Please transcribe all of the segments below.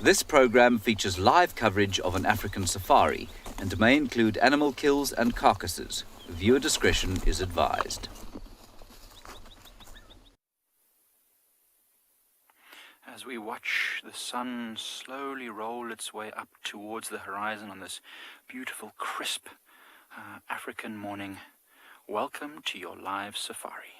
This program features live coverage of an African safari and may include animal kills and carcasses. Viewer discretion is advised. As we watch the sun slowly roll its way up towards the horizon on this beautiful, crisp African morning, welcome to your live safari.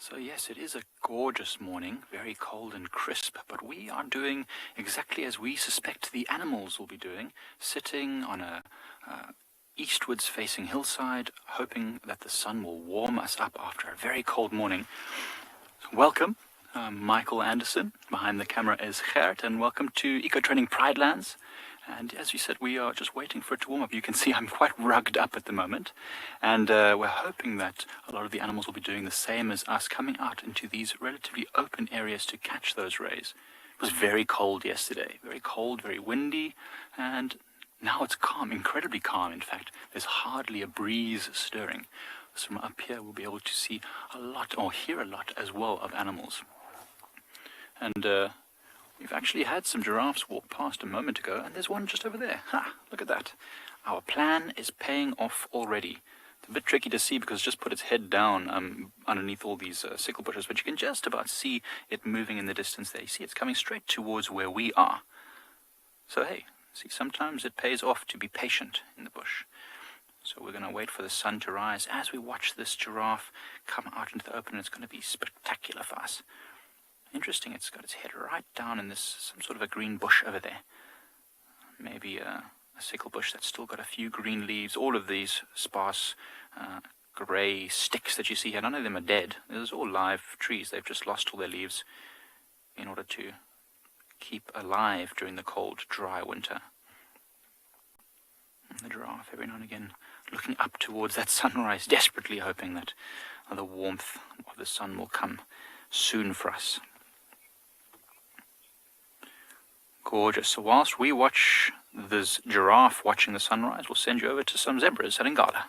So yes, it is a gorgeous morning, very cold and crisp, but we are doing exactly as we suspect the animals will be doing, sitting on a eastwards facing hillside, hoping that the sun will warm us up after a very cold morning. Welcome, Michael Anderson. Behind the camera is Gert, and welcome to Eco Training Pride Lands. And as you said, we are just waiting for it to warm up. You can see I'm quite rugged up at the moment. And we're hoping that a lot of the animals will be doing the same as us, coming out into these relatively open areas to catch those rays. It was very cold yesterday, very cold, very windy, and now it's calm, incredibly calm. In fact, there's hardly a breeze stirring. So from up here, we'll be able to see a lot, or hear a lot as well, of animals. And we've actually had some giraffes walk past a moment ago, and there's one just over there. Ha! Look at that. Our plan is paying off already. It's a bit tricky to see because it's just put its head down underneath all these sickle bushes, but you can just about see it moving in the distance there. You see it's coming straight towards where we are. So hey, see, sometimes it pays off to be patient in the bush. So we're going to wait for the sun to rise as we watch this giraffe come out into the open. It's going to be spectacular for us. Interesting, it's got its head right down in this, some sort of a green bush over there. Maybe a sickle bush that's still got a few green leaves. All of these sparse grey sticks that you see here, none of them are dead. These are all live trees. They've just lost all their leaves in order to keep alive during the cold, dry winter. And the giraffe every now and again looking up towards that sunrise, desperately hoping that the warmth of the sun will come soon for us. Gorgeous. So whilst we watch this giraffe watching the sunrise, we'll send you over to some zebras at Ngala.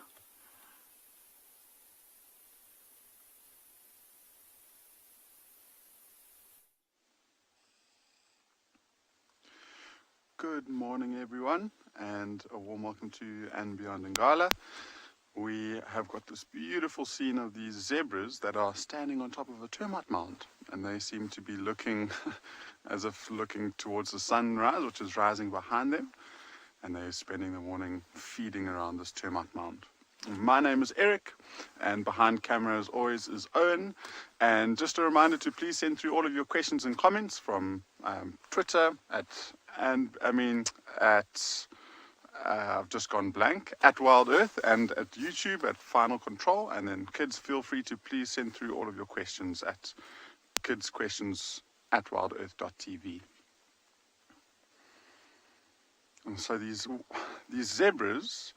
Good morning everyone, and a warm welcome to andBeyond Ngala. We have got this beautiful scene of these zebras that are standing on top of a termite mound, and they seem to be looking as if looking towards the sunrise, which is rising behind them, and they're spending the morning feeding around this termite mound. My name is Eric, and behind camera as always is Owen. And just a reminder to please send through all of your questions and comments from Twitter I've just gone blank, at WildEarth, and at YouTube at Final Control. And then kids, feel free to please send through all of your questions at kidsquestions@wildearth.tv. And so these zebras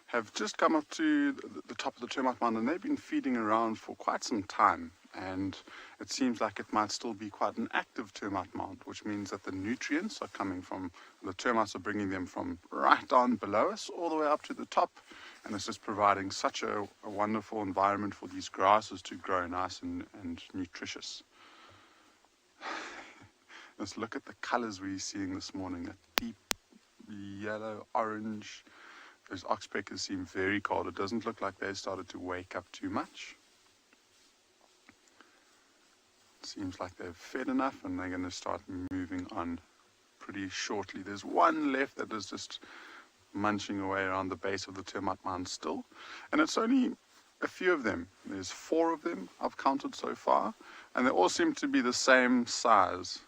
have just come up to the top of the termite mound, and they've been feeding around for quite some time. And it seems like it might still be quite an active termite mound, which means that the nutrients are coming from, the termites are bringing them from right down below us all the way up to the top, and it's just providing such a wonderful environment for these grasses to grow nice and nutritious. Let's look at the colors we're seeing this morning, that deep yellow, orange. Those oxpeckers seem very cold. It doesn't look like they started to wake up too much. Seems like they've fed enough, and they're going to start moving on pretty shortly. There's one left that is just munching away around the base of the termite mound still, and it's only a few of them. There's 4 of them I've counted so far, and they all seem to be the same size.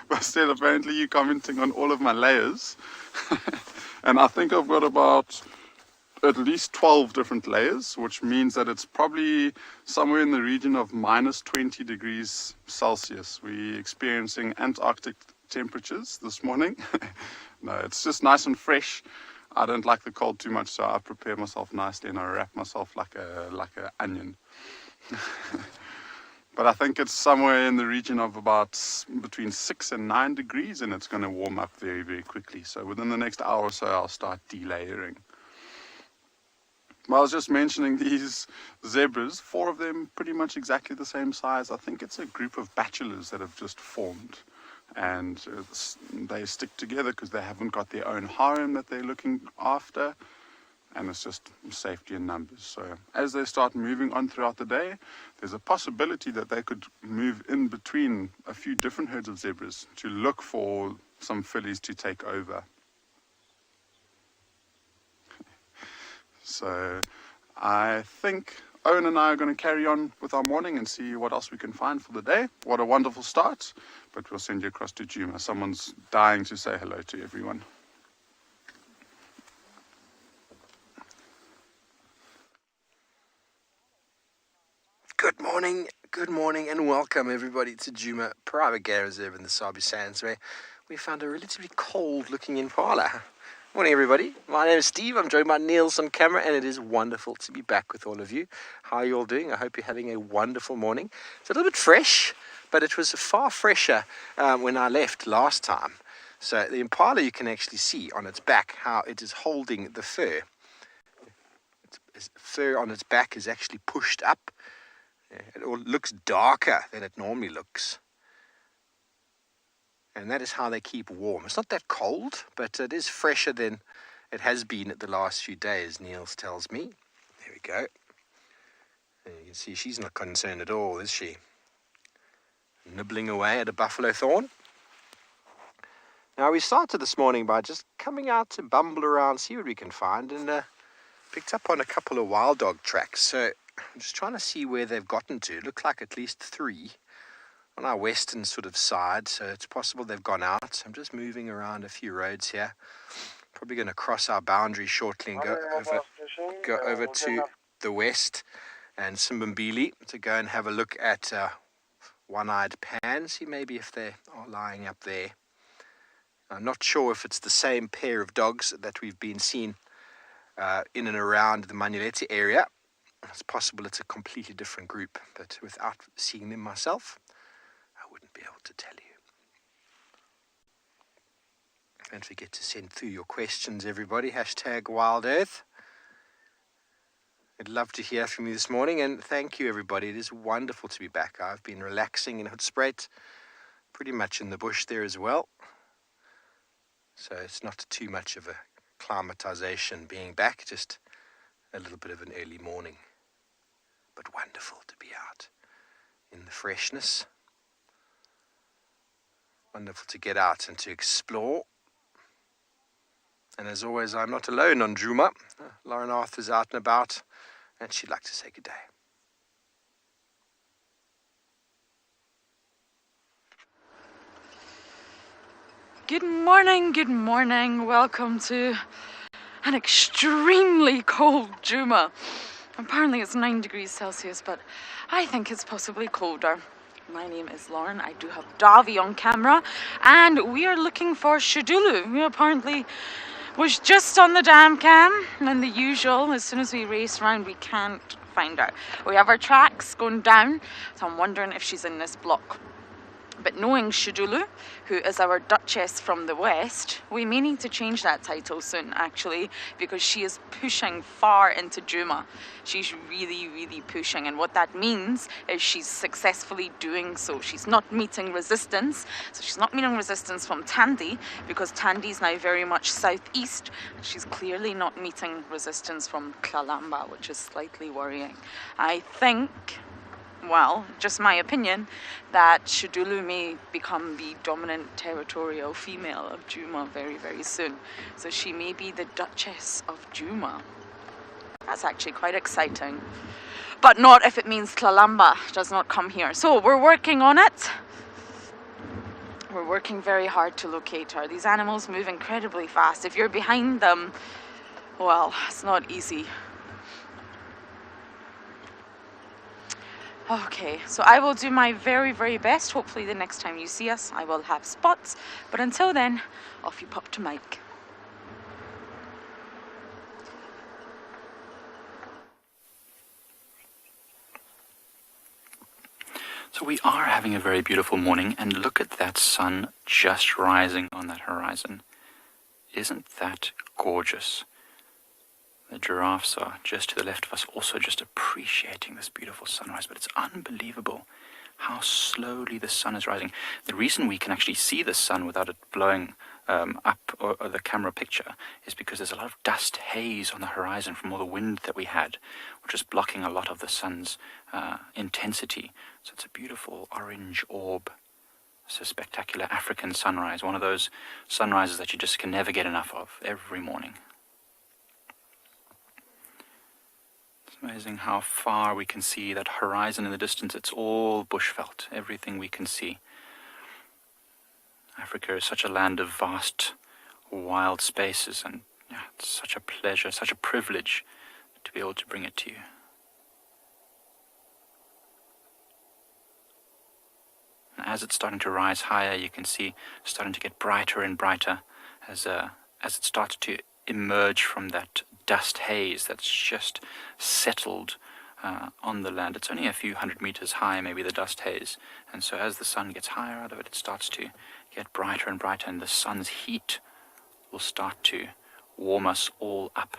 But still, apparently you're commenting on all of my layers, and I think I've got about at least 12 different layers, which means that it's probably somewhere in the region of minus 20 degrees Celsius. We're experiencing Antarctic temperatures this morning. No, it's just nice and fresh. I don't like the cold too much, so I prepare myself nicely and I wrap myself like a onion. But I think it's somewhere in the region of about between 6 and 9 degrees, and it's going to warm up very, very quickly. So within the next hour or so, I'll start delayering. Well, I was just mentioning these zebras, 4 of them pretty much exactly the same size. I think it's a group of bachelors that have just formed, and they stick together because they haven't got their own harem that they're looking after, and it's just safety in numbers. So as they start moving on throughout the day, there's a possibility that they could move in between a few different herds of zebras to look for some fillies to take over. So I think Owen and I are going to carry on with our morning and see what else we can find for the day. What a wonderful start. But we'll send you across to Djuma. Someone's dying to say hello to everyone. Good morning and welcome everybody to Djuma Private Game Reserve in the Sabi Sands, where we found a relatively cold looking Impala. Morning everybody, my name is Steve, I'm joined by Niels on camera, and it is wonderful to be back with all of you. How are you all doing? I hope you're having a wonderful morning. It's a little bit fresh, but it was far fresher when I left last time. So the Impala, you can actually see on its back how it is holding the fur. Its fur on its back is actually pushed up. It looks darker than it normally looks. And that is how they keep warm. It's not that cold, but it is fresher than it has been the last few days, Niels tells me. There we go. And you can see she's not concerned at all, is she? Nibbling away at a buffalo thorn. Now we started this morning by just coming out to bumble around, see what we can find, and picked up on a couple of wild dog tracks. So I'm just trying to see where they've gotten to. It looks like at least 3 on our western sort of side, so it's possible they've gone out. I'm just moving around a few roads here. Probably going to cross our boundary shortly and go over to the west and Simbambili to go and have a look at one-eyed pan, see maybe if they are lying up there. I'm not sure if it's the same pair of dogs that we've been seeing in and around the Manuleti area. It's possible it's a completely different group, but without seeing them myself, I wouldn't be able to tell you. Don't forget to send through your questions, everybody. #WildEarth. I'd love to hear from you this morning, and thank you, everybody. It is wonderful to be back. I've been relaxing in Hoedspruit, pretty much in the bush there as well. So it's not too much of a climatization being back, just a little bit of an early morning. But wonderful to be out in the freshness. Wonderful to get out and to explore. And as always, I'm not alone on Djuma. Lauren Arthur's out and about, and she'd like to say good day. Good morning. Welcome to an extremely cold Djuma. Apparently it's 9 degrees Celsius, but I think it's possibly colder. My name is Lauren. I do have Davi on camera, and we are looking for Shidulu, who apparently was just on the dam cam, and the usual, as soon as we race around, we can't find her. We have our tracks going down, so I'm wondering if she's in this block. But knowing Shidulu, who is our Duchess from the West, we may need to change that title soon, actually, because she is pushing far into Djuma. She's really pushing, and what that means is she's successfully doing so. She's not meeting resistance, so she's not meeting resistance from Tandy, because Tandy is now very much southeast. She's clearly not meeting resistance from Kalamba, which is slightly worrying. I think, well, just my opinion, that Shidulu may become the dominant territorial female of Djuma very soon. So she may be the Duchess of Djuma. That's actually quite exciting. But not if it means Kalamba does not come here. So we're working on it. We're working very hard to locate her. These animals move incredibly fast. If you're behind them, well, it's not easy. Okay, so I will do my very best. Hopefully the next time you see us, I will have spots. But until then, off you pop to Mike. So we are having a very beautiful morning, and look at that sun just rising on that horizon. Isn't that gorgeous? The giraffes are just to the left of us, also just appreciating this beautiful sunrise. But it's unbelievable how slowly the sun is rising. The reason we can actually see the sun without it blowing up or the camera picture is because there's a lot of dust haze on the horizon from all the wind that we had, which is blocking a lot of the sun's intensity. So it's a beautiful orange orb. It's a spectacular African sunrise, one of those sunrises that you just can never get enough of every morning. Amazing how far we can see that horizon in the distance. It's all bushveld, everything we can see. Africa is such a land of vast, wild spaces, and yeah, it's such a pleasure, such a privilege to be able to bring it to you. And as it's starting to rise higher, you can see it's starting to get brighter and brighter as it starts to emerge from that dust haze that's just settled on the land. It's only a few hundred meters high, maybe, the dust haze. And so as the sun gets higher out of it, it starts to get brighter and brighter, and the sun's heat will start to warm us all up.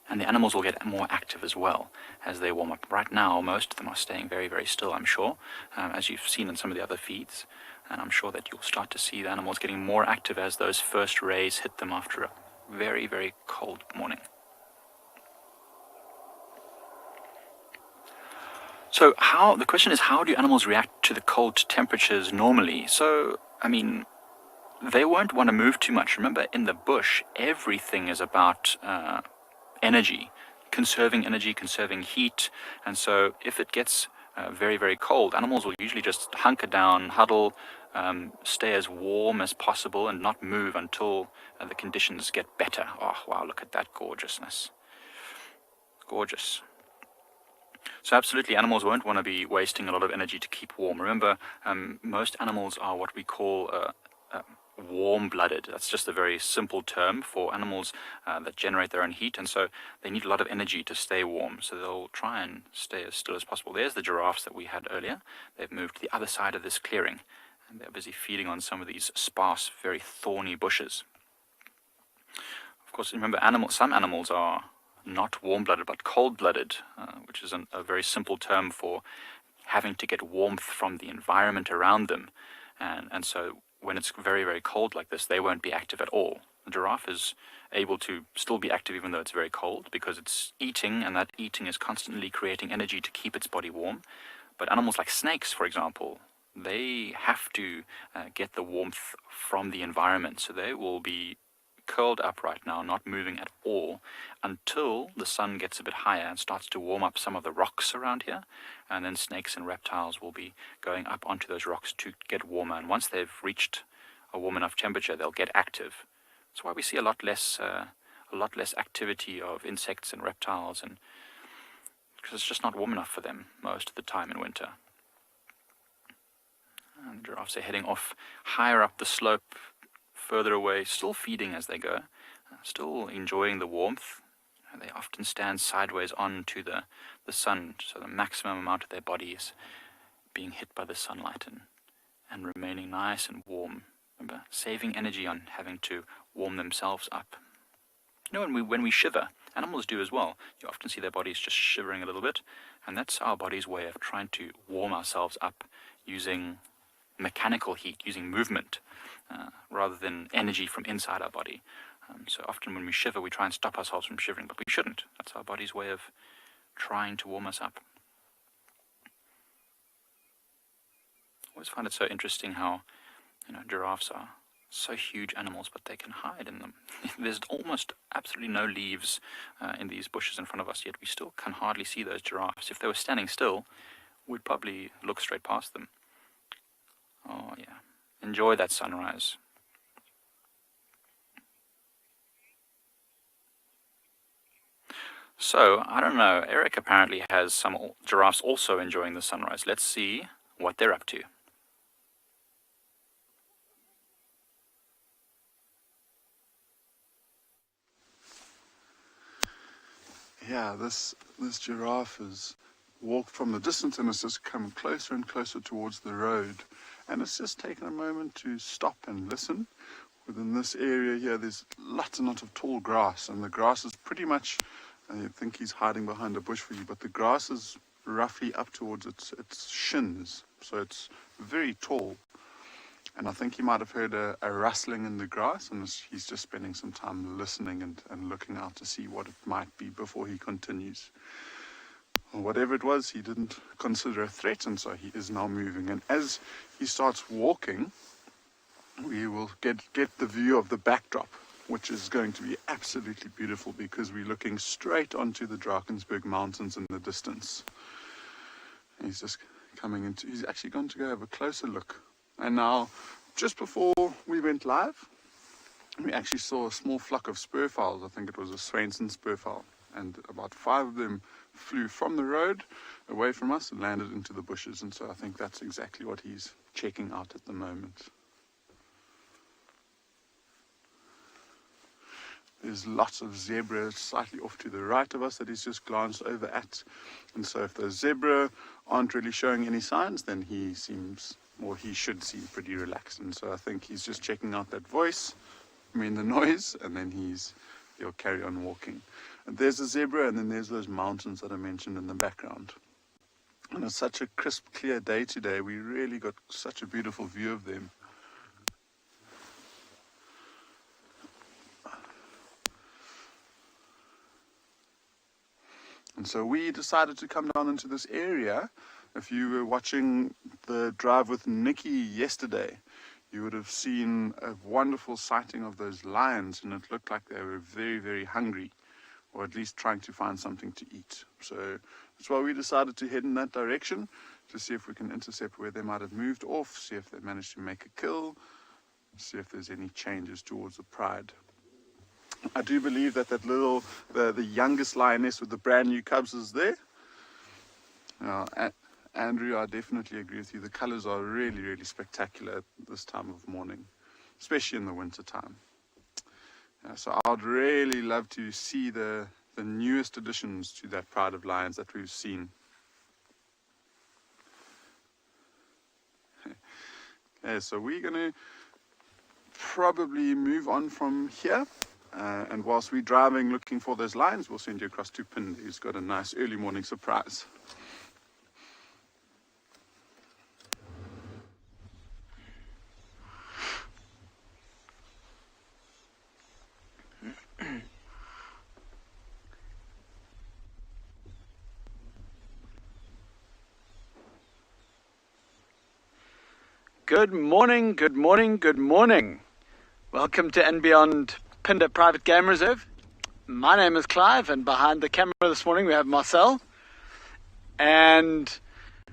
And the animals will get more active as well as they warm up. Right now, most of them are staying very, very still, I'm sure, as you've seen in some of the other feeds. And I'm sure that you'll start to see the animals getting more active as those first rays hit them after a very, very cold morning. So the question is, how do animals react to the cold temperatures normally? So, I mean, they won't want to move too much. Remember, in the bush, everything is about energy, conserving heat. And so if it gets very, very cold, animals will usually just hunker down, huddle, stay as warm as possible and not move until the conditions get better. Oh, wow, look at that gorgeousness. Gorgeous. So absolutely, animals won't want to be wasting a lot of energy to keep warm. Remember, most animals are what we call warm-blooded. That's just a very simple term for animals that generate their own heat, and so they need a lot of energy to stay warm. So they'll try and stay as still as possible. There's the giraffes that we had earlier. They've moved to the other side of this clearing, and they're busy feeding on some of these sparse, very thorny bushes. Of course, remember, some animals are not warm-blooded but cold-blooded, which is a very simple term for having to get warmth from the environment around them. And so when it's very, very cold like this, they won't be active at all. The giraffe is able to still be active even though it's very cold because it's eating, and that eating is constantly creating energy to keep its body warm. But animals like snakes, for example, they have to get the warmth from the environment. So they will be curled up right now, not moving at all, until the sun gets a bit higher and starts to warm up some of the rocks around here, and then snakes and reptiles will be going up onto those rocks to get warmer, and once they've reached a warm enough temperature, they'll get active. That's why we see a lot less activity of insects and reptiles, and because it's just not warm enough for them most of the time in winter. And the giraffes are heading off higher up the slope, further away, still feeding as they go, still enjoying the warmth. They often stand sideways onto the sun, so the maximum amount of their body is being hit by the sunlight and remaining nice and warm. Remember, saving energy on having to warm themselves up. You know, when we shiver, animals do as well. You often see their bodies just shivering a little bit, and that's our body's way of trying to warm ourselves up using mechanical heat, using movement, rather than energy from inside our body. So often when we shiver, we try and stop ourselves from shivering, but we shouldn't. That's our body's way of trying to warm us up. I always find it so interesting how, giraffes are so huge animals, but they can hide in them. There's almost absolutely no leaves in these bushes in front of us, yet we still can hardly see those giraffes. If they were standing still, we'd probably look straight past them. Oh yeah, enjoy that sunrise. So, I don't know, Eric apparently has some giraffes also enjoying the sunrise. Let's see what they're up to. Yeah, this giraffe has walked from the distance and it's just come closer and closer towards the road. And it's just taken a moment to stop and listen. Within this area here, there's lots and lots of tall grass, and the grass is pretty much, I think he's hiding behind a bush for you, but the grass is roughly up towards its shins, so it's very tall. And I think he might have heard a rustling in the grass, and he's just spending some time listening and looking out to see what it might be before he continues. Whatever it was, he didn't consider a threat, and so he is now moving. And as he starts walking, we will get the view of the backdrop. which is going to be absolutely beautiful because we're looking straight onto the Drakensberg Mountains in the distance. He's just coming into, he's actually going to go have a closer look. And now, just before we went live, we actually saw a small flock of spurfowls. I think it was a Swainson spurfowl, and about 5 of them flew from the road away from us and landed into the bushes, and so I think that's exactly what he's checking out at the moment. There's lots of zebra slightly off to the right of us that he's just glanced over at, and so if those zebra aren't really showing any signs, then he seems, or he should seem, pretty relaxed. And so I think he's just checking out that voice, the noise, and then he'll carry on walking. And there's a zebra, and then there's those mountains that I mentioned in the background. And it's such a crisp, clear day today. We really got such a beautiful view of them. And so we decided to come down into this area. If you were watching the drive with Nikki yesterday, you would have seen a wonderful sighting of those lions, and it looked like they were very, very hungry, or at least trying to find something to eat. So that's why we decided to head in that direction to see if we can intercept where they might have moved off, see if they managed to make a kill, see if there's any changes towards the pride. I do believe that the youngest lioness with the brand new cubs is there. Andrew, I definitely agree with you. The colors are really, really spectacular at this time of morning, especially in the winter time. So I'd really love to see the newest additions to that pride of lions that we've seen. So we're going to probably move on from here. And whilst we're driving looking for those lions, we'll send you across to Phinda, who's got a nice early morning surprise. Good morning, good morning, good morning. Welcome to andBeyond Phinda Private Game Reserve. My name is Clive, and behind the camera this morning we have Marcel. And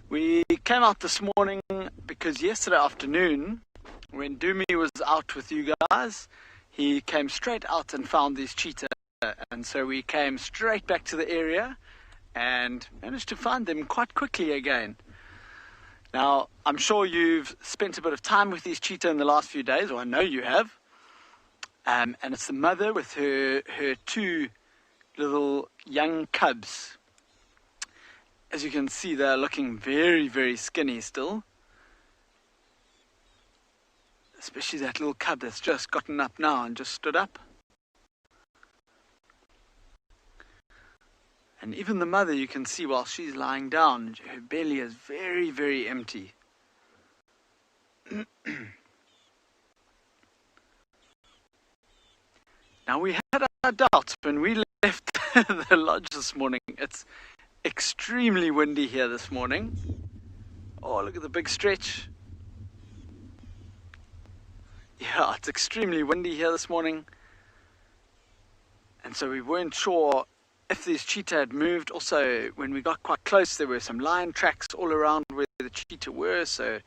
we came out this morning because yesterday afternoon, when Dumi was out with you guys, he came straight out and found these cheetah. And so we came straight back to the area and managed to find them quite quickly again. Now, I'm sure you've spent a bit of time with these cheetah in the last few days, or I know you have. And it's the mother with her 2 little young cubs. As you can see, they're looking very, very skinny still. Especially that little cub that's just gotten up now and just stood up. And even the mother, you can see while she's lying down, her belly is very, very empty. Now, we had our doubts when we left the lodge this morning. It's extremely windy here this morning. Oh, look at the big stretch. Yeah, it's extremely windy here this morning. And so we weren't sure if these cheetah had moved. Also, when we got quite close, there were some lion tracks all around where the cheetah were. So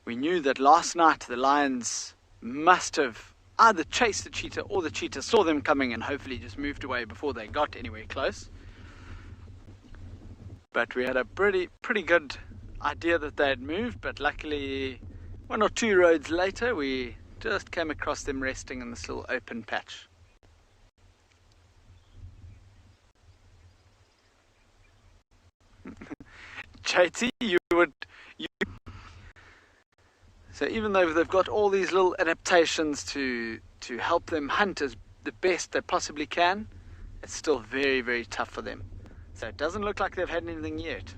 we knew that last night the lions must have either chased the cheetah or the cheetah saw them coming and hopefully just moved away before they got anywhere close. But we had a pretty good idea that they had moved, but luckily 1 or 2 roads later we just came across them resting in this little open patch. JT, so even though they've got all these little adaptations to help them hunt as the best they possibly can, it's still very, very tough for them. So it doesn't look like they've had anything yet.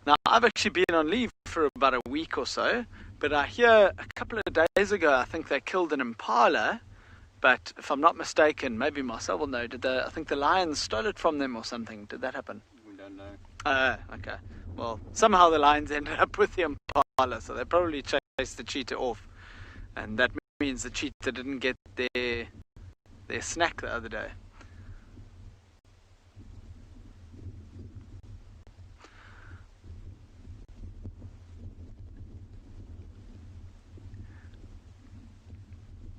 Now, I've actually been on leave for about a week or so, but I hear a couple of days ago, I think they killed an Impala, but if I'm not mistaken, maybe Marcel will know, I think the lions stole it from them or something. Did that happen? We don't know. Okay. Well, somehow the lions ended up with the Impala, so they probably chased the cheetah off. And that means the cheetah didn't get their snack the other day.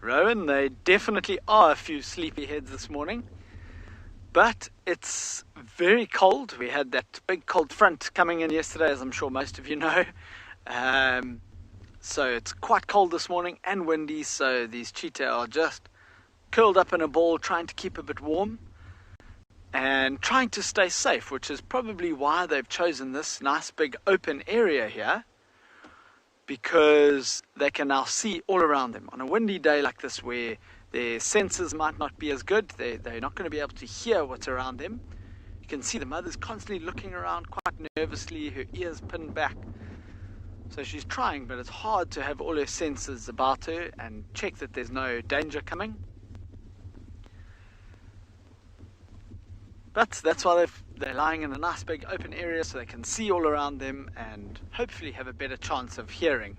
Rowan, they definitely are a few sleepy heads this morning, but it's very cold. We had that big cold front coming in yesterday, as I'm sure most of you know. So it's quite cold this morning and windy, so these cheetah are just curled up in a ball trying to keep a bit warm and trying to stay safe, which is probably why they've chosen this nice big open area here, because they can now see all around them. On a windy day like this, where their senses might not be as good, they're not going to be able to hear what's around them. You can see the mother's constantly looking around quite nervously, her ears pinned back. So she's trying, but it's hard to have all her senses about her and check that there's no danger coming. But that's why they're lying in a nice big open area, so they can see all around them and hopefully have a better chance of hearing.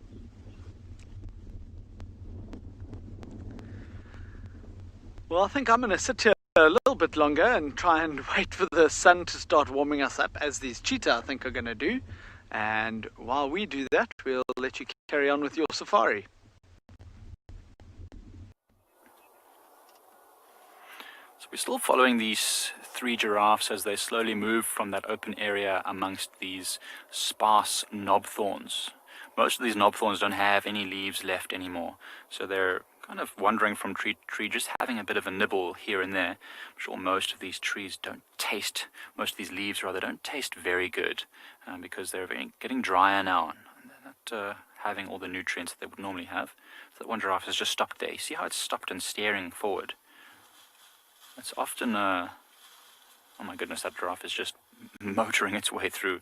Well, I think I'm going to sit here a little bit longer and try and wait for the sun to start warming us up, as these cheetah I think are going to do. And while we do that, we'll let you carry on with your safari. So we're still following these 3 giraffes as they slowly move from that open area amongst these sparse knob thorns. Most of these knob thorns don't have any leaves left anymore, so they're kind of wandering from tree to tree, just having a bit of a nibble here and there. I'm sure most of these trees most of these leaves rather, don't taste very good, because they're getting drier now and they're not having all the nutrients that they would normally have. So that one giraffe has just stopped there. You see how it's stopped and staring forward? It's often, oh my goodness, that giraffe is just motoring its way through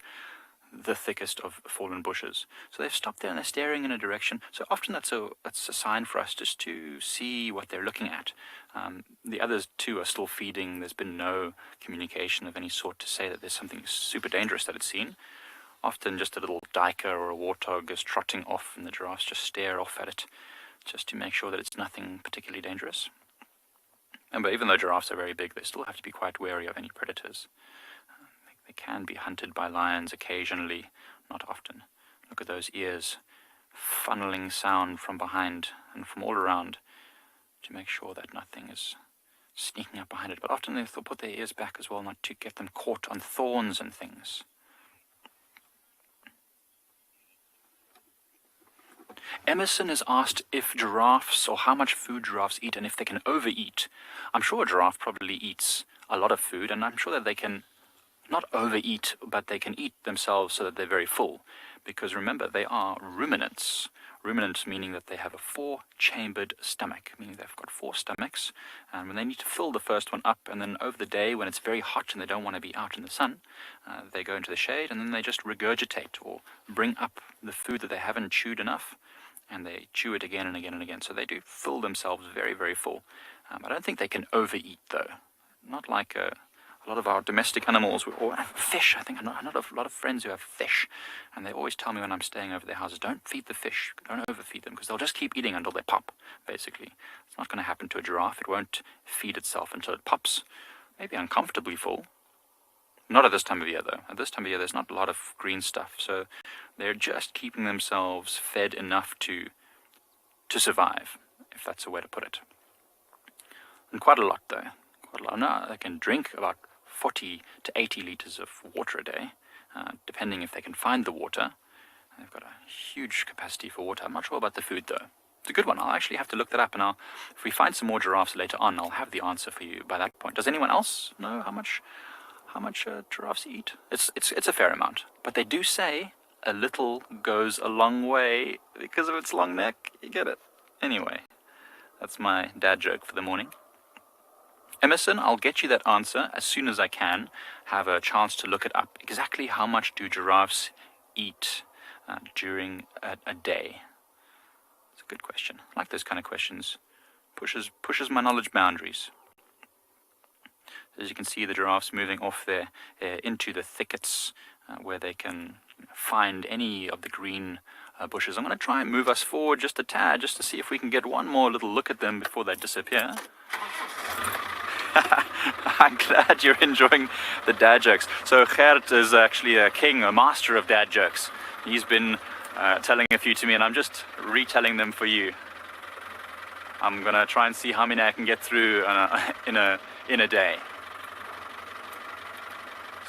the thickest of fallen bushes. So they've stopped there and they're staring in a direction. So often that's a sign for us just to see what they're looking at. The others too are still feeding. There's been no communication of any sort to say that there's something super dangerous that it's seen. Often just a little duiker or a warthog is trotting off and the giraffes just stare off at it just to make sure that it's nothing particularly dangerous. But even though giraffes are very big, they still have to be quite wary of any predators. They can be hunted by lions occasionally, not often. Look at those ears, funneling sound from behind and from all around to make sure that nothing is sneaking up behind it. But often they'll put their ears back as well, not to get them caught on thorns and things. Emerson is asked if giraffes, or how much food giraffes eat, and if they can overeat. I'm sure a giraffe probably eats a lot of food, and I'm sure that they can not overeat, but they can eat themselves so that they're very full. Because remember, they are ruminants. Ruminants meaning that they have a 4-chambered stomach, meaning they've got 4 stomachs, and when they need to fill the first one up, and then over the day when it's very hot and they don't want to be out in the sun, they go into the shade and then they just regurgitate or bring up the food that they haven't chewed enough, and they chew it again and again and again. So they do fill themselves very, very full. I don't think they can overeat though. Not like a lot of our domestic animals, or fish. I think I know a lot of friends who have fish, and they always tell me when I'm staying over their houses, don't feed the fish, don't overfeed them, because they'll just keep eating until they pop, basically. It's not going to happen to a giraffe. It won't feed itself until it pops, maybe uncomfortably full. Not at this time of year, though. At this time of year, there's not a lot of green stuff, so they're just keeping themselves fed enough to survive, if that's a way to put it. And quite a lot, though. Quite a lot. No, they can drink about 40 to 80 litres of water a day, depending if they can find the water. They've got a huge capacity for water. I'm not sure about the food, though. It's a good one. I'll actually have to look that up, and if we find some more giraffes later on, I'll have the answer for you by that point. Does anyone else know how much giraffes eat? It's a fair amount, but they do say a little goes a long way because of its long neck. You get it? Anyway, that's my dad joke for the morning. Emerson, I'll get you that answer as soon as I can have a chance to look it up. Exactly how much do giraffes eat during a day? It's a good question. I like those kind of questions. Pushes my knowledge boundaries. As you can see, the giraffes moving off there into the thickets where they can find any of the green bushes. I'm going to try and move us forward just a tad, just to see if we can get one more little look at them before they disappear. I'm glad you're enjoying the dad jokes. So Gert is actually a king, a master of dad jokes. He's been telling a few to me, and I'm just retelling them for you. I'm going to try and see how many I can get through in a day.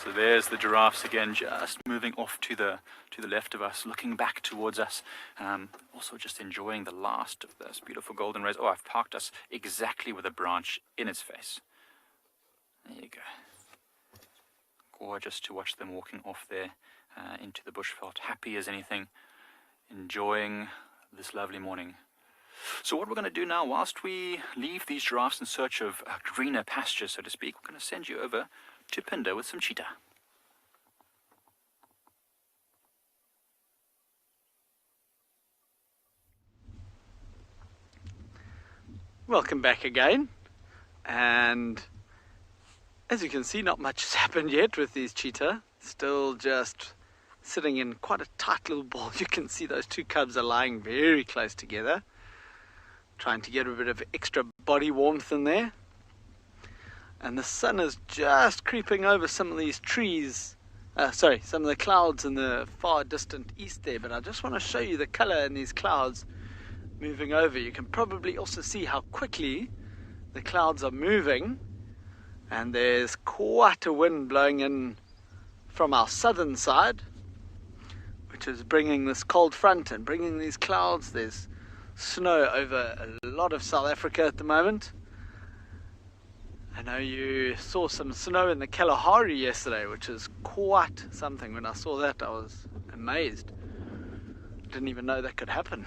So there's the giraffes again, just moving off to the left of us, looking back towards us. Also just enjoying the last of this beautiful golden rays. Oh, I've parked us exactly with a branch in its face. There you go. Gorgeous to watch them walking off there into the bushveld, happy as anything, enjoying this lovely morning. So what we're going to do now, whilst we leave these giraffes in search of greener pastures, so to speak, we're going to send you over to Phinda with some cheetah. Welcome back again, and as you can see, not much has happened yet with these cheetah. Still just sitting in quite a tight little ball. You can see those two cubs are lying very close together, trying to get a bit of extra body warmth in there. And the sun is just creeping over some of these trees, some of the clouds in the far distant east there. But I just want to show you the color in these clouds moving over. You can probably also see how quickly the clouds are moving, and there's quite a wind blowing in from our southern side, which is bringing this cold front and bringing these clouds. There's snow over a lot of South Africa at the moment. I know you saw some snow in the Kalahari yesterday, which is quite something. When I saw that, I was amazed. Didn't even know that could happen.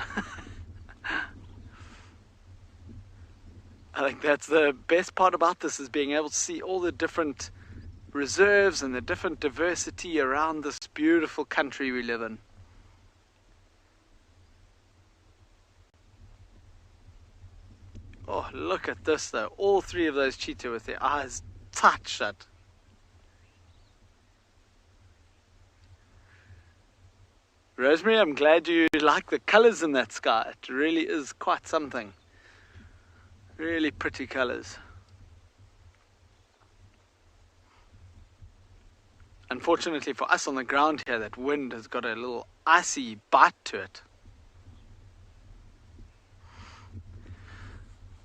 I think that's the best part about this, is being able to see all the different reserves and the different diversity around this beautiful country we live in. Oh, look at this though. All three of those cheetah with their eyes tight shut. Rosemary, I'm glad you like the colors in that sky. It really is quite something. Really pretty colors. Unfortunately for us on the ground here, that wind has got a little icy bite to it.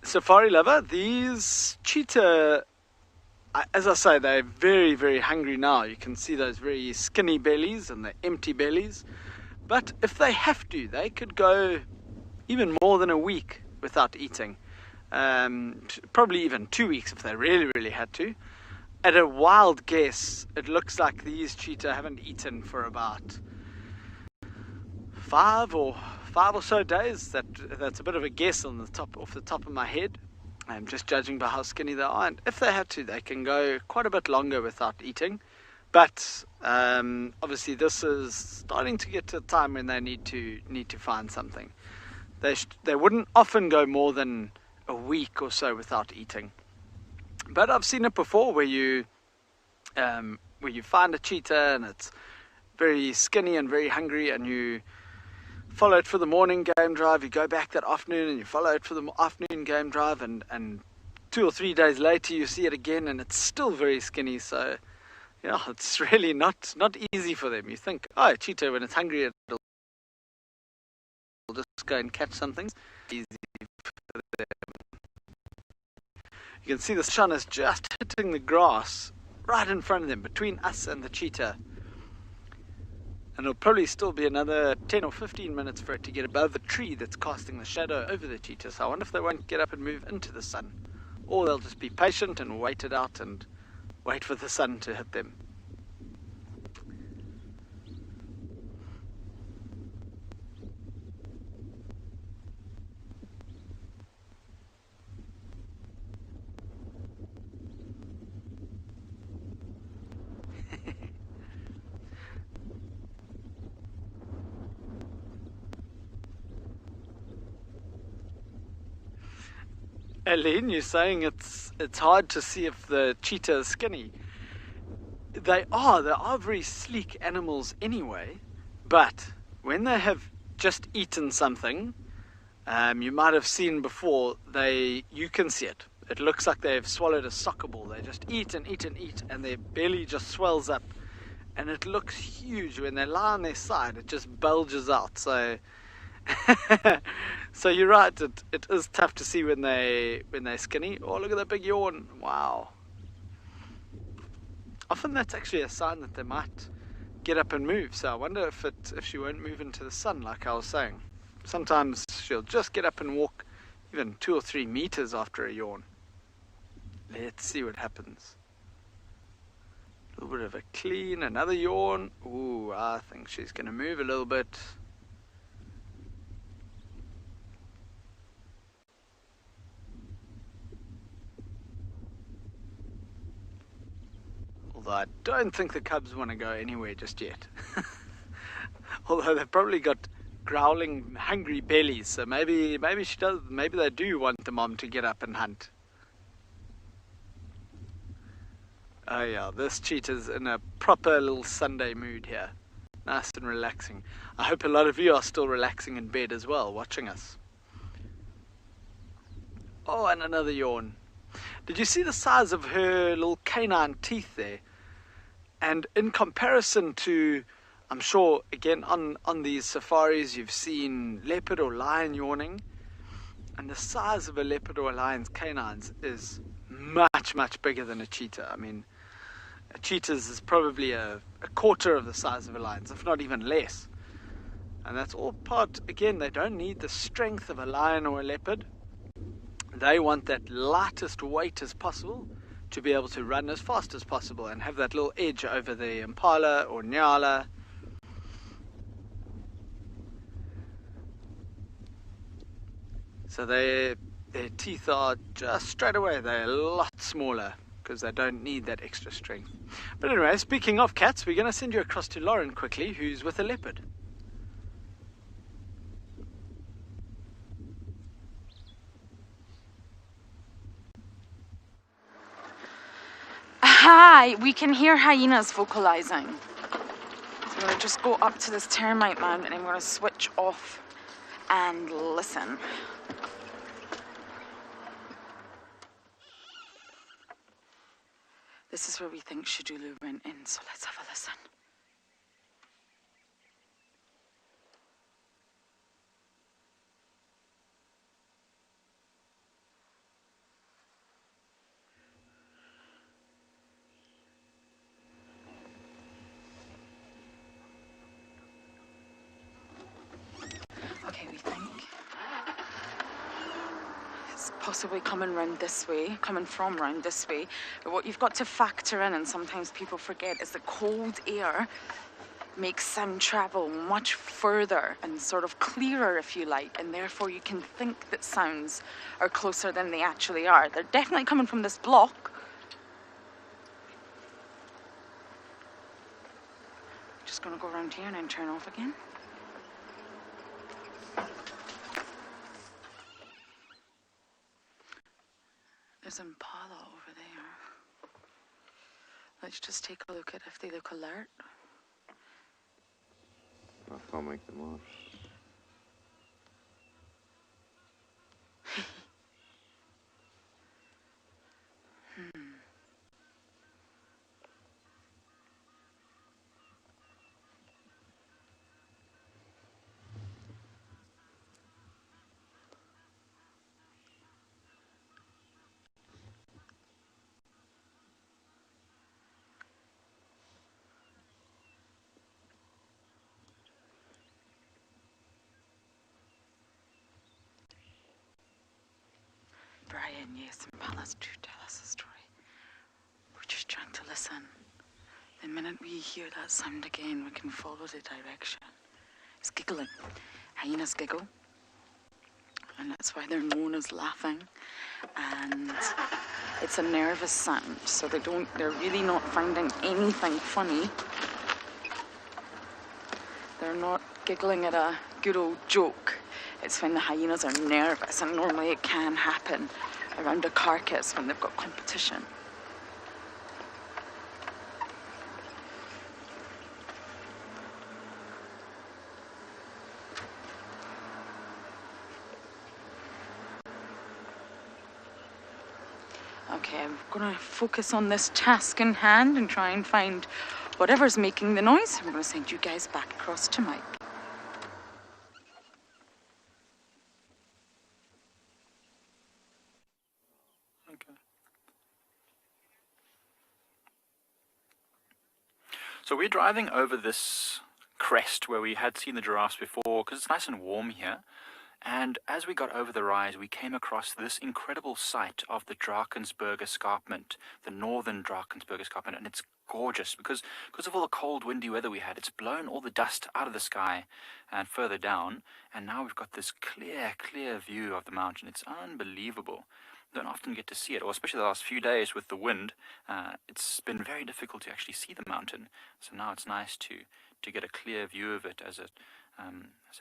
Safari lover, these cheetah, as I say, they're very, very hungry now. You can see those very skinny bellies and the empty bellies. But if they have to, they could go even more than a week without eating. Probably even 2 weeks if they really, really had to. At a wild guess, it looks like these cheetah haven't eaten for about five or so days. That's a bit of a guess off the top of my head. I'm just judging by how skinny they are. And if they had to, they can go quite a bit longer without eating. But obviously, this is starting to get to a time when they need to find something. They wouldn't often go more than a week or so without eating. But I've seen it before, where you find a cheetah and it's very skinny and very hungry, and you follow it for the morning game drive. You go back that afternoon and you follow it for the afternoon game drive, and 2 or 3 days later you see it again and it's still very skinny. So yeah, it's really not easy for them. You think, oh, cheetah, when it's hungry, it'll just go and catch something. Easy for them. You can see the sun is just hitting the grass right in front of them, between us and the cheetah. And it'll probably still be another 10 or 15 minutes for it to get above the tree that's casting the shadow over the cheetah. So I wonder if they won't get up and move into the sun, or they'll just be patient and wait it out and wait for the sun to hit them. Aline, you're saying it's hard to see if the cheetah is skinny. They are very sleek animals anyway, but when they have just eaten something. You might have seen before, you can see it. It looks like they've swallowed a soccer ball. They just eat and eat and eat, and their belly just swells up. And it looks huge. When they lie on their side, it just bulges out. So so you're right, it is tough to see when they're skinny. Oh, look at that big yawn. Wow. Often that's actually a sign that they might get up and move. So I wonder if she won't move into the sun, like I was saying. Sometimes she'll just get up and walk even 2 or 3 meters after a yawn. Let's see what happens. A little bit of a clean, another yawn. Ooh, I think she's going to move a little bit. Although I don't think the cubs want to go anywhere just yet. Although they've probably got growling, hungry bellies, so maybe she does. Maybe they do want the mom to get up and hunt. Oh yeah, this cheetah's in a proper little Sunday mood here. Nice and relaxing. I hope a lot of you are still relaxing in bed as well, watching us. Oh, and another yawn. Did you see the size of her little canine teeth there? And in comparison to, I'm sure, again, on these safaris, you've seen leopard or lion yawning. And the size of a leopard or a lion's canines is much, much bigger than a cheetah. I mean, a cheetah's is probably a quarter of the size of a lion's, if not even less. And that's all part, again, they don't need the strength of a lion or a leopard. They want that lightest weight as possible to be able to run as fast as possible and have that little edge over the Impala or Ngala. So their teeth are just straight away, they're a lot smaller because they don't need that extra strength. But anyway, speaking of cats, we're going to send you across to Lauren quickly, who's with a leopard. Hi, we can hear hyenas vocalizing. So I'm going to just go up to this termite mound and I'm going to switch off and listen. This is where we think Shidulu went in, so let's have a listen. Okay, we think it's possibly coming from round this way. But what you've got to factor in, and sometimes people forget, is the cold air makes sound travel much further and sort of clearer, if you like, and therefore you can think that sounds are closer than they actually are. They're definitely coming from this block. Just gonna go around here and then turn off again. There's Impala over there. Let's just take a look at if they look alert. I can't make them out. Brian, yes, Impalas do tell us a story. We're just trying to listen. The minute we hear that sound again, we can follow the direction. It's giggling. Hyenas giggle. And that's why they're known as laughing. And it's a nervous sound, so they're really not finding anything funny. They're not giggling at a good old joke. It's when the hyenas are nervous, and normally it can happen around a carcass when they've got competition. Okay, I'm gonna focus on this task in hand and try and find whatever's making the noise. I'm gonna send you guys back across to Mike. Okay. So we're driving over this crest where we had seen the giraffes before, because it's nice and warm here. And as we got over the rise, we came across this incredible sight of the Drakensberg Escarpment, the northern Drakensberg Escarpment, and it's gorgeous because of all the cold, windy weather we had. It's blown all the dust out of the sky and further down, and now we've got this clear view of the mountain. It's unbelievable. Don't often get to see it, or especially the last few days with the wind. It's been very difficult to actually see the mountain. So now it's nice to get a clear view of it as it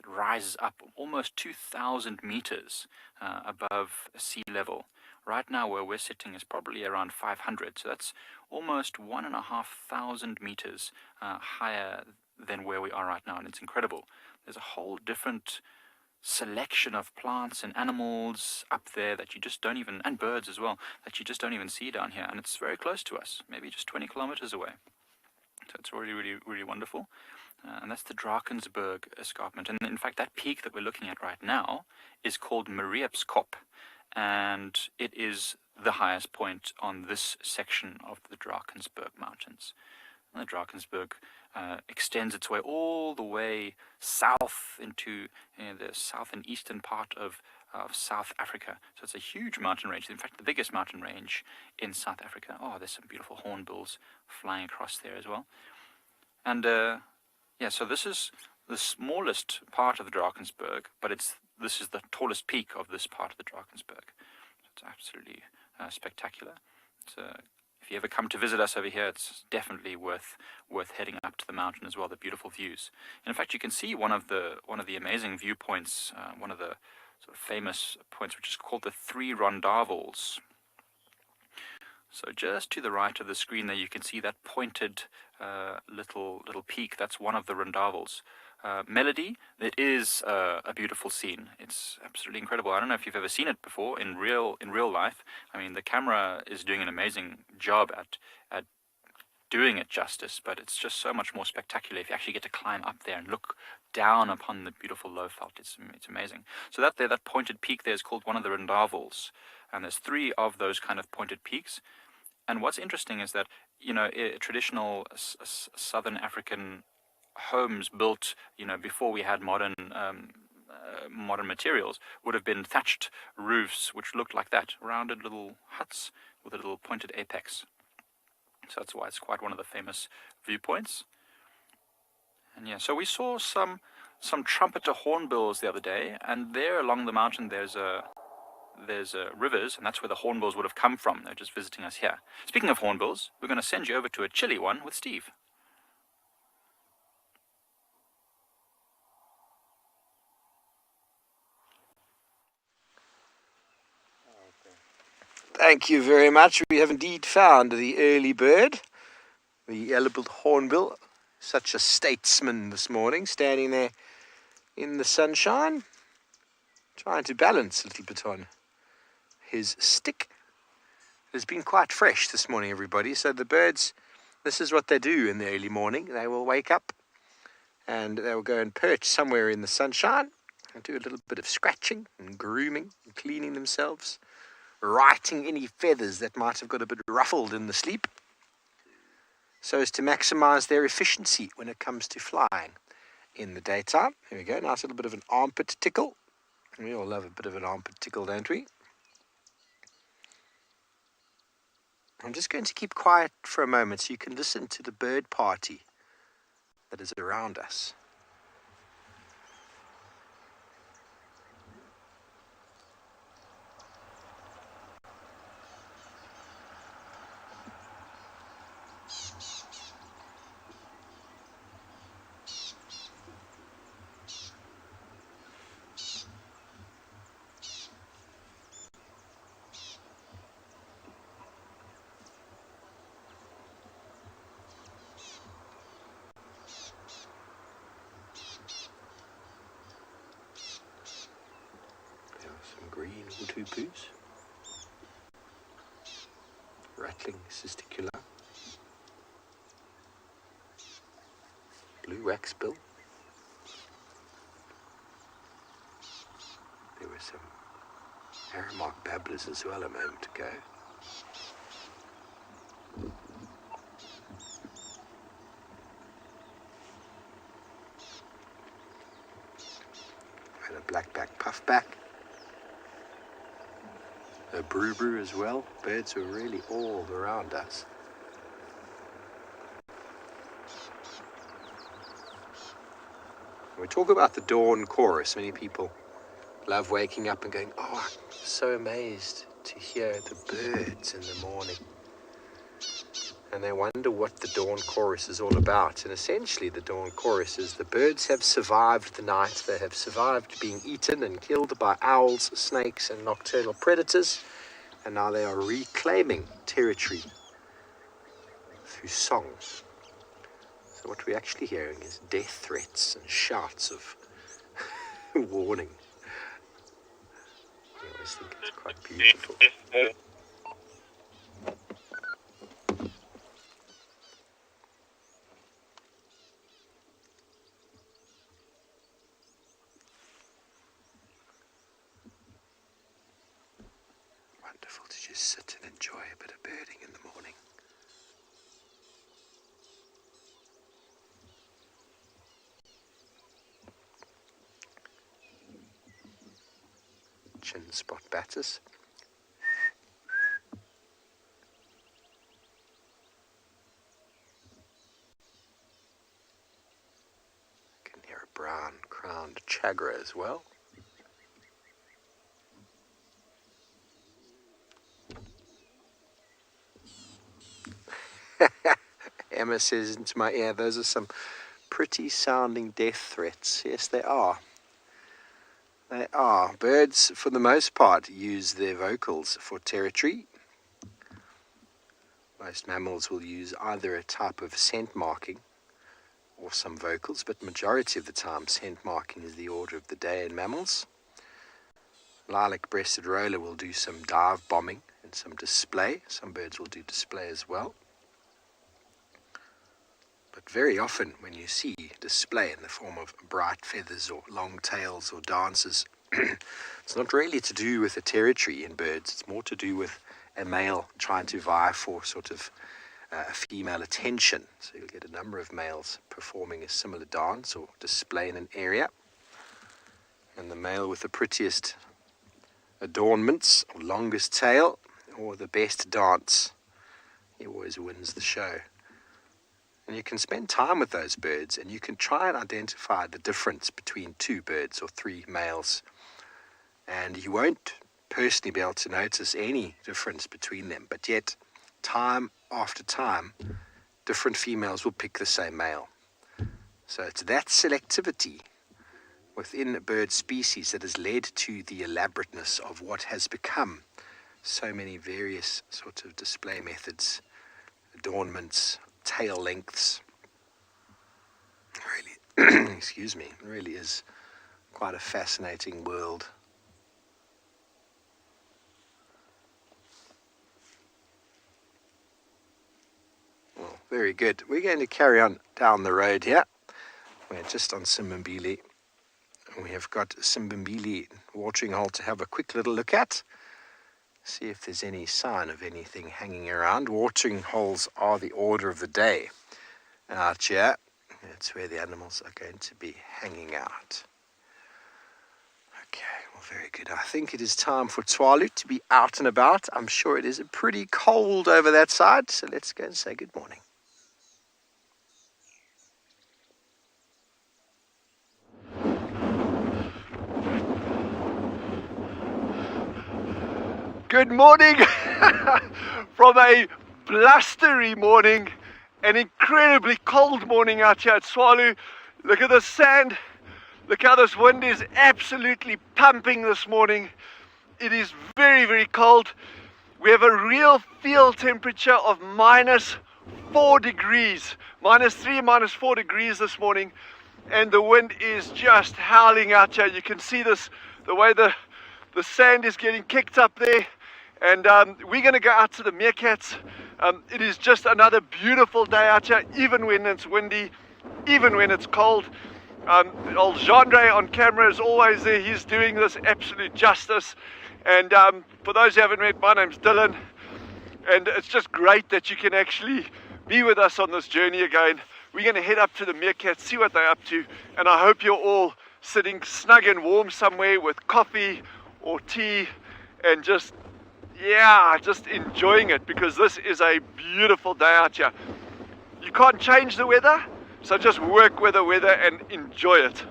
rises up almost 2,000 meters above sea level. Right now where we're sitting is probably around 500, so that's almost 1,500 meters higher than where we are right now, and it's incredible. There's a whole different selection of plants and animals up there that you just don't even, and birds as well, that you just don't even see down here, and it's very close to us, maybe just 20 kilometers away. So it's really wonderful. And that's the Drakensberg Escarpment. And in fact, that peak that we're looking at right now is called Mariepskop, and it is the highest point on this section of the Drakensberg Mountains. And the Drakensberg extends its way all the way south into the south and eastern part of South Africa. So it's a huge mountain range. In fact, the biggest mountain range in South Africa. Oh, there's some beautiful hornbills flying across there as well. And yeah, so this is the smallest part of the Drakensberg, but this is the tallest peak of this part of the Drakensberg. So it's absolutely spectacular. So if you ever come to visit us over here, it's definitely worth heading up to the mountain as well. The beautiful views. And in fact, you can see one of the amazing viewpoints, one of the sort of famous points, which is called the Three Rondavels. So just to the right of the screen there, you can see that pointed little peak. That's one of the Rondavels. Melody, it is a beautiful scene. It's absolutely incredible. I don't know if you've ever seen it before in real life. I mean, the camera is doing an amazing job at doing it justice, but it's just so much more spectacular if you actually get to climb up there and look down upon the beautiful Lowveld. It's amazing. So that pointed peak there is called one of the Rondavels, and there's 3 of those kind of pointed peaks. And what's interesting is that, you know, traditional Southern African homes built, you know, before we had modern materials would have been thatched roofs, which looked like that, rounded little huts with a little pointed apex. So that's why it's quite one of the famous viewpoints. And yeah, so we saw some trumpeter hornbills the other day, and there along the mountain there's rivers, and that's where the hornbills would have come from. They're just visiting us here. Speaking of hornbills, we're going to send you over to a chilly one with Steve. Thank you very much. We have indeed found the early bird, the yellow-billed hornbill. Such a statesman this morning, standing there in the sunshine, trying to balance a little bit on his stick. It has been quite fresh this morning, everybody. So the birds, this is what they do in the early morning. They will wake up and they will go and perch somewhere in the sunshine and do a little bit of scratching and grooming and cleaning themselves, righting any feathers that might have got a bit ruffled in the sleep, so as to maximize their efficiency when it comes to flying in the daytime. There we go, nice little bit of an armpit tickle. We all love a bit of an armpit tickle, don't we? I'm just going to keep quiet for a moment so you can listen to the bird party that is around us. Green tutus. rattling cisticula, blue waxbill. There were some arrowmark babblers as well a moment ago. And a blackback puffback. A brew as well. Birds were really all around us. We talk about the dawn chorus. Many people love waking up and going, oh, I'm so amazed to hear the birds in the morning. And they wonder what the dawn chorus is all about. And essentially the dawn chorus is the birds have survived the night. They have survived being eaten and killed by owls, snakes and nocturnal predators. And now they are reclaiming territory through song. So what we're actually hearing is death threats and shouts of warning. I always think it's quite beautiful. Wonderful to just sit and enjoy a bit of birding in the morning. Chin spot batters. You can hear a brown crowned chagra as well. Emma says into my ear, those are some pretty sounding death threats. Yes, they are. They are. Birds, for the most part, use their vocals for territory. Most mammals will use either a type of scent marking or some vocals, but majority of the time scent marking is the order of the day in mammals. Lilac-breasted roller will do some dive bombing and some display. Some birds will do display as well. But very often when you see display in the form of bright feathers or long tails or dances, it's not really to do with the territory in birds. It's more to do with a male trying to vie for sort of a female attention. So you'll get a number of males performing a similar dance or display in an area. And the male with the prettiest adornments or longest tail or the best dance, he always wins the show. And you can spend time with those birds and you can try and identify the difference between two birds or three males. And you won't personally be able to notice any difference between them. But yet, time after time, different females will pick the same male. So it's that selectivity within a bird species that has led to the elaborateness of what has become so many various sorts of display methods, adornments, tail lengths. Really, excuse me, really is quite a fascinating world. Well, very good. We're going to carry on down the road here. We're just on Simbambili. We have got Simbambili watering hole to have a quick little look at. See if there's any sign of anything hanging around. Watering holes are the order of the day out here. That's where the animals are going to be hanging out. Okay, well, very good. I think it is time for Tswalu to be out and about. I'm sure it is pretty cold over that side, so let's go and say good morning. Good morning from a blustery morning, an incredibly cold morning out here at Tswalu. Look at the sand. Look how this wind is absolutely pumping this morning. It is very, very cold. We have a real field temperature of -4 degrees, -3, -4 degrees this morning, and the wind is just howling out here. You can see this, the way the sand is getting kicked up there. And we're going to go out to the Meerkats. It is just another beautiful day out here, even when it's windy, even when it's cold. Old Gendre on camera is always there. He's doing this absolute justice. And for those who haven't met, my name's Dylan. And it's just great that you can actually be with us on this journey again. We're going to head up to the Meerkats, see what they're up to. And I hope you're all sitting snug and warm somewhere with coffee or tea and just enjoying it, because this is a beautiful day out here. You can't change the weather, so just work with the weather and enjoy it.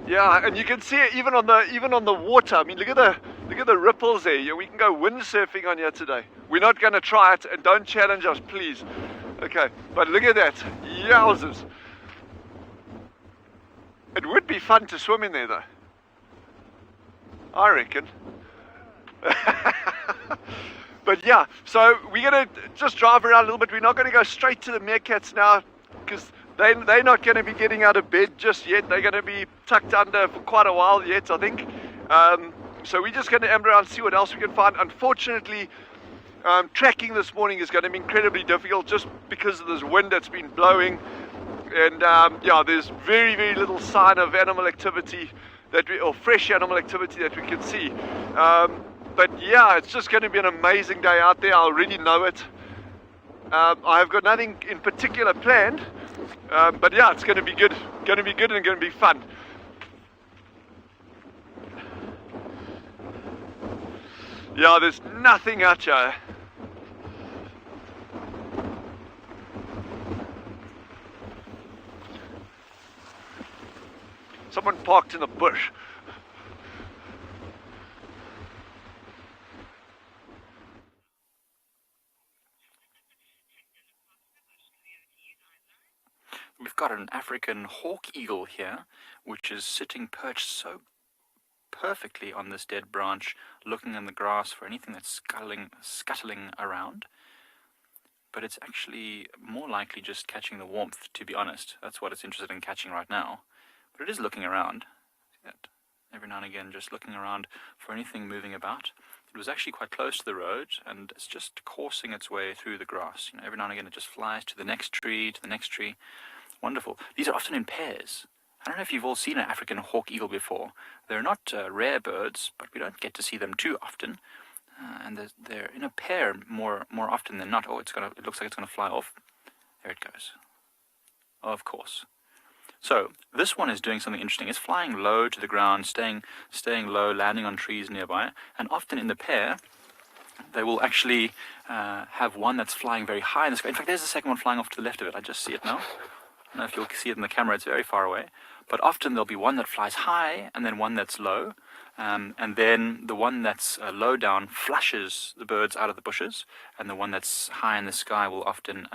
Yeah, and you can see it even on the water. I mean, look at the ripples there. Yeah, we can go windsurfing on here today. We're not going to try it, and don't challenge us, please. Okay, but look at that. Yowzers. It would be fun to swim in there, though, I reckon. But yeah, so we're going to just drive around a little bit. We're not going to go straight to the Meerkats now, because they're not going to be getting out of bed just yet. They're going to be tucked under for quite a while yet, I think. So we're just going to amber around, see what else we can find. Unfortunately, tracking this morning is going to be incredibly difficult just because of this wind that's been blowing. And yeah, there's very, very little sign of animal activity or fresh animal activity that we can see. But yeah, it's just going to be an amazing day out there. I already know it. I have got nothing in particular planned, but yeah, it's going to be good. Going to be good and going to be fun. Yeah, there's nothing out here. Someone parked in the bush. We've got an African hawk eagle here, which is sitting perched so perfectly on this dead branch, looking in the grass for anything that's scuttling around. But it's actually more likely just catching the warmth, to be honest. That's what it's interested in catching right now. But it is looking around. See that? Every now and again, just looking around for anything moving about. It was actually quite close to the road, and it's just coursing its way through the grass. You know, every now and again, it just flies to the next tree, to the next tree. Wonderful. These are often in pairs. I don't know if you've all seen an African hawk eagle before. They're not rare birds, but we don't get to see them too often. And they're in a pair more often than not. Oh, it looks like it's gonna fly off. There it goes. Of course. So this one is doing something interesting. It's flying low to the ground, staying low, landing on trees nearby, and often in the pair, they will actually have one that's flying very high in the sky. In fact, there's the second one flying off to the left of it. I just see it now. I don't know if you'll see it in the camera. It's very far away. But often there'll be one that flies high, and then one that's low. And then the one that's low down flushes the birds out of the bushes, and the one that's high in the sky will often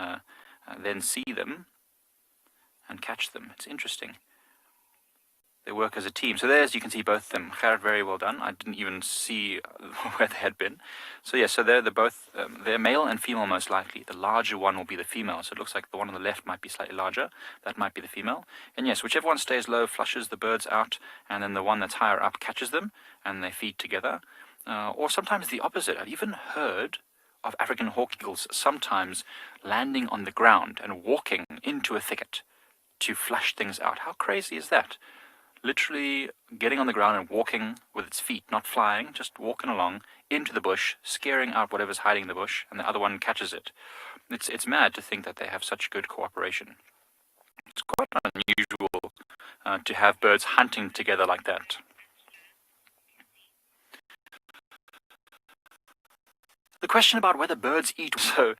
then see them and catch them. It's interesting. They work as a team. So there's, you can see both of them. Gerard, very well done. I didn't even see where they had been. So yeah, so they're both, they're male and female most likely. The larger one will be the female. So it looks like the one on the left might be slightly larger. That might be the female. And yes, whichever one stays low flushes the birds out, and then the one that's higher up catches them, and they feed together. Or sometimes the opposite. I've even heard of African hawk eagles sometimes landing on the ground and walking into a thicket to flush things out. How crazy is that? Literally getting on the ground and walking with its feet, not flying, just walking along into the bush, scaring out whatever's hiding in the bush, and the other one catches it. It's mad to think that they have such good cooperation. It's quite unusual to have birds hunting together like that. The question about whether birds eat, so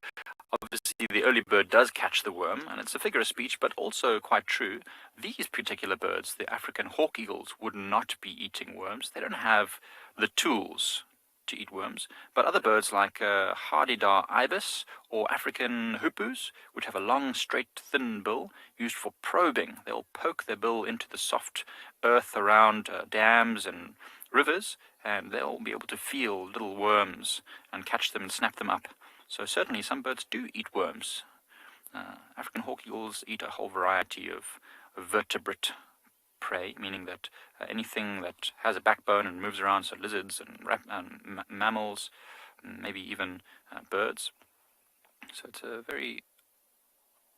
obviously the early bird does catch the worm, and it's a figure of speech, but also quite true. These particular birds, the African hawk eagles, would not be eating worms. They don't have the tools to eat worms. But other birds like Hardidar ibis or African hoopoes, which have a long, straight, thin bill, used for probing. They'll poke their bill into the soft earth around dams and rivers, and they'll be able to feel little worms and catch them and snap them up. So certainly some birds do eat worms. African hawk eagles eat a whole variety of vertebrate prey, meaning that anything that has a backbone and moves around, so lizards and mammals, maybe even birds. So it's a very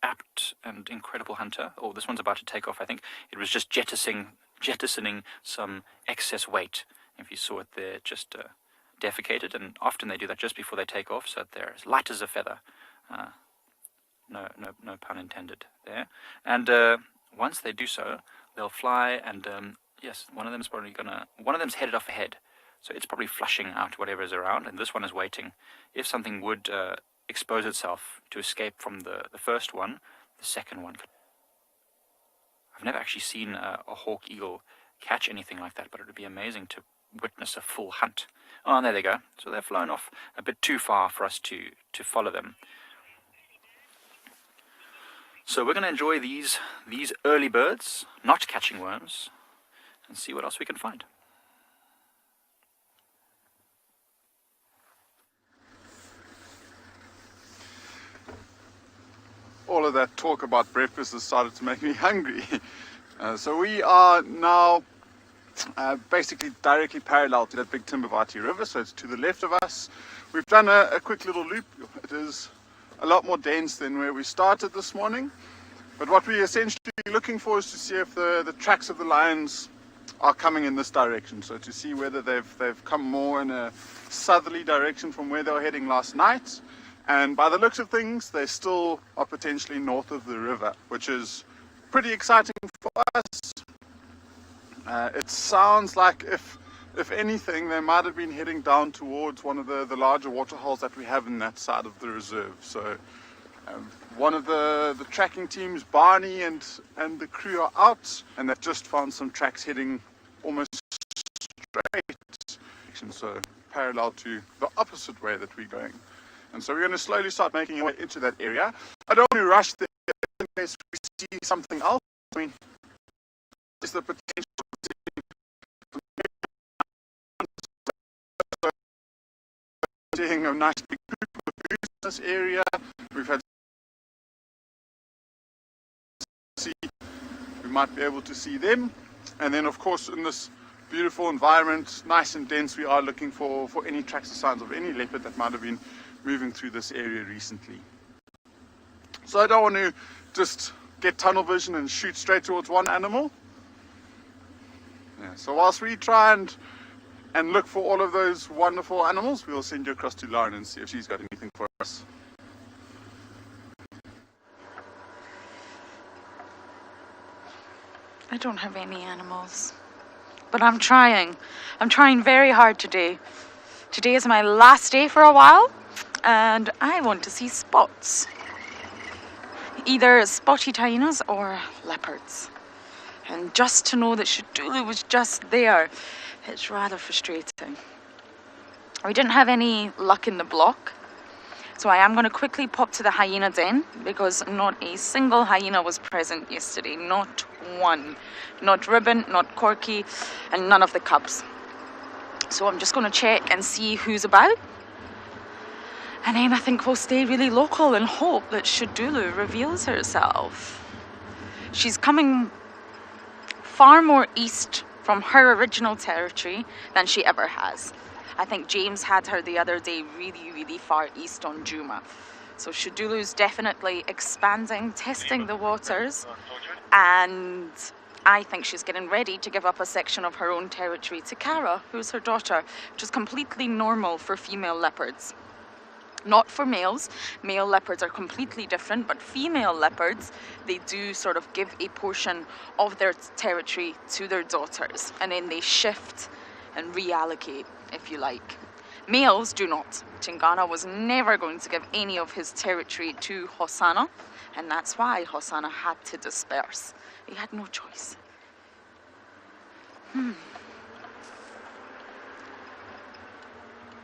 apt and incredible hunter. Oh, this one's about to take off, I think. It was just jettisoning some excess weight. If you saw it there, just defecated, and often they do that just before they take off, so that they're as light as a feather. No pun intended there. And once they do so, they'll fly, and yes, one of them's headed off ahead, so it's probably flushing out whatever is around, and this one is waiting. If something would expose itself to escape from the first one, the second one. I've never actually seen a hawk eagle catch anything like that, but it would be amazing to witness a full hunt. Oh, and there they go. So they've flown off a bit too far for us to follow them. So we're going to enjoy these early birds, not catching worms, and see what else we can find. All of that talk about breakfast has started to make me hungry. So we are now basically directly parallel to that big Timbavati river, so it's to the left of us. We've done a quick little loop. It is a lot more dense than where we started this morning, but what we're essentially looking for is to see if the tracks of the lions are coming in this direction, so to see whether they've come more in a southerly direction from where they were heading last night. And by the looks of things, they still are potentially north of the river, which is pretty exciting for us. It sounds like if anything, they might have been heading down towards one of the larger waterholes that we have in that side of the reserve. So one of the tracking teams, Barney and the crew, are out, and they've just found some tracks heading almost straight, so parallel to the opposite way that we're going. And so we're going to slowly start making our way into that area. I don't want to rush there in case we see something else. I mean, is the potential seeing a nice big group of birds in this area. We've had we might be able to see them, and then of course in this beautiful environment, nice and dense, we are looking for any tracks or signs of any leopard that might have been moving through this area recently. So I don't want to just get tunnel vision and shoot straight towards one animal. Yeah, so whilst we try and look for all of those wonderful animals, we'll send you across to Lauren and see if she's got anything for us. I don't have any animals, but I'm trying. I'm trying very hard today. Today is my last day for a while, and I want to see spots. Either spotted hyenas or leopards. And just to know that Shidulu was just there, it's rather frustrating. We didn't have any luck in the block, so I am going to quickly pop to the hyena den, because not a single hyena was present yesterday. Not one. Not Ribbon, not Corky, and none of the cubs. So I'm just going to check and see who's about. And then I think we'll stay really local and hope that Shidulu reveals herself. She's coming far more east from her original territory than she ever has. I think James had her the other day really, really far east on Djuma. So Shidulu's definitely expanding, testing the waters, and I think she's getting ready to give up a section of her own territory to Kara, who's her daughter, which is completely normal for female leopards. Not for males. Male leopards are completely different, but female leopards, they do sort of give a portion of their territory to their daughters, and then they shift and reallocate, if you like. Males do not. Tingana was never going to give any of his territory to Hosanna, and that's why Hosanna had to disperse. He had no choice.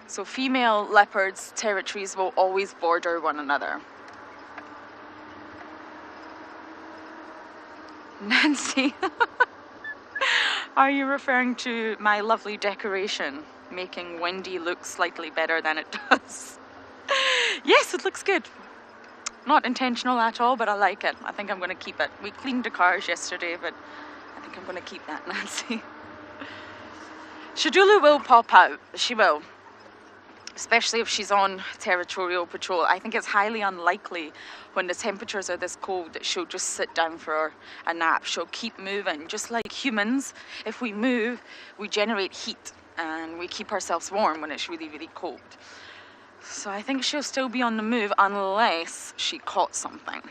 So female leopards' territories will always border one another. Nancy, are you referring to my lovely decoration, making Wendy look slightly better than it does? Yes, it looks good. Not intentional at all, but I like it. I think I'm going to keep it. We cleaned the cars yesterday, but I think I'm going to keep that, Nancy. Shidulu will pop out. She will. Especially if she's on territorial patrol. I think it's highly unlikely when the temperatures are this cold that she'll just sit down for a nap. She'll keep moving. Just like humans, if we move, we generate heat and we keep ourselves warm when it's really, really cold. So I think she'll still be on the move unless she caught something.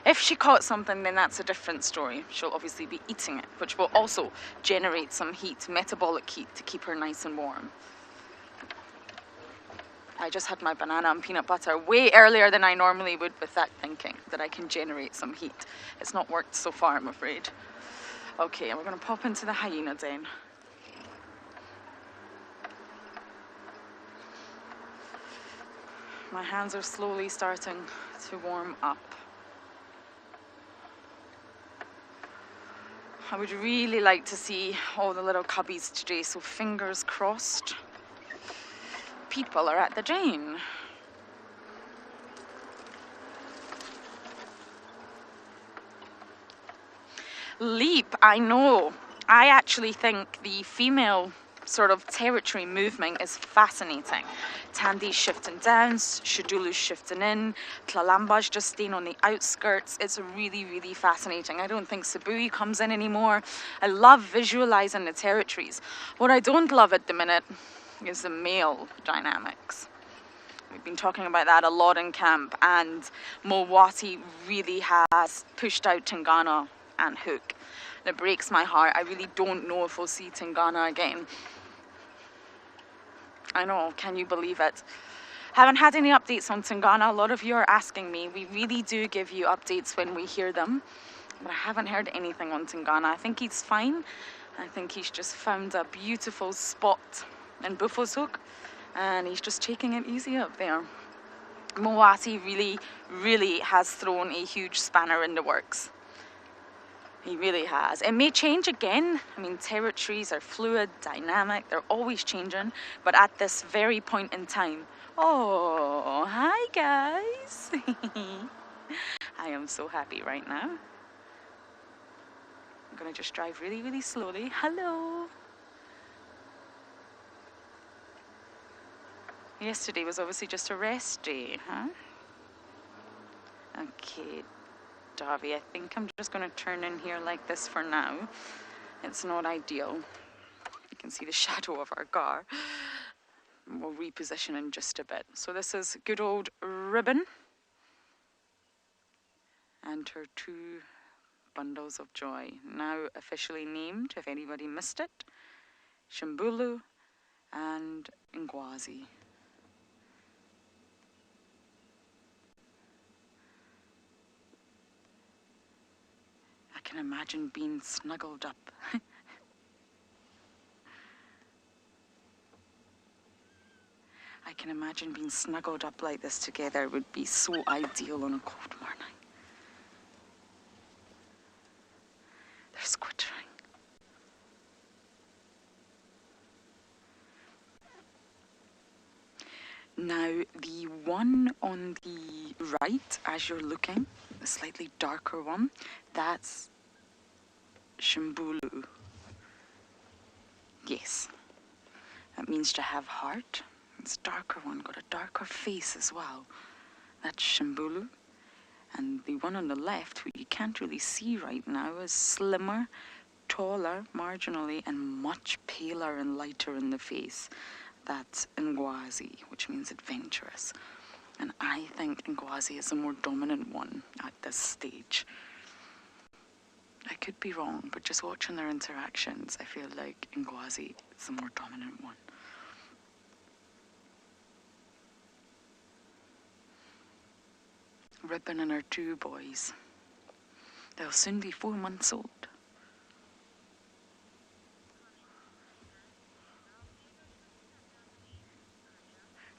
If she caught something, then that's a different story. She'll obviously be eating it, which will also generate some heat, metabolic heat, to keep her nice and warm. I just had my banana and peanut butter way earlier than I normally would with that thinking that I can generate some heat. It's not worked so far, I'm afraid. Okay, and we're going to pop into the hyena den. My hands are slowly starting to warm up. I would really like to see all the little cubbies today, so fingers crossed. People are at the drain. Leap, I know. I actually think the female sort of territory movement is fascinating. Tandy's shifting down, Shidulu's shifting in, Tlalamba's just staying on the outskirts. It's really, really fascinating. I don't think Sabui comes in anymore. I love visualizing the territories. What I don't love at the minute is the male dynamics. We've been talking about that a lot in camp, and Mulwati really has pushed out Tingana and Hook. It breaks my heart. I really don't know if we'll see Tingana again. I know, can you believe it? Haven't had any updates on Tingana. A lot of you are asking me. We really do give you updates when we hear them, but I haven't heard anything on Tingana. I think he's fine. I think he's just found a beautiful spot in Buffelshoek, and he's just taking it easy up there. Mulwati really has thrown a huge spanner in the works. He really has. It may change again. I mean, territories are fluid, dynamic, they're always changing, but at this very point in time, oh, hi guys. I am so happy right now. I'm gonna just drive really, really slowly. Hello. Yesterday was obviously just a rest day, huh? Okay, Darby, I think I'm just going to turn in here like this for now. It's not ideal. You can see the shadow of our car. We'll reposition in just a bit. So this is good old Ribbon and her 2 bundles of joy, now officially named, if anybody missed it, Shambulu and Ngwazi. I can imagine being snuggled up. I can imagine being snuggled up like this together would be so ideal on a cold morning. They're squittering. Now, the one on the right, as you're looking, the slightly darker one, that's Shambulu. Yes, that means to have heart. This darker one got a darker face as well. That's Shambulu. And the one on the left, who you can't really see right now, is slimmer, taller, marginally, and much paler and lighter in the face. That's Ngwazi, which means adventurous. And I think Ngwazi is the more dominant one at this stage. I could be wrong, but just watching their interactions, I feel like Ngwazi is the more dominant one. Ribbon and her 2 boys. They'll soon be 4 months old.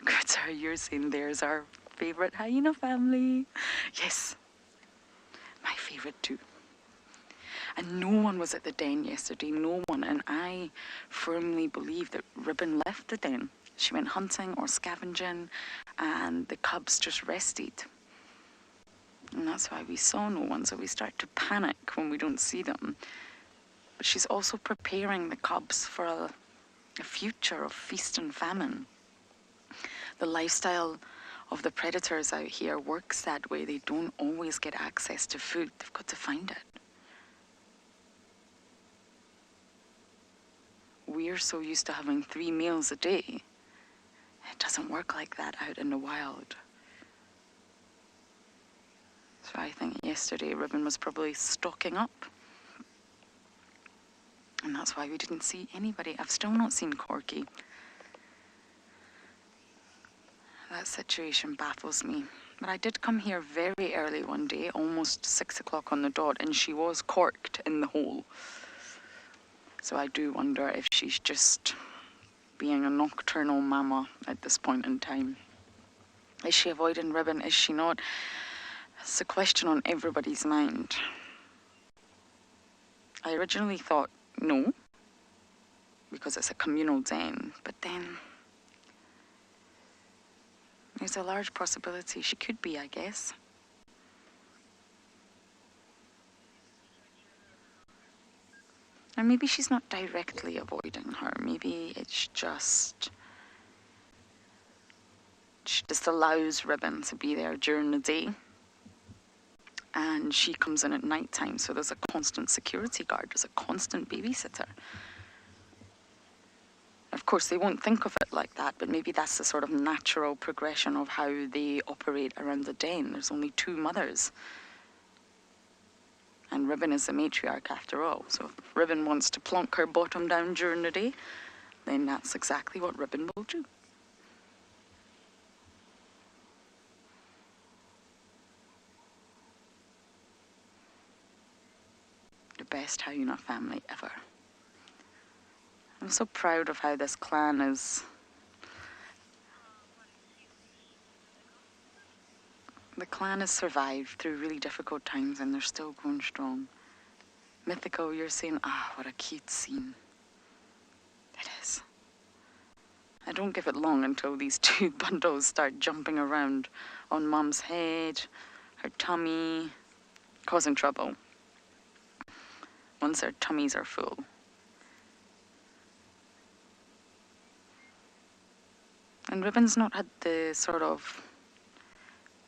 Good, sir, you're saying there's our favourite hyena family. Yes, my favourite too. And no one was at the den yesterday, no one. And I firmly believe that Ribbon left the den. She went hunting or scavenging, and the cubs just rested. And that's why we saw no one, so we start to panic when we don't see them. but she's also preparing the cubs for a future of feast and famine. The lifestyle of the predators out here works that way. They don't always get access to food. They've got to find it. We're so used to having 3 meals a day. It doesn't work like that out in the wild. So I think yesterday Ribbon was probably stocking up. And that's why we didn't see anybody. I've still not seen Corky. That situation baffles me. But I did come here very early one day, almost 6 o'clock on the dot, and she was corked in the hole. So I do wonder if she's just being a nocturnal mama at this point in time. Is she avoiding Ribbon? Is she not? It's a question on everybody's mind. I originally thought no, because it's a communal den, but then there's a large possibility she could be, I guess. And maybe she's not directly avoiding her. Maybe it's just she just allows Ribbon to be there during the day, and she comes in at night time, so there's a constant security guard, there's a constant babysitter. Of course, they won't think of it like that, but maybe that's the sort of natural progression of how they operate around the den. There's only 2 mothers. And Ribbon is the matriarch after all. So if Ribbon wants to plonk her bottom down during the day, then that's exactly what Ribbon will do. The best Hyena family ever. I'm so proud of how this clan is. The clan has survived through really difficult times and they're still going strong. Mythical, you're saying, what a cute scene. It is. I don't give it long until these 2 bundles start jumping around on Mum's head, her tummy, causing trouble once their tummies are full. And Ribbon's not had the sort of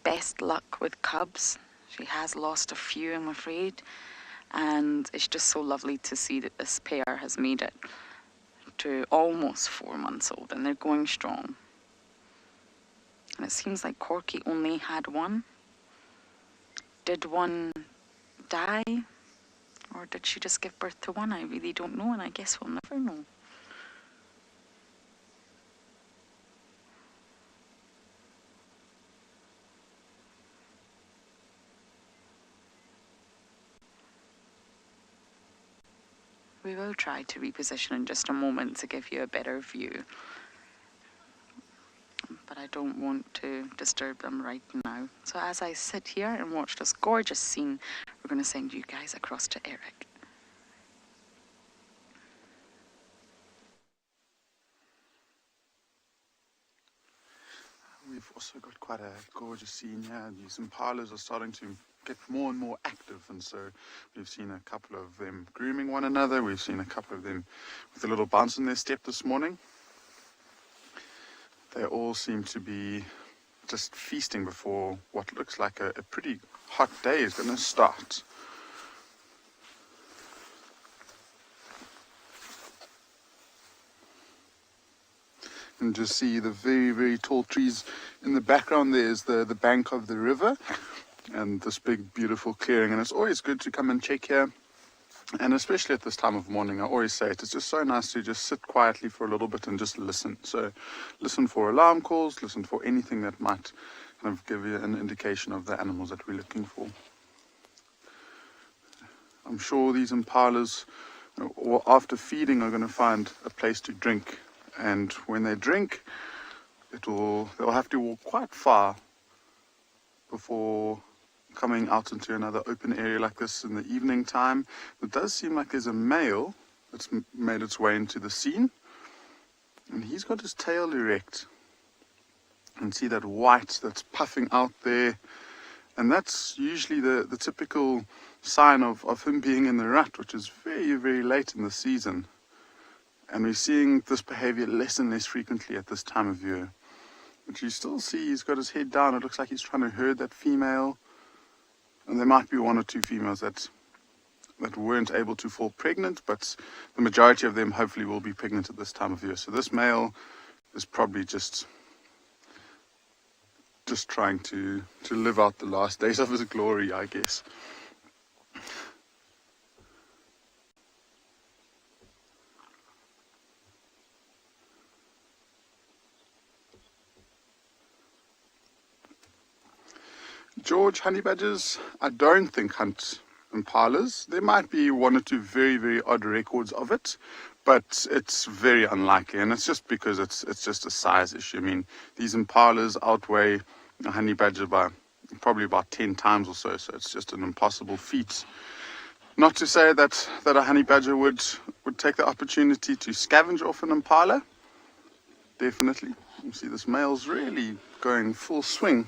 best luck with cubs. She has lost a few, I'm afraid. And it's just so lovely to see that this pair has made it to almost 4 months old, and they're going strong. And it seems like Corky only had 1. Did 1 die? Or did she just give birth to 1? I really don't know, and I guess we'll never know. We will try to reposition in just a moment to give you a better view. But I don't want to disturb them right now. So as I sit here and watch this gorgeous scene, we're going to send you guys across to Eric. We've also got quite a gorgeous scene here. These impalas are starting to get more and more active, and so we've seen a couple of them grooming one another. We've seen a couple of them with a little bounce in their step this morning. They all seem to be just feasting before what looks like a pretty hot day is going to start. And just see the very, very tall trees in the background. There's the bank of the river and this big beautiful clearing, and it's always good to come and check here, and especially at this time of morning. I always say it's just so nice to just sit quietly for a little bit and just listen. So listen for alarm calls, listen for anything that might kind of give you an indication of the animals that we're looking for. I'm sure these impalas, after feeding, are going to find a place to drink, and when they drink, they'll have to walk quite far before coming out into another open area like this in the evening time. It does seem like there's a male that's made its way into the scene, and he's got his tail erect. You can see that white that's puffing out there, and that's usually the typical sign of him being in the rut, which is very, very late in the season. And we're seeing this behavior less and less frequently at this time of year. But you still see he's got his head down. It looks like he's trying to herd that female. And there might be one or two females that weren't able to fall pregnant, but the majority of them hopefully will be pregnant at this time of year. So this male is probably just trying to live out the last days of his glory, I guess. George, honey badgers, I don't think hunt impalas. There might be one or two very, very odd records of it, but it's very unlikely, and it's just because it's just a size issue. I mean, these impalas outweigh a honey badger by probably about 10 times or so, so it's just an impossible feat. Not to say that a honey badger would take the opportunity to scavenge off an impala. Definitely. You see this male's really going full swing.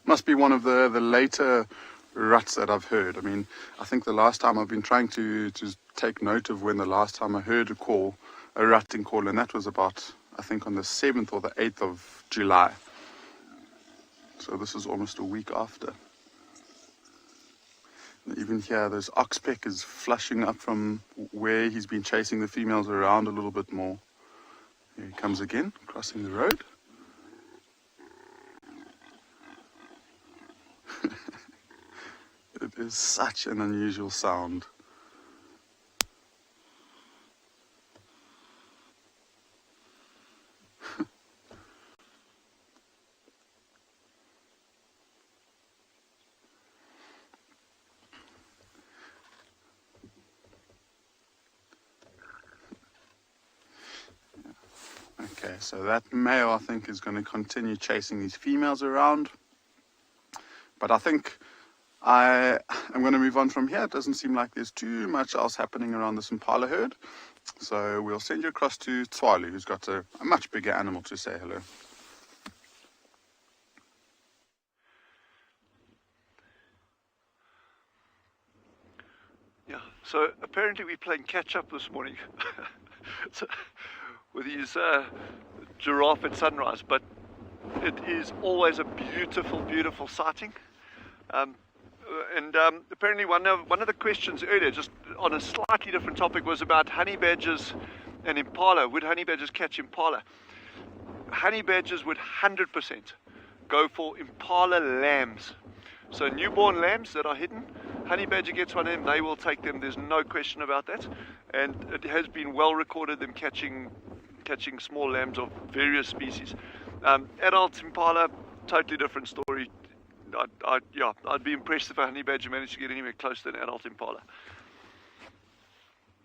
Must be one of the later ruts that I've heard. I mean, I think the last time I've been trying to take note of when the last time I heard a rutting call, and that was about, I think, on the 7th or the 8th of July. So this is almost a week after. And even here, those oxpeck is flushing up from where he's been chasing the females around a little bit more. Here he comes again, crossing the road. It is such an unusual sound. Okay, so that male, I think, is going to continue chasing these females around. But I think I am going to move on from here. It doesn't seem like there's too much else happening around this impala herd. So we'll send you across to Tswalu, who's got a much bigger animal to say hello. Yeah, so apparently we're playing catch up this morning so, with these giraffe at sunrise, but it is always a beautiful, beautiful sighting. And apparently one of the questions earlier, just on a slightly different topic, was about honey badgers and impala. Would honey badgers catch impala? Honey badgers would 100% go for impala lambs. So newborn lambs that are hidden, honey badger gets one of them, they will take them. There's no question about that. And it has been well recorded them catching small lambs of various species. Adult impala, totally different story. I'd be impressed if a honey badger managed to get anywhere close to an adult impala.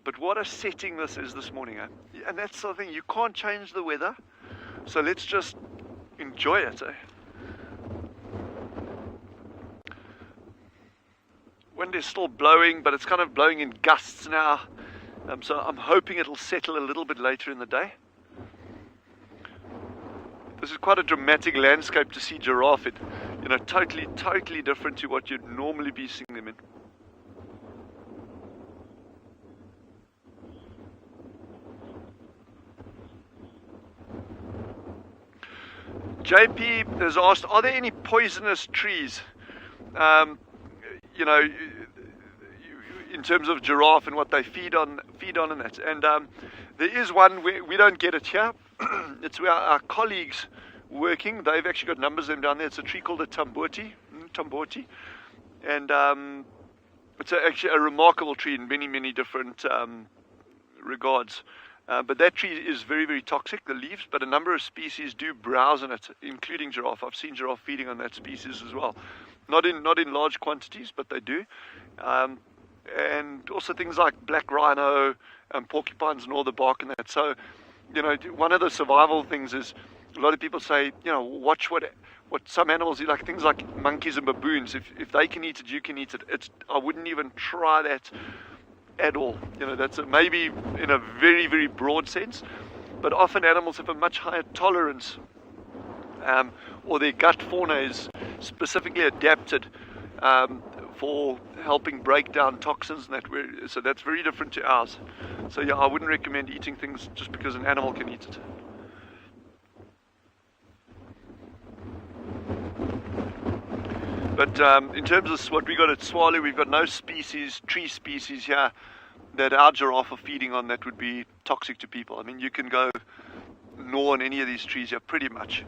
But what a setting this is this morning, eh? And that's the thing, you can't change the weather, so let's just enjoy it, eh? Wind is still blowing, but it's kind of blowing in gusts now, so I'm hoping it'll settle a little bit later in the day. This is quite a dramatic landscape to see giraffe. Totally different to what you'd normally be seeing them in. JP has asked, are there any poisonous trees? In terms of giraffe and what they feed on and that. And there is one where we don't get it here. It's where our colleagues working, they've actually got numbers of them down there. It's a tree called a tamboti, and it's actually a remarkable tree in many different regards. But that tree is very, very toxic, the leaves, but a number of species do browse on it, including giraffe. I've seen giraffe feeding on that species as well. Not in large quantities, but they do. And also things like black rhino and porcupines and all the bark and that. So, one of the survival things is, a lot of people say, watch what some animals do, like things like monkeys and baboons. If they can eat it, you can eat it. I wouldn't even try that at all. That's maybe in a very, very broad sense, but often animals have a much higher tolerance, or their gut fauna is specifically adapted for helping break down toxins, and so that's very different to ours. So yeah, I wouldn't recommend eating things just because an animal can eat it. But in terms of what we got at Tswalu, we've got no tree species here that our giraffe are feeding on that would be toxic to people. I mean, you can go gnaw on any of these trees here pretty much.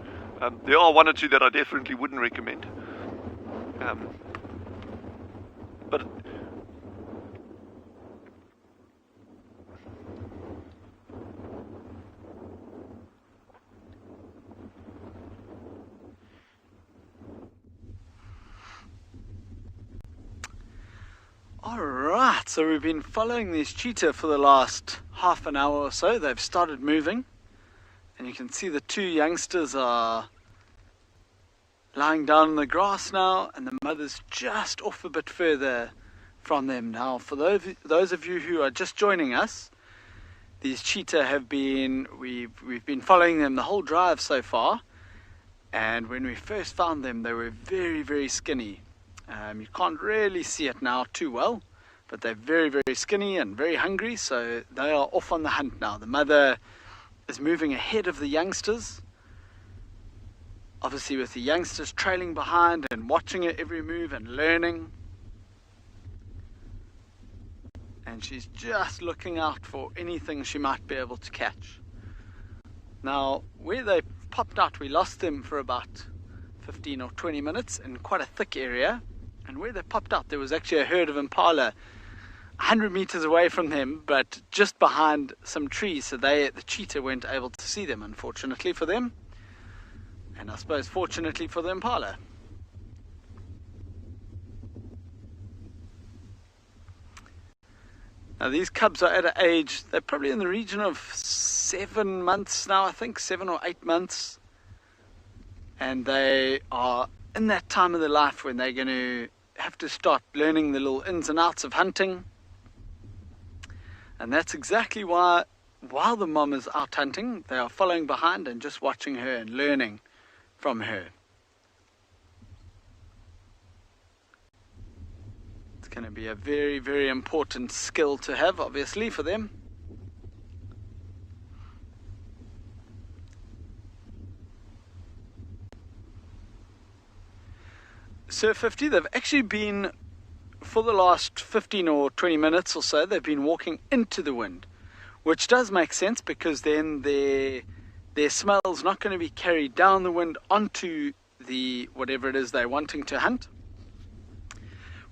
There are one or two that I definitely wouldn't recommend. But Alright, so we've been following these cheetah for the last half an hour or so. They've started moving, and you can see the two youngsters are lying down in the grass now, and the mother's just off a bit further from them. Now, for those of you who are just joining us, these cheetah have been, we've been following them the whole drive so far, and when we first found them, they were very, very skinny. You can't really see it now too well, but they're very, very skinny and very hungry, so they are off on the hunt now. The mother is moving ahead of the youngsters, obviously with the youngsters trailing behind and watching her every move and learning. And she's just looking out for anything she might be able to catch. Now, where they popped out, we lost them for about 15 or 20 minutes in quite a thick area. And where they popped out, there was actually a herd of Impala 100 meters away from them, but just behind some trees, so the cheetah weren't able to see them, unfortunately for them. And I suppose fortunately for the Impala. Now these cubs are at an age, they're probably in the region of 7 months now, I think, 7 or 8 months. And they are in that time of their life when they're going to have to start learning the little ins and outs of hunting. And that's exactly why, while the mom is out hunting, they are following behind and just watching her and learning from her. It's going to be a very, very important skill to have, obviously, for them. Sir 50, they've actually been, for the last 15 or 20 minutes or so, they've been walking into the wind, which does make sense because then their smell's not going to be carried down the wind onto the whatever it is they're wanting to hunt.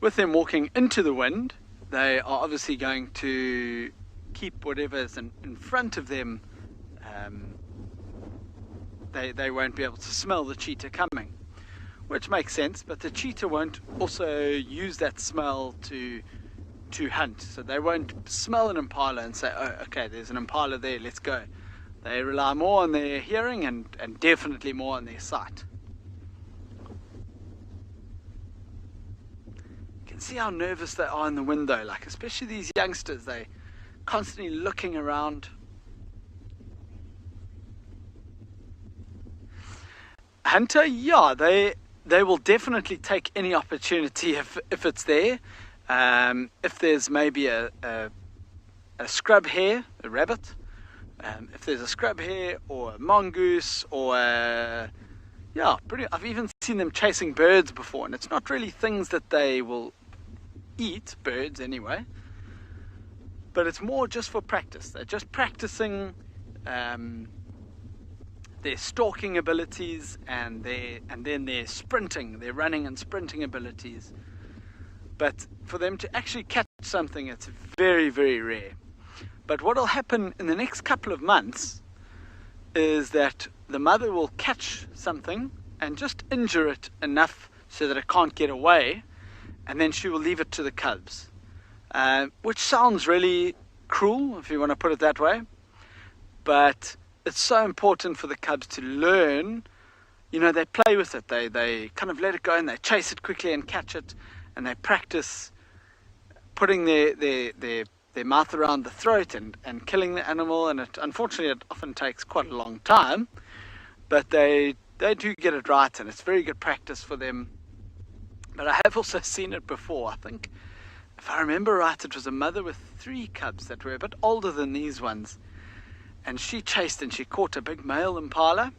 With them walking into the wind, they are obviously going to keep whatever's in front of them. They won't be able to smell the cheetah coming, which makes sense, but the cheetah won't also use that smell to hunt. So they won't smell an impala and say, oh, okay, there's an impala there, let's go. They rely more on their hearing and definitely more on their sight. You can see how nervous they are in the wind though, like especially these youngsters, they constantly looking around. Hunter, yeah, they will definitely take any opportunity if it's there. If there's maybe a scrub hare, a rabbit, if there's a scrub hare or a mongoose or I've even seen them chasing birds before, and it's not really things that they will eat, birds anyway, but it's more just for practice. They're just practicing their stalking abilities and then their sprinting, their running and sprinting abilities. But for them to actually catch something, it's very, very rare. But what will happen in the next couple of months is that the mother will catch something and just injure it enough so that it can't get away, and then she will leave it to the cubs, which sounds really cruel if you want to put it that way, but it's so important for the cubs to learn. You know, they play with it, they kind of let it go and they chase it quickly and catch it, and they practice putting their mouth around the throat and killing the animal. And unfortunately it often takes quite a long time, but they do get it right, and it's very good practice for them But I have also seen it before. I think, if I remember right, it was a mother with 3 cubs that were a bit older than these ones. And she chased and she caught a big male impala.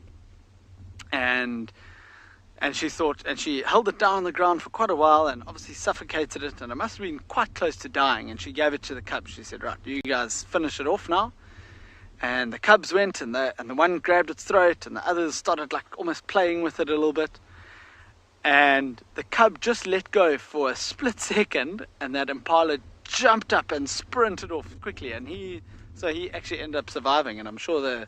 And she thought, and she held it down on the ground for quite a while and obviously suffocated it. And it must have been quite close to dying. And she gave it to the cubs. She said, right, you guys finish it off now. And the cubs went, and the one grabbed its throat, and the others started like almost playing with it a little bit. And the cub just let go for a split second, and that impala jumped up and sprinted off quickly. And he actually ended up surviving. And I'm sure the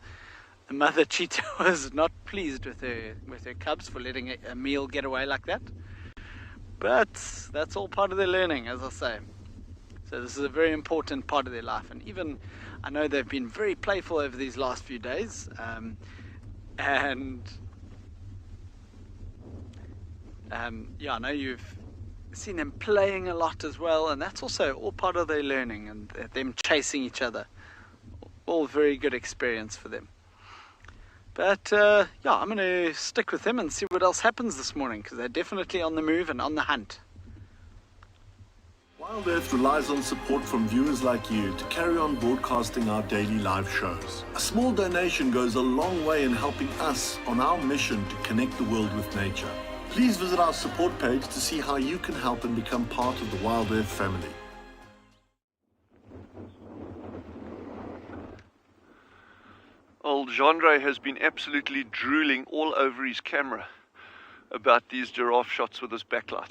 mother cheetah was not pleased with her cubs for letting a meal get away like that. But that's all part of their learning, as I say. So this is a very important part of their life. And even, I know they've been very playful over these last few days. Yeah, I know you've seen them playing a lot as well. And that's also all part of their learning, and them chasing each other. All very good experience for them. But yeah, I'm going to stick with them and see what else happens this morning, because they're definitely on the move and on the hunt. WildEarth relies on support from viewers like you to carry on broadcasting our daily live shows. A small donation goes a long way in helping us on our mission to connect the world with nature. Please visit our support page to see how you can help and become part of the WildEarth family. Old Gendre has been absolutely drooling all over his camera about these giraffe shots with this backlight.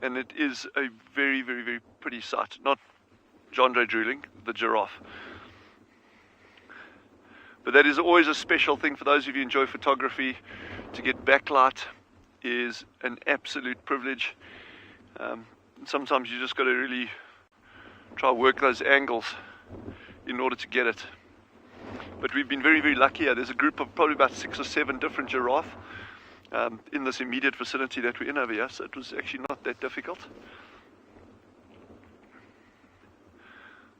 And it is a very, very, very pretty sight. Not Gendre drooling, the giraffe. But that is always a special thing for those of you who enjoy photography. To get backlight is an absolute privilege. Sometimes you just got to really try to work those angles in order to get it. But we've been very, very lucky here. There's a group of probably about 6 or 7 different giraffe in this immediate vicinity that we're in over here, so it was actually not that difficult.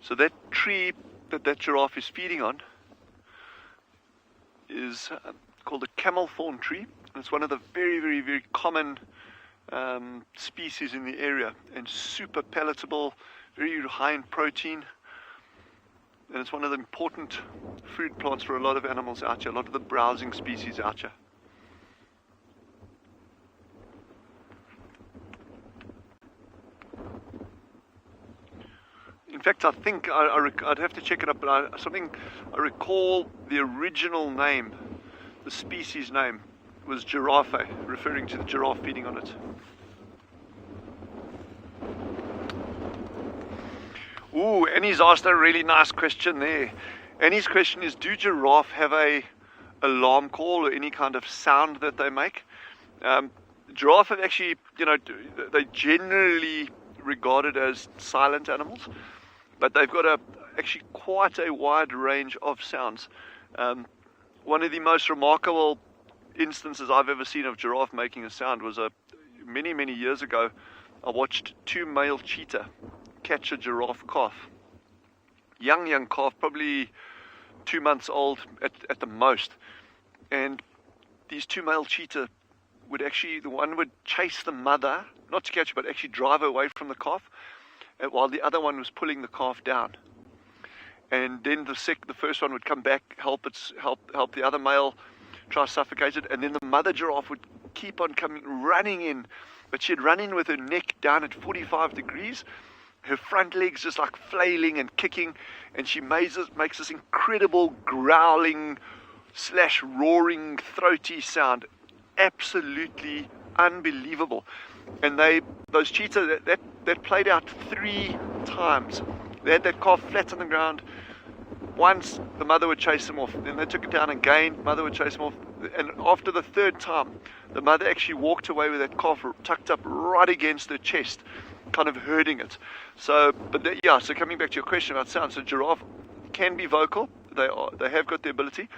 So that tree that giraffe is feeding on is called a camel thorn tree, and it's one of the very, very, very common species in the area, and super palatable, very high in protein, and it's one of the important food plants for a lot of animals out here, a lot of the browsing species out here. In fact, I think I'd have to check it up, but I recall the original name, the species name, was giraffe, referring to the giraffe feeding on it. Ooh, Annie's asked a really nice question there. Annie's question is, do giraffe have a alarm call or any kind of sound that they make? Giraffe have actually, they generally regarded as silent animals, but they've got actually quite a wide range of sounds. One of the most remarkable instances I've ever seen of giraffe making a sound was many, many years ago. I watched 2 male cheetah catch a giraffe calf. Young calf, probably 2 months old at the most. And these 2 male cheetah would actually, the one would chase the mother, not to catch her, but actually drive her away from the calf, while the other one was pulling the calf down. And then the first one would come back, help the other male, try to suffocate it, and then the mother giraffe would keep on running in, but she'd run in with her neck down at 45 degrees, her front legs just like flailing and kicking, and she makes this incredible growling / roaring throaty sound, absolutely unbelievable. And those cheetah that played out 3 times. They had that calf flat on the ground. Once the mother would chase them off, then they took it down again, mother would chase them off, and after the 3rd time, the mother actually walked away with that calf tucked up right against her chest, kind of herding it. So, so coming back to your question about sound, so giraffe can be vocal. They have got the ability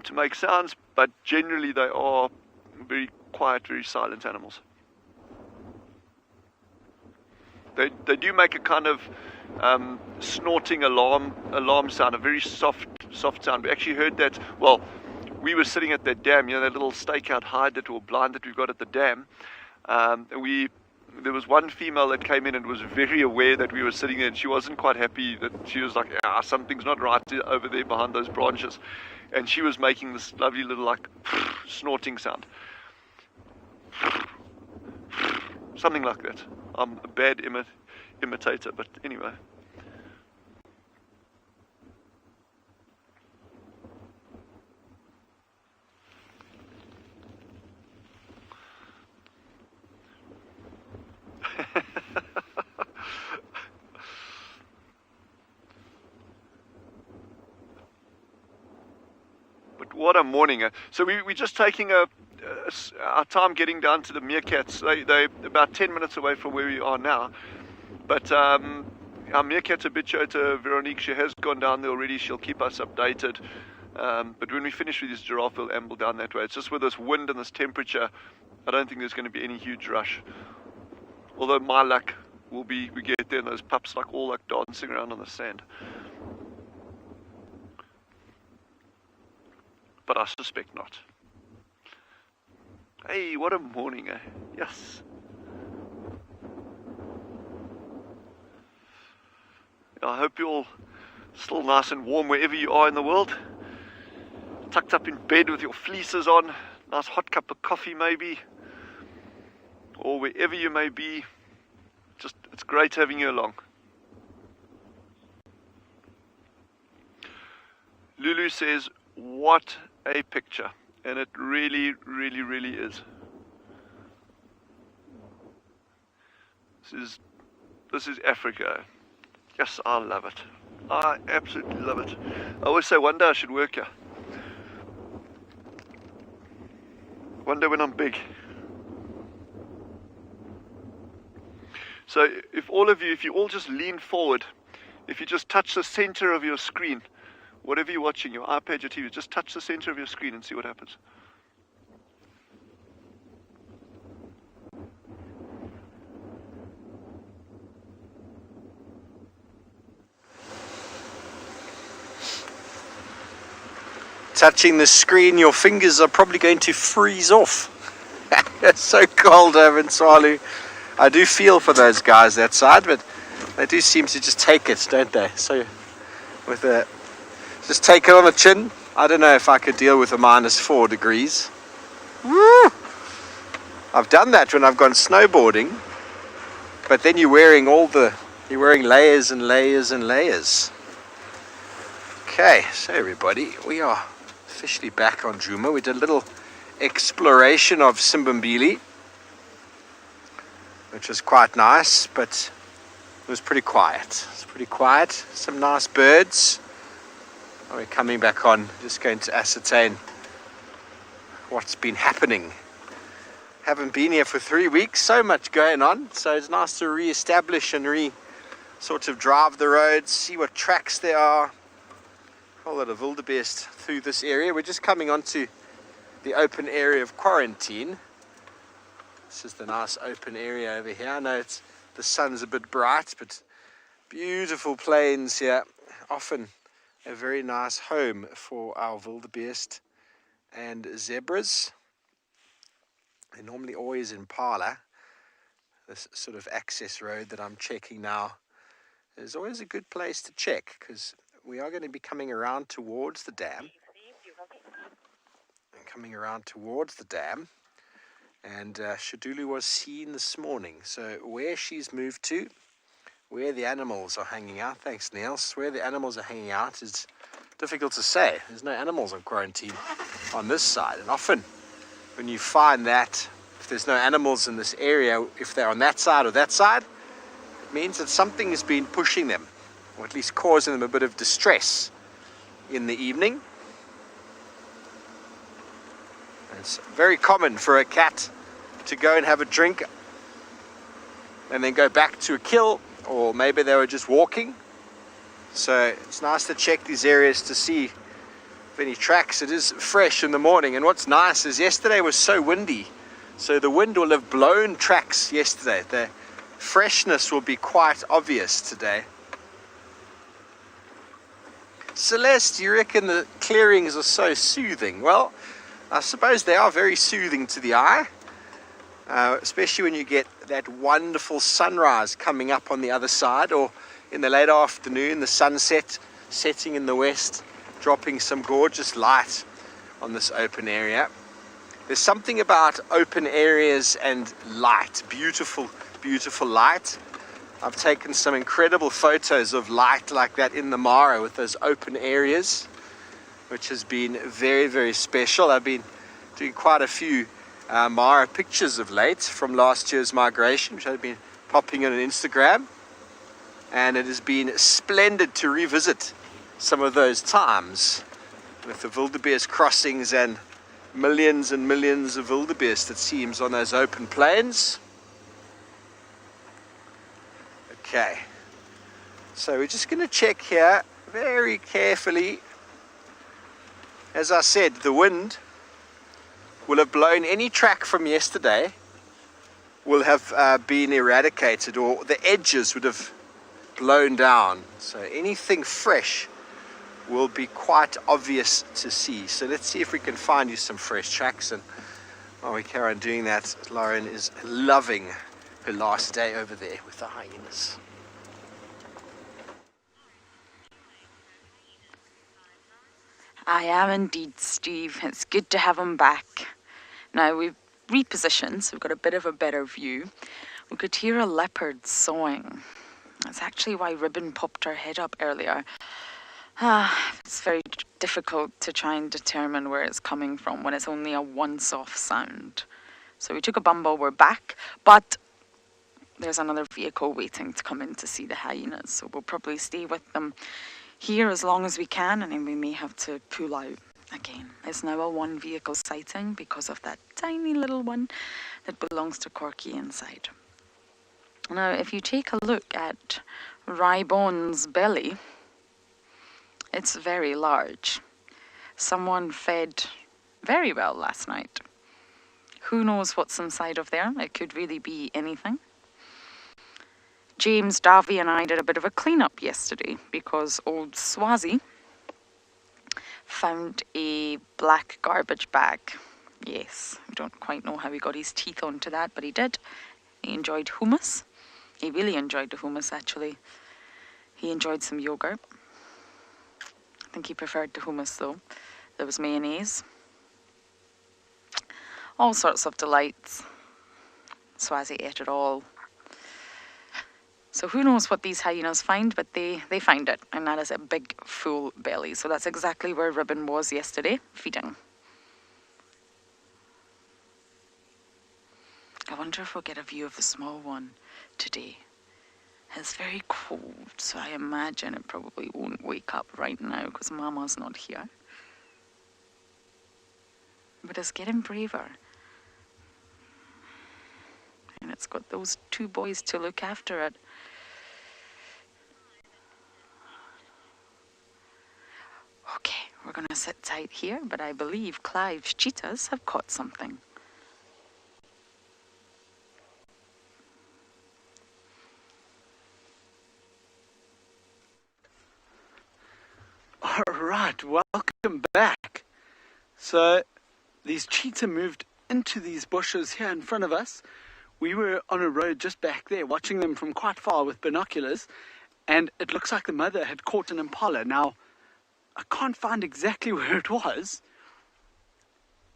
to make sounds, but generally they are very quiet, very silent animals. They do make a kind of snorting alarm sound, a very soft sound. We actually heard that, we were sitting at that dam, that little stakeout hide or blind that we've got at the dam. There was one female that came in and was very aware that we were sitting there, and she wasn't quite happy. That she was like, something's not right over there behind those branches, and she was making this lovely little like snorting sound, something like that. I'm a bad imitator, but anyway. But what a morning. So we're just taking our time getting down to the Meerkats. They're about 10 minutes away from where we are now. But our Meerkat habituator, Veronique, she has gone down there already. She'll keep us updated. But when we finish with this giraffe, we'll amble down that way. It's just with this wind and this temperature, I don't think there's going to be any huge rush. Although my luck will be, we get there and those pups all dancing around on the sand. But I suspect not. Hey, what a morning, eh? Yes. I hope you're all still nice and warm wherever you are in the world. Tucked up in bed with your fleeces on. Nice hot cup of coffee maybe. Or wherever you may be. Just, it's great having you along. Lulu says, what a picture. And it really, really, really is. This is Africa. Yes, I love it. I absolutely love it. I always say one day I should work here. One day when I'm big. So if you all just lean forward, if you just touch the center of your screen, whatever you're watching, your iPad, your TV, just touch the center of your screen and see what happens. Touching the screen, your fingers are probably going to freeze off. It's so cold over in Tswalu. I do feel for those guys that side, but they do seem to just take it, don't they? So just take it on the chin. I don't know if I could deal with a -4 degrees. Woo! I've done that when I've gone snowboarding, but then you're wearing layers and layers and layers. Okay, so everybody, we are officially back on Djuma. We did a little exploration of Simbambili, which was quite nice, but it was pretty quiet. It's pretty quiet. Some nice birds. We're coming back on, just going to ascertain what's been happening. Haven't been here for 3 weeks, so much going on, so it's nice to re-establish and sort of drive the roads, see what tracks there are. A whole lot of wildebeest through this area. We're just coming onto the open area of quarantine. This is the nice open area over here. I know the sun's a bit bright, but beautiful plains here. Often a very nice home for our wildebeest and zebras. They're normally always in Impala. This sort of access road that I'm checking now is always a good place to check, because we are going to be coming around towards the dam. And Shidulu was seen this morning. So where she's moved to, where the animals are hanging out, thanks Niels, where the animals are hanging out is difficult to say. There's no animals on quarantine on this side. And often when you find that, if there's no animals in this area, if they're on that side or that side, it means that something has been pushing them, or at least causing them a bit of distress in the evening. It's very common for a cat to go and have a drink and then go back to a kill, or maybe they were just walking. So it's nice to check these areas to see if any tracks. It is fresh in the morning, and what's nice is yesterday was so windy, so the wind will have blown tracks yesterday. The freshness will be quite obvious today. Celeste, you reckon the clearings are so soothing? Well, I suppose they are very soothing to the eye. especially when you get that wonderful sunrise coming up on the other side, or in the late afternoon, the sunset setting in the west, dropping some gorgeous light on this open area. There's something about open areas and light, beautiful, beautiful light. I've taken some incredible photos of light like that in the Mara with those open areas, which has been very, very special. I've been doing quite a few Mara pictures of late from last year's migration, which I've been popping on Instagram. And it has been splendid to revisit some of those times with the wildebeest crossings and millions and millions of wildebeest, it seems, on those open plains. Okay, so we're just going to check here very carefully. As I said, the wind will have blown any track from yesterday, will have been eradicated, or the edges would have blown down. So anything fresh will be quite obvious to see. So let's see if we can find you some fresh tracks. And while we carry on doing that, Lauren is loving her last day over there with the hyenas. I am indeed, Steve. It's good to have him back. Now we've repositioned, so we've got a bit of a better view. We could hear a leopard sawing. That's actually why Ribbon popped her head up earlier. It's very difficult to try and determine where it's coming from when it's only a once-off sound. So we took a bumble, we're back, but there's another vehicle waiting to come in to see the hyenas. So we'll probably stay with them here as long as we can, and then we may have to pull out again. It's now a one-vehicle sighting because of that tiny little one that belongs to Corky inside. Now, if you take a look at Rybon's belly, it's very large. Someone fed very well last night. Who knows what's inside of there? It could really be anything. James, Davy and I did a bit of a clean-up yesterday because old Swazi found a black garbage bag. Yes, I don't quite know how he got his teeth onto that, but he did. He enjoyed hummus. He really enjoyed the hummus, actually. He enjoyed some yogurt. I think he preferred the hummus, though. There was mayonnaise. All sorts of delights. Swazi ate it all. So who knows what these hyenas find, but they find it. And that is a big, full belly. So that's exactly where Ribbon was yesterday, feeding. I wonder if we'll get a view of the small one today. It's very cold, so I imagine it probably won't wake up right now because Mama's not here. But it's getting braver. And it's got those two boys to look after it. Okay, we're going to sit tight here, but I believe Clive's cheetahs have caught something. All right, welcome back. So these cheetah moved into these bushes here in front of us. We were on a road just back there watching them from quite far with binoculars, and it looks like the mother had caught an impala. Now, I can't find exactly where it was,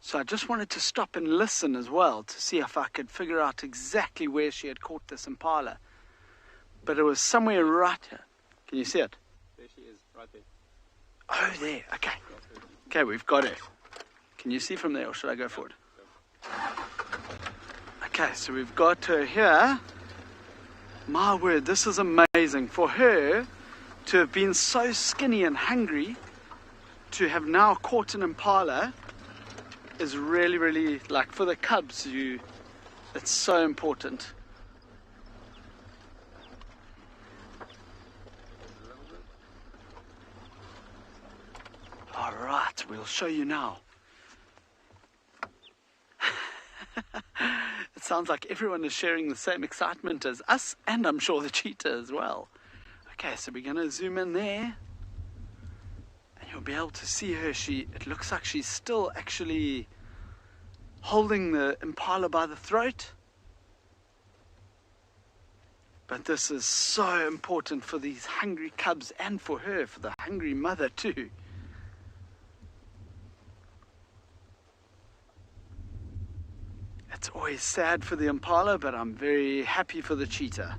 so I just wanted to stop and listen as well to see if I could figure out exactly where she had caught this impala. But it was somewhere right here. Can you see it? There she is, right there. Oh, there. Okay. Okay, we've got her. Can you see from there, or should I go forward? Okay, so we've got her here. My word, this is amazing. For her to have been so skinny and hungry, to have now caught an impala, is really, really, like, for the cubs, it's so important. All right, we'll show you now. It sounds like everyone is sharing the same excitement as us, and I'm sure the cheetah as well. Okay, so we're going to zoom in there, and you'll be able to see her. It looks like she's still actually holding the impala by the throat. But this is so important for these hungry cubs and for her, for the hungry mother too. It's always sad for the impala, but I'm very happy for the cheetah.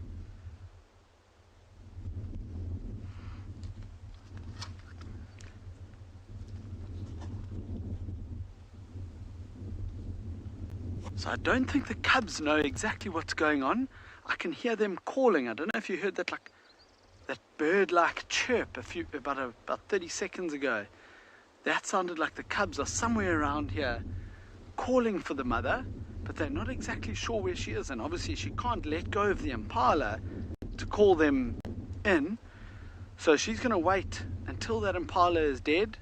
So I don't think the cubs know exactly what's going on. I can hear them calling. I don't know if you heard that, like that bird-like chirp about 30 seconds ago. That sounded like the cubs are somewhere around here calling for the mother, but they're not exactly sure where she is. And obviously she can't let go of the impala to call them in. So she's going to wait until that impala is dead.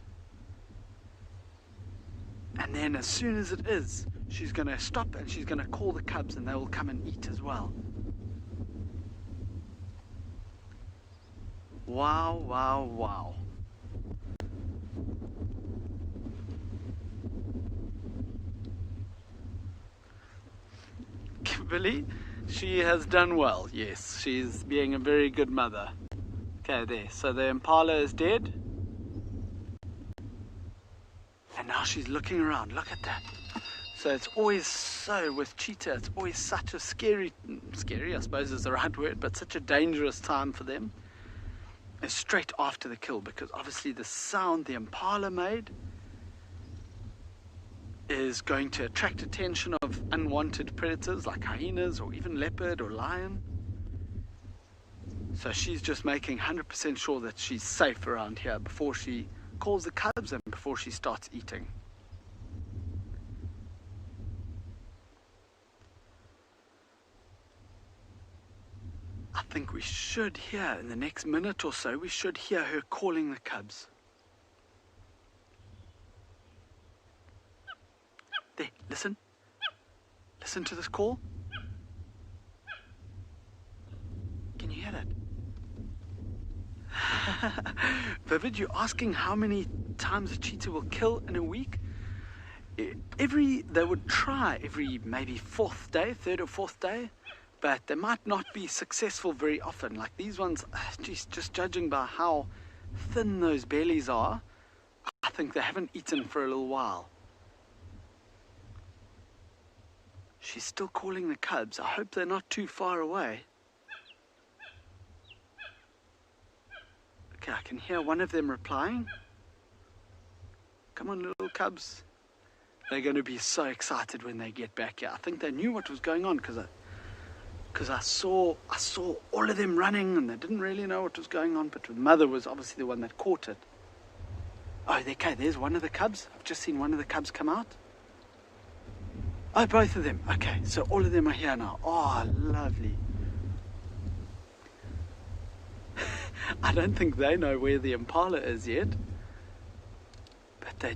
And then as soon as it is, she's going to stop and she's going to call the cubs and they will come and eat as well. Wow, wow, wow. Kimberly, she has done well. Yes, she's being a very good mother. Okay, there. So the impala is dead. And now she's looking around. Look at that. So it's always so, with cheetah, it's always such a scary, I suppose is the right word, but such a dangerous time for them. It's straight after the kill, because obviously the sound the impala made is going to attract attention of unwanted predators like hyenas or even leopard or lion. So she's just making 100% sure that she's safe around here before she calls the cubs and before she starts eating. I think we should hear, in the next minute or so, we should hear her calling the cubs. There, listen. Listen to this call. Can you hear that? Vervet, you're asking how many times a cheetah will kill in a week? They would try every maybe third or fourth day. But they might not be successful very often. Like these ones, geez, just judging by how thin those bellies are, I think they haven't eaten for a little while. She's still calling the cubs. I hope they're not too far away. Okay, I can hear one of them replying. Come on, little cubs. They're going to be so excited when they get back here. I think they knew what was going on because I saw all of them running and they didn't really know what was going on, but the mother was obviously the one that caught it. Oh, okay, there's one of the cubs. I've just seen one of the cubs come out. Oh, both of them. Okay, so all of them are here now. Oh, lovely. I don't think they know where the impala is yet, but they're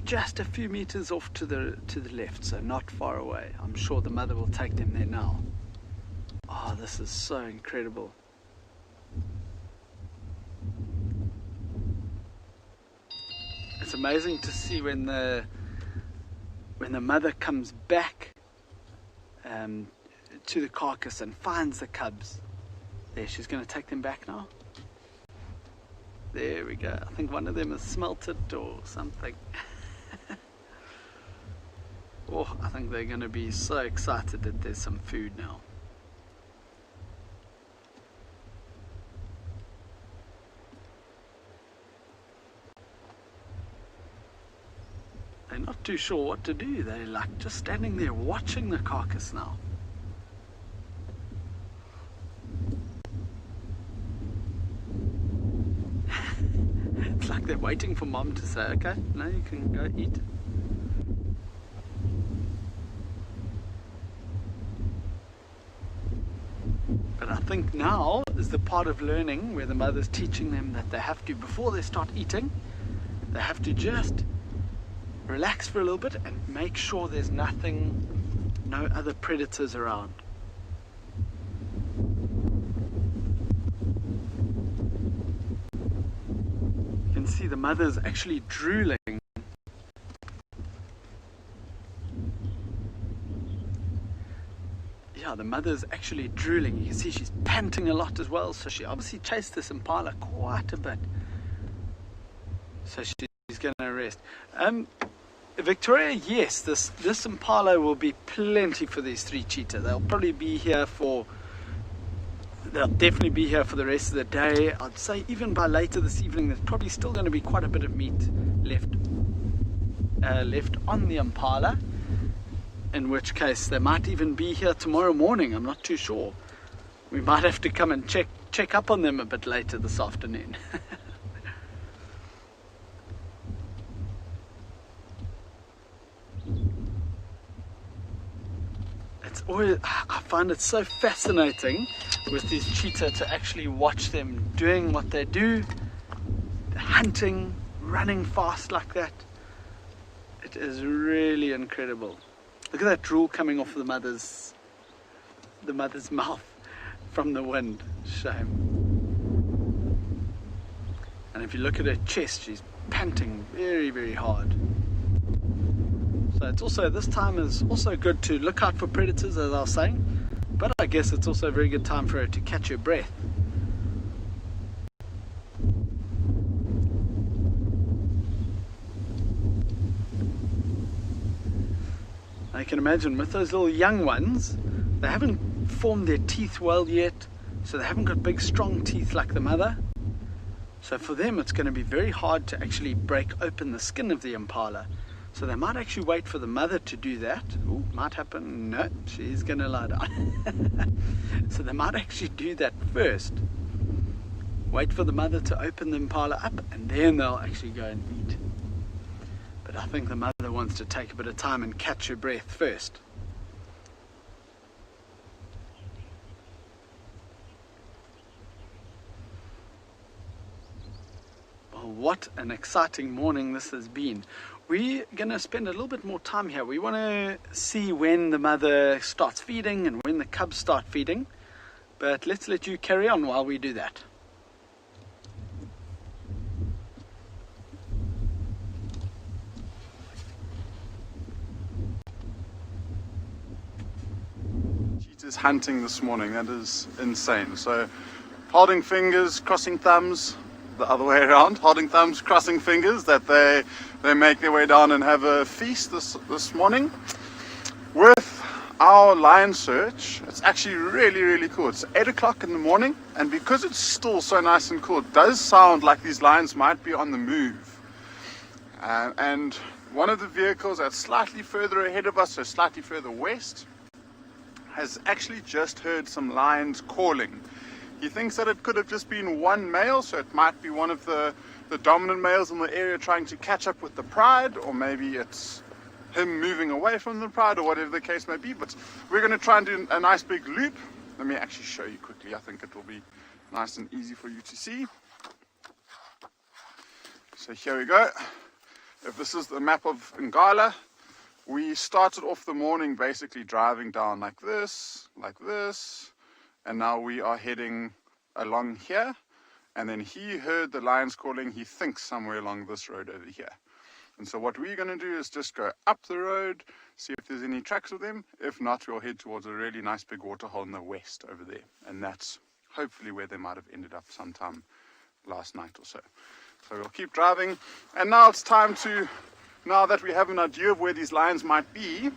just a few meters off to the left, so not far away. I'm sure the mother will take them there now. Oh, this is so incredible. It's amazing to see when the mother comes back to the carcass and finds the cubs. There, she's going to take them back now. There we go. I think one of them has smelt it or something. Oh, I think they're going to be so excited that there's some food now. They're not too sure what to do. They're like just standing there watching the carcass now. It's like they're waiting for mom to say, okay, now you can go eat. But I think now is the part of learning where the mother's teaching them that they have to, before they start eating, they have to just relax for a little bit and make sure there's no other predators around. You can see the mother's actually drooling. yeah, the mother's actually drooling. You can see she's panting a lot as well, so she obviously chased this impala quite a bit. So she's going to rest. Victoria, yes, this impala will be plenty for these 3 cheetah. They'll definitely be here for the rest of the day. I'd say even by later this evening, there's probably still going to be quite a bit of meat left on the impala. In which case, they might even be here tomorrow morning. I'm not too sure. We might have to come and check up on them a bit later this afternoon. I find it so fascinating with these cheetah to actually watch them doing what they do, hunting, running fast like that. It is really incredible. Look at that drool coming off the mother's mouth from the wind. Shame. And if you look at her chest, she's panting very, very hard. So it's also, this time is also good to look out for predators, as I was saying, but I guess it's also a very good time for her to catch her breath. I can imagine with those little young ones, they haven't formed their teeth well yet, so they haven't got big strong teeth like the mother. So for them it's going to be very hard to actually break open the skin of the impala. So they might actually wait for the mother to do that. Oh, might happen. No, she's going to lie down. So they might actually do that first. Wait for the mother to open the impala up, and then they'll actually go and eat. But I think the mother wants to take a bit of time and catch her breath first. Well, what an exciting morning this has been. We're going to spend a little bit more time here. We want to see when the mother starts feeding and when the cubs start feeding. But let's let you carry on while we do that. Cheetah's hunting this morning. That is insane. So holding fingers, crossing thumbs, the other way around, holding thumbs, crossing fingers, that they make their way down and have a feast this morning. With our lion search, it's actually really, really cool. It's 8 o'clock in the morning, and because it's still so nice and cool, it does sound like these lions might be on the move. And one of the vehicles that's slightly further ahead of us, so slightly further west, has actually just heard some lions calling. He thinks that it could have just been one male, so it might be one of the dominant males in the area trying to catch up with the pride, or maybe it's him moving away from the pride, or whatever the case may be. But we're going to try and do a nice big loop. Let me actually show you quickly. I think it will be nice and easy for you to see. So here we go. If this is the map of Ngala, we started off the morning basically driving down like this, and now we are heading along here. And then he heard the lions calling, he thinks somewhere along this road over here. And so what we're going to do is just go up the road, see if there's any tracks of them. If not, we'll head towards a really nice big waterhole in the west over there. And that's hopefully where they might have ended up sometime last night or so. So we'll keep driving. And now it's time to, now that we have an idea of where these lions might be,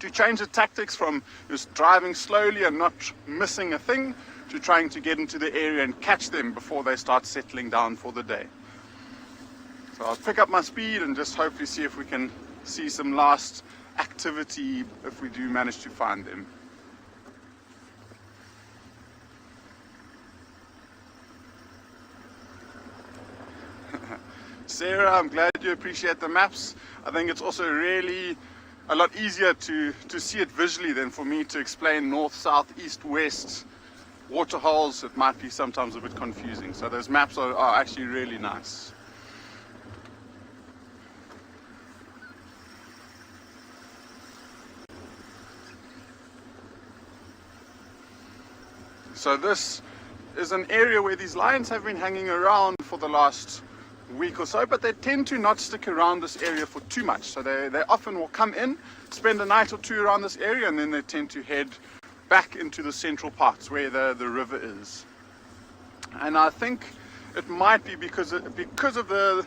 to change the tactics from just driving slowly and not missing a thing to trying to get into the area and catch them before they start settling down for the day. So I'll pick up my speed and just hopefully see if we can see some last activity if we do manage to find them. Sarah, I'm glad you appreciate the maps. I think it's also really a lot easier to see it visually than for me to explain north, south, east, west waterholes. It might be sometimes a bit confusing. So those maps are actually really nice. So this is an area where these lions have been hanging around for the last week or so, but they tend to not stick around this area for too much. So they often will come in, spend a night or two around this area, and then they tend to head back into the central parts where the river is. And I think it might be because of the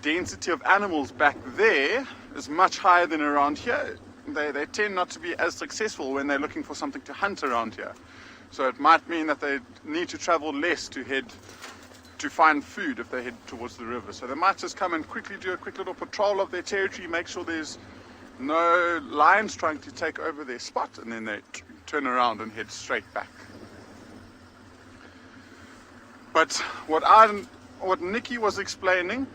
density of animals back there is much higher than around here. They tend not to be as successful when they're looking for something to hunt around here. So it might mean that they need to travel less to find food if they head towards the river. So they might just come and quickly do a quick little patrol of their territory, make sure there's no lions trying to take over their spot, and then they turn around and head straight back. But what Nikki was explaining,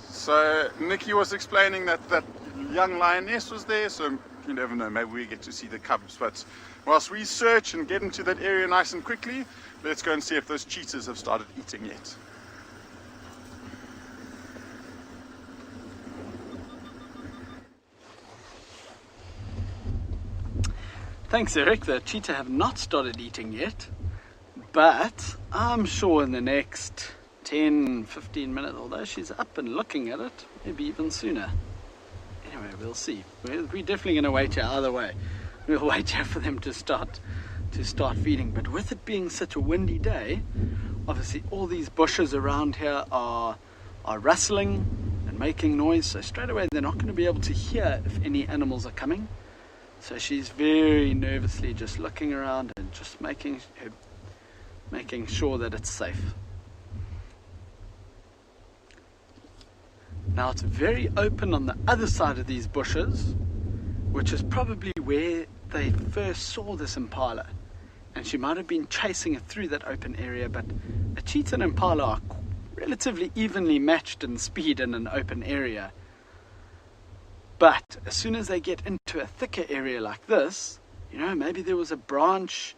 so Nikki was explaining that young lioness was there, so you never know, maybe we get to see the cubs. But whilst we search and get into that area nice and quickly, let's go and see if those cheetahs have started eating yet. Thanks, Eric. The cheetah have not started eating yet, but I'm sure in the next 10-15 minutes, although she's up and looking at it, maybe even sooner. Anyway, we'll see. We're definitely going to wait here either way. We'll wait here for them to start feeding. But with it being such a windy day, obviously all these bushes around here are rustling and making noise, so straight away they're not going to be able to hear if any animals are coming. So she's very nervously just looking around and just making sure that it's safe. Now it's very open on the other side of these bushes, which is probably where they first saw this impala. And she might have been chasing it through that open area, but a cheetah and impala are relatively evenly matched in speed in an open area. But as soon as they get into a thicker area like this, you know, maybe there was a branch,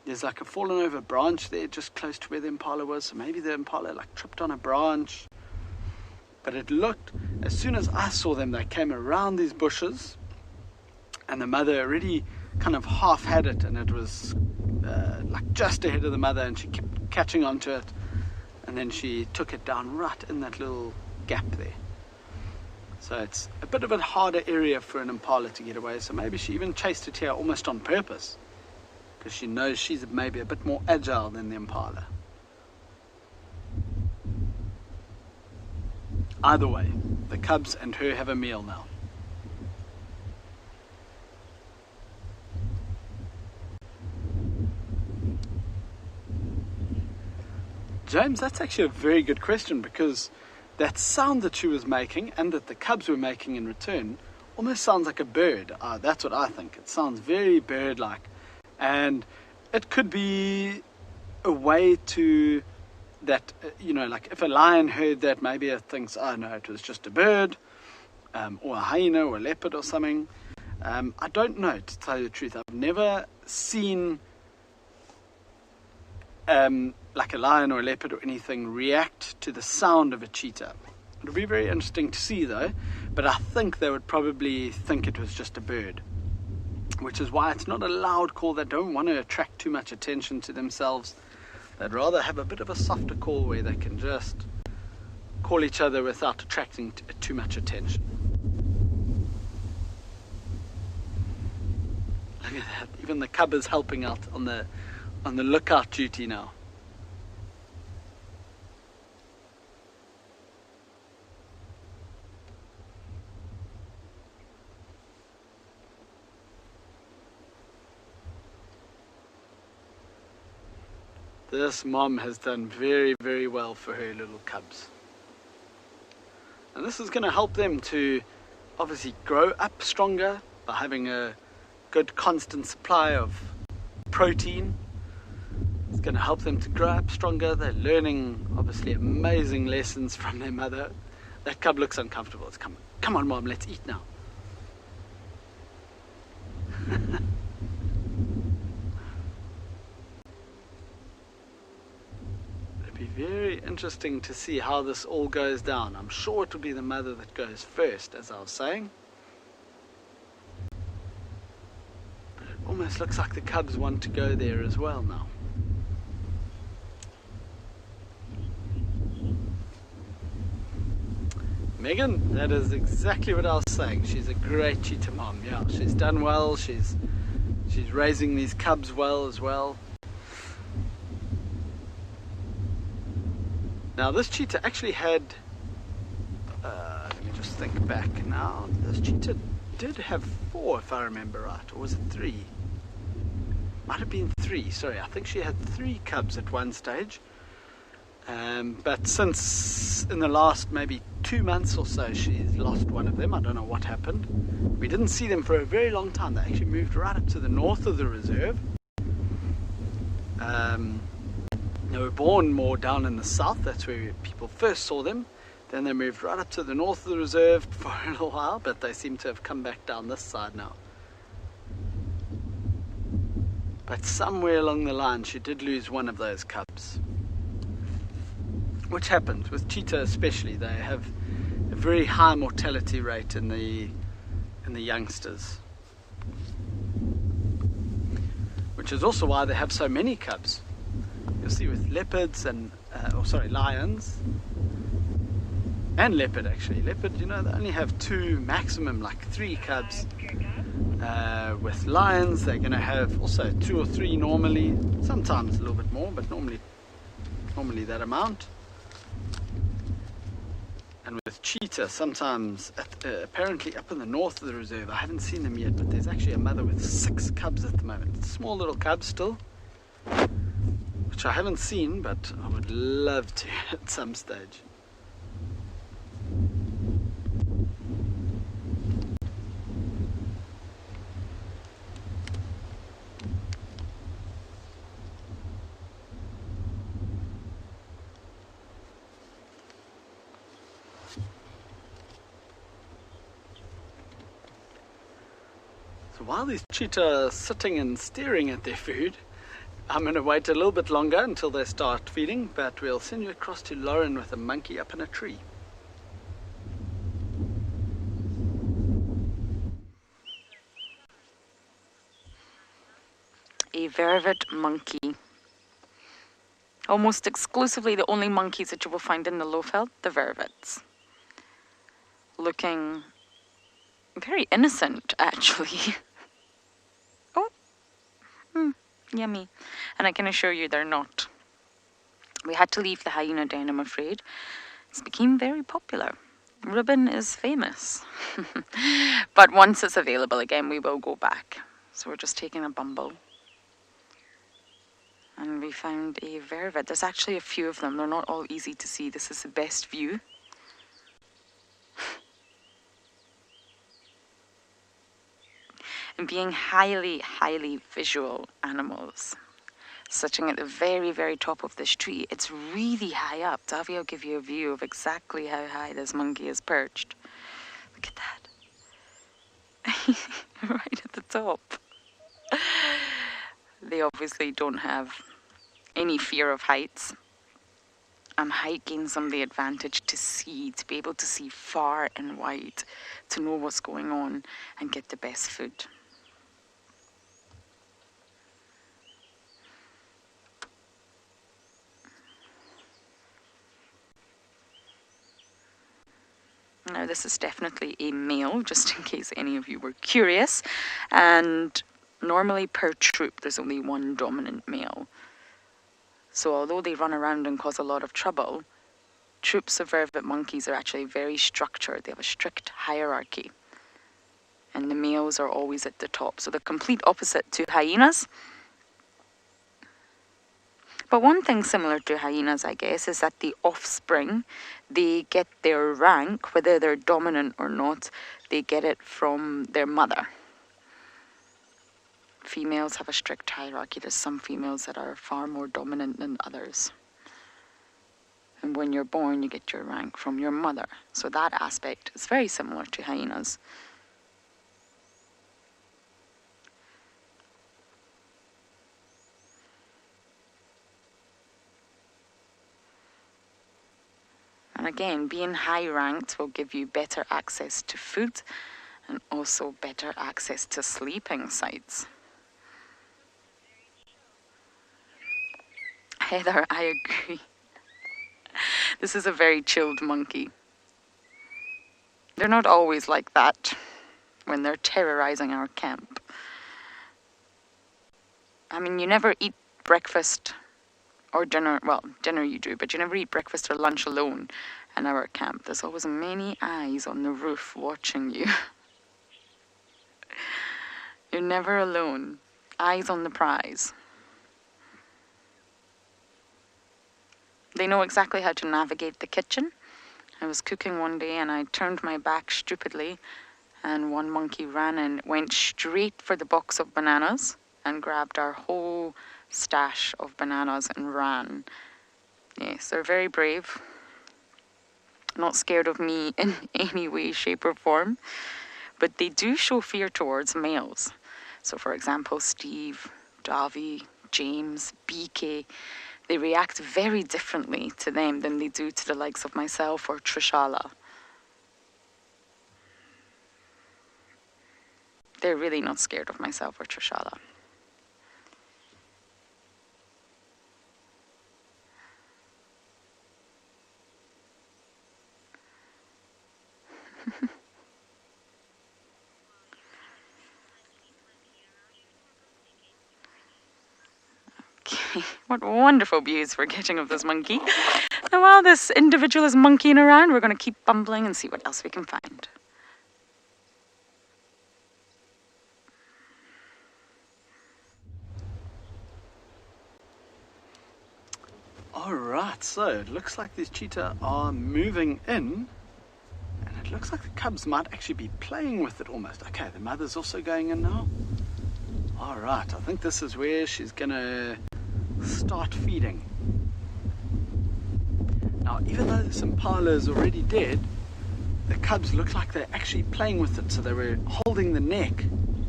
there's like a fallen over branch there just close to where the impala was, so maybe the impala like tripped on a branch. But it looked, as soon as I saw them, they came around these bushes, and the mother already kind of half had it, and it was like just ahead of the mother, and she kept catching onto it, and then she took it down right in that little gap there. So it's a bit of a harder area for an impala to get away, so maybe she even chased it here almost on purpose, because she knows she's maybe a bit more agile than the impala. Either way, the cubs and her have a meal now. James, that's actually a very good question, because that sound that she was making and that the cubs were making in return almost sounds like a bird. That's what I think. It sounds very bird-like. And it could be a way to that, you know, like if a lion heard that, maybe it thinks, oh no, it was just a bird, or a hyena or a leopard or something. I don't know, to tell you the truth. I've never seen like a lion or a leopard or anything react to the sound of a cheetah. It'll be very interesting to see though, but I think they would probably think it was just a bird, which is why it's not a loud call. They don't want to attract too much attention to themselves. They'd rather have a bit of a softer call where they can just call each other without attracting too much attention. Look at that, even the cub is helping out on the lookout duty now. This mom has done very, very well for her little cubs. And this is going to help them to obviously grow up stronger by having a good constant supply of protein. It's going to help them to grow up stronger. They're learning obviously amazing lessons from their mother. That cub looks uncomfortable. It's come on mom, let's eat now. Very interesting to see how this all goes down. I'm sure it will be the mother that goes first, as I was saying. But it almost looks like the cubs want to go there as well now. Megan, that is exactly what I was saying. She's a great cheetah mom. Yeah, she's done well. She's raising these cubs well as well. Now this cheetah actually had, let me just think back now, this cheetah did have 4 if I remember right, or was it 3? Might have been 3, sorry, I think she had 3 cubs at one stage. But since in the last maybe 2 months or so she's lost one of them. I don't know what happened. We didn't see them for a very long time. They actually moved right up to the north of the reserve. They were born more down in the south, that's where people first saw them. Then they moved right up to the north of the reserve for a little while, but they seem to have come back down this side now. But somewhere along the line she did lose one of those cubs. Which happens with cheetah especially. They have a very high mortality rate in the youngsters. Which is also why they have so many cubs. You'll see with leopards and, lions, and leopard actually. Leopard, you know, they only have 2, maximum like 3 cubs. With lions, they're going to have also 2 or 3 normally, sometimes a little bit more, but normally that amount. And with cheetah, sometimes, apparently up in the north of the reserve, I haven't seen them yet, but there's actually a mother with 6 cubs at the moment. Small little cubs still, which I haven't seen, but I would love to at some stage. So while these cheetah are sitting and staring at their food, I'm going to wait a little bit longer until they start feeding, but we'll send you across to Lauren with a monkey up in a tree. A Vervet monkey. Almost exclusively the only monkeys that you will find in the Lowveld, the Vervets. Looking very innocent, actually. Oh, yummy. And I can assure you they're not. We had to leave the hyena den, I'm afraid. It's became very popular. Ribbon is famous. But once it's available again, we will go back. So we're just taking a bumble. And we found a Vervet. There's actually a few of them. They're not all easy to see. This is the best view. And being highly, highly visual animals, sitting at the very, very top of this tree, it's really high up. Davy will give you a view of exactly how high this monkey is perched. Look at that. Right at the top. They obviously don't have any fear of heights. Height gains them the advantage to see, to be able to see far and wide, to know what's going on and get the best food. Now this is definitely a male, just in case any of you were curious, and normally per troop there's only one dominant male. So although they run around and cause a lot of trouble, troops of Vervet monkeys are actually very structured. They have a strict hierarchy. And the males are always at the top. So the complete opposite to hyenas. But one thing similar to hyenas, I guess, is that the offspring, they get their rank, whether they're dominant or not, they get it from their mother. Females have a strict hierarchy. There's some females that are far more dominant than others. And when you're born, you get your rank from your mother. So that aspect is very similar to hyenas. And again, being high ranked will give you better access to food and also better access to sleeping sites. Heather, I agree. This is a very chilled monkey. They're not always like that when they're terrorizing our camp. I mean, you never eat breakfast or dinner. Well, dinner you do, but you never eat breakfast or lunch alone in our camp. There's always many eyes on the roof watching you. You're never alone. Eyes on the prize. They know exactly how to navigate the kitchen. I was cooking one day and I turned my back stupidly, and one monkey ran and went straight for the box of bananas and grabbed our whole stash of bananas and ran. Yes, they're very brave. Not scared of me in any way, shape or form, but they do show fear towards males. So for example, Steve, Davi, James, BK, they react very differently to them than they do to the likes of myself or Trishala. They're really not scared of myself or Trishala. Okay, what wonderful views we're getting of this monkey. Now while this individual is monkeying around, we're going to keep bumbling and see what else we can find. Alright, so it looks like these cheetah are moving in, and it looks like the cubs might actually be playing with it almost. Okay, the mother's also going in now. Alright, I think this is where she's gonna start feeding. Now, even though this impala is already dead, the cubs look like they're actually playing with it, so they were holding the neck.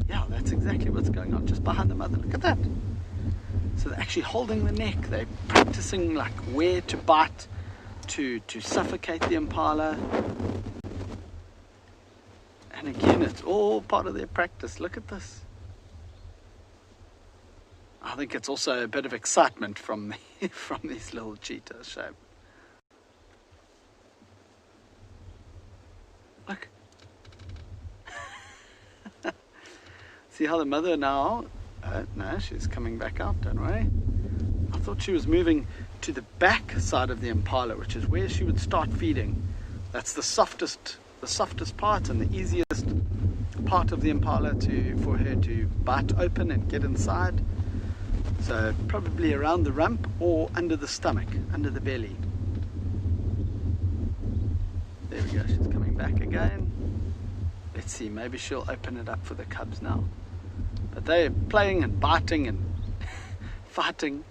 Yeah, that's exactly what's going on, just behind the mother. Look at that. So they're actually holding the neck. They're practicing like where to bite to suffocate the impala. And again, it's all part of their practice. Look at this. I think it's also a bit of excitement from these little cheetahs. Shame. Look. See how the mother now... no, she's coming back out, don't worry. I thought she was moving to the back side of the impala, which is where she would start feeding. That's the softest part and the easiest part of the impala for her to bite open and get inside. So probably around the rump or under the stomach, under the belly. There we go, she's coming back again. Let's see, maybe she'll open it up for the cubs now. But they're playing and biting and fighting.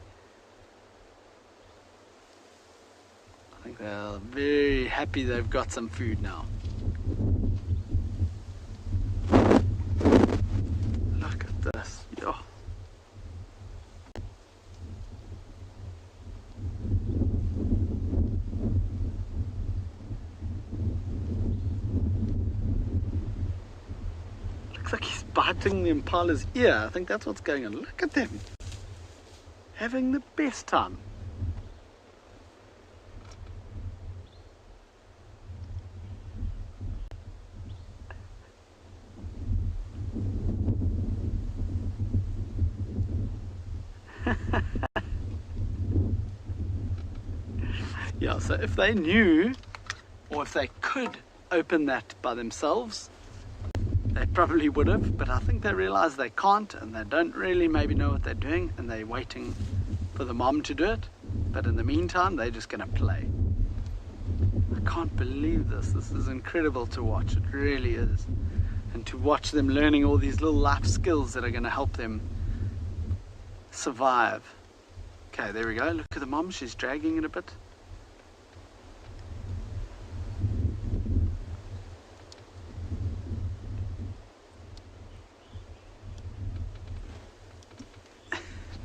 I think they're very happy they've got some food now. Look at this. Yo. Looks like he's biting the impala's ear. I think that's what's going on. Look at them. Having the best time. Yeah, so if they knew, or if they could open that by themselves, they probably would have, but I think they realize they can't, and they don't really maybe know what they're doing, and they're waiting for the mom to do it. But in the meantime, they're just going to play. I can't believe this. This is incredible to watch. It really is. And to watch them learning all these little life skills that are going to help them survive. Okay, there we go. Look at the mom. She's dragging it a bit.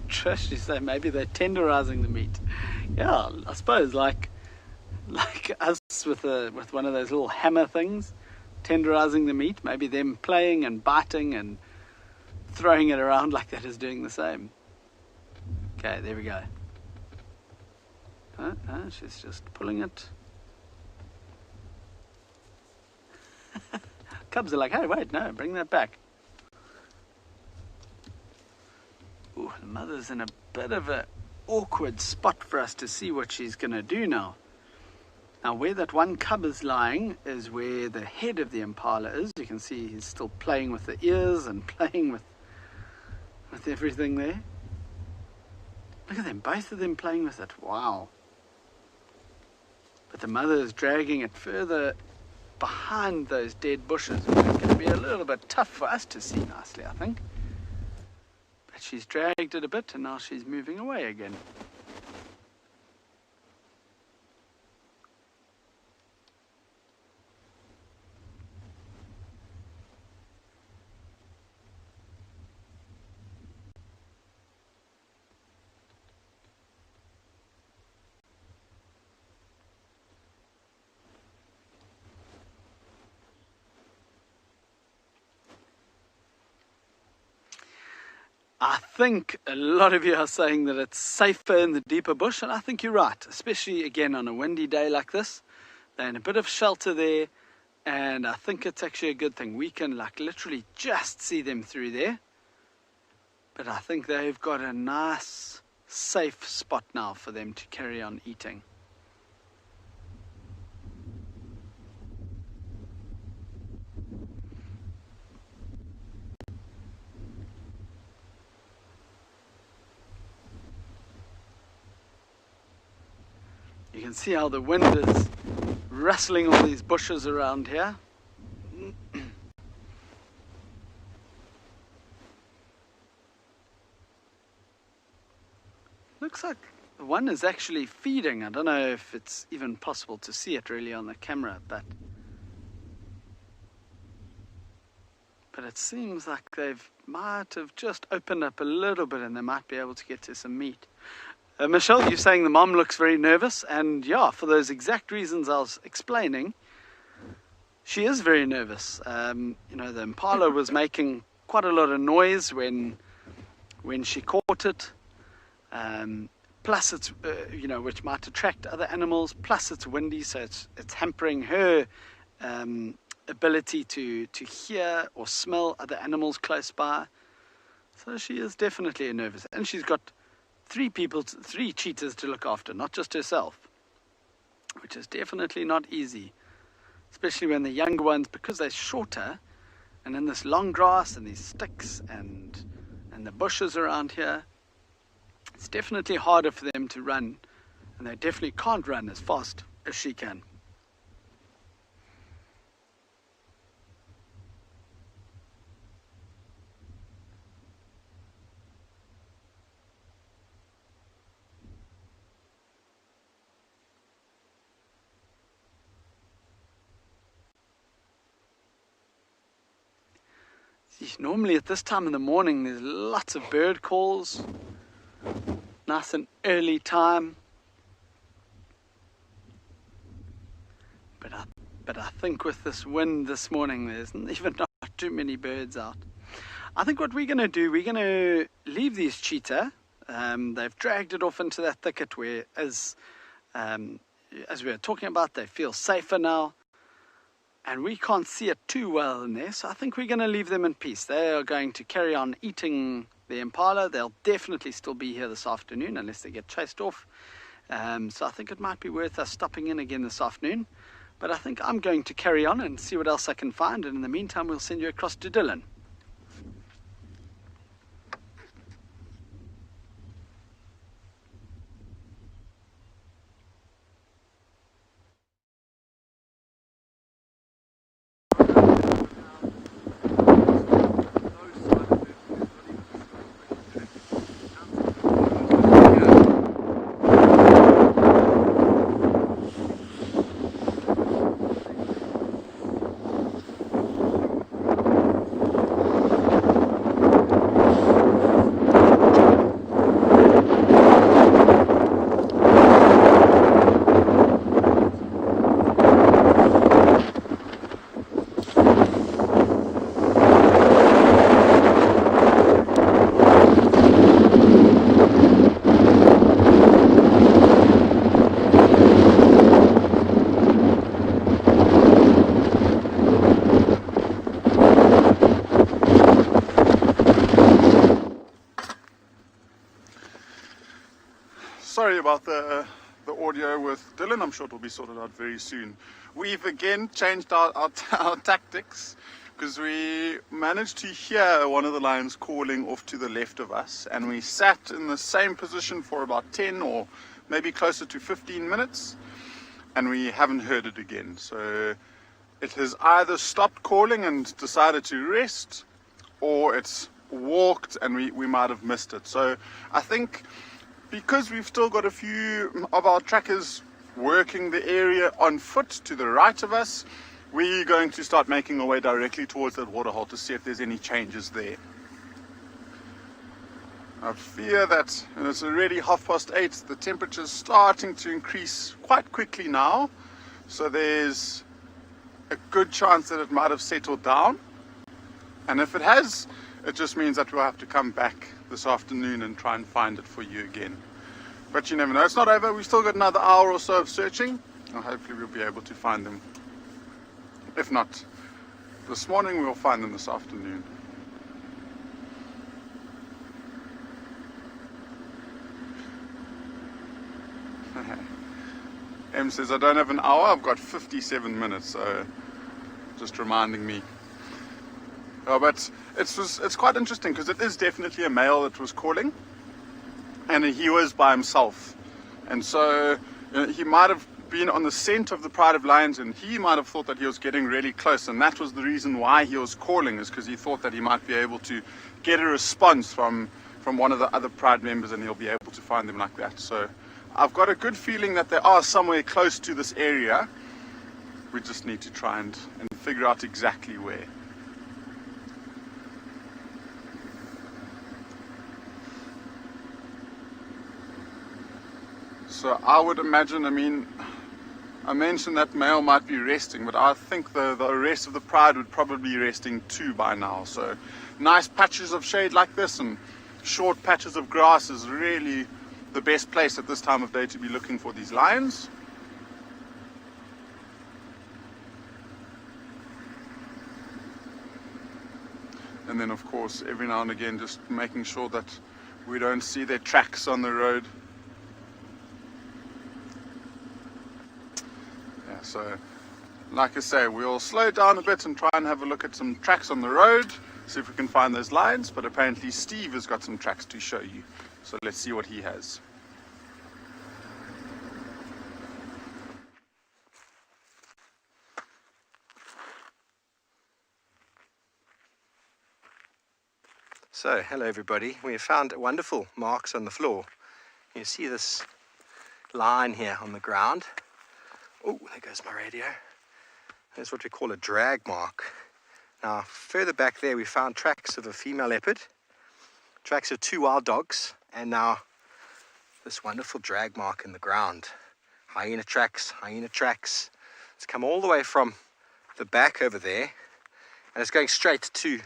Trish, you say maybe they're tenderizing the meat. Yeah, I suppose like us with one of those little hammer things, tenderizing the meat. Maybe them playing and biting and throwing it around like that is doing the same. Okay, there we go. She's just pulling it. Cubs are like, hey, wait, no, bring that back. Ooh, the mother's in a bit of an awkward spot for us to see what she's going to do now. Now, where that one cub is lying is where the head of the Impala is. You can see he's still playing with the ears and playing with everything there. Look at them, both of them playing with it. Wow. But the mother is dragging it further behind those dead bushes, which is going to be a little bit tough for us to see nicely, I think. But she's dragged it a bit, and now she's moving away again. I think a lot of you are saying that it's safer in the deeper bush, and I think you're right, especially again on a windy day like this. They're in a bit of shelter there, and I think it's actually a good thing. We can like literally just see them through there, but I think they've got a nice safe spot now for them to carry on eating. You can see how the wind is rustling all these bushes around here. Looks like the one is actually feeding. I don't know if it's even possible to see it really on the camera, but it seems like might have just opened up a little bit and they might be able to get to some meat. Michelle, you're saying the mom looks very nervous, and yeah, for those exact reasons I was explaining, she is very nervous. You know, the Impala was making quite a lot of noise when she caught it. Plus it's, you know, which might attract other animals, plus it's windy, so it's hampering her ability to hear or smell other animals close by. So she is definitely nervous, and she's got three cheetahs to look after, not just herself, which is definitely not easy, especially when the younger ones, because they're shorter and in this long grass and these sticks and the bushes around here, it's definitely harder for them to run, and they definitely can't run as fast as she can. Normally at this time in the morning there's lots of bird calls, nice and early time, but I think with this wind this morning there's even not too many birds out. I think what we're going to do, we're going to leave these cheetah. They've dragged it off into that thicket where, as we were talking about, they feel safer now. And we can't see it too well in there, so I think we're going to leave them in peace. They are going to carry on eating the Impala. They'll definitely still be here this afternoon unless they get chased off. So I think it might be worth us stopping in again this afternoon. But I think I'm going to carry on and see what else I can find. And in the meantime, we'll send you across to Dylan. about the audio with Dylan. I'm sure it will be sorted out very soon. We've again changed our tactics, because we managed to hear one of the lions calling off to the left of us, and we sat in the same position for about 10 or maybe closer to 15 minutes, and we haven't heard it again. So it has either stopped calling and decided to rest, or it's walked and we might have missed it. So I think because we've still got a few of our trackers working the area on foot to the right of us, we're going to start making our way directly towards that waterhole to see if there's any changes there. I fear that, and it's already 8:30, the temperature's starting to increase quite quickly now, so there's a good chance that it might have settled down, and if it has, it just means that we'll have to come back this afternoon and try and find it for you again. But you never know, it's not over. We've still got another hour or so of searching, and hopefully we'll be able to find them. If not this morning, we'll find them this afternoon. M says, I don't have an hour, I've got 57 minutes, so just reminding me. Oh, but it's quite interesting, because it is definitely a male that was calling, and he was by himself, and so he might have been on the scent of the pride of lions, and he might have thought that he was getting really close, and that was the reason why he was calling, is because he thought that he might be able to get a response from one of the other pride members, and he'll be able to find them like that. So I've got a good feeling that they are somewhere close to this area. We just need to try and figure out exactly where. So I would imagine, I mentioned that male might be resting, but I think the rest of the pride would probably be resting too by now. So nice patches of shade like this and short patches of grass is really the best place at this time of day to be looking for these lions. And then of course every now and again just making sure that we don't see their tracks on the road. Yeah, so like I say, we'll slow down a bit and try and have a look at some tracks on the road, see if we can find those lions, but apparently Steve has got some tracks to show you. So let's see what he has. So, hello everybody. We have found wonderful marks on the floor. You see this line here on the ground. Oh, there goes my radio. That's what we call a drag mark. Now, further back there we found tracks of a female leopard, tracks of 2 wild dogs, and now this wonderful drag mark in the ground. Hyena tracks, hyena tracks. It's come all the way from the back over there, and it's going straight to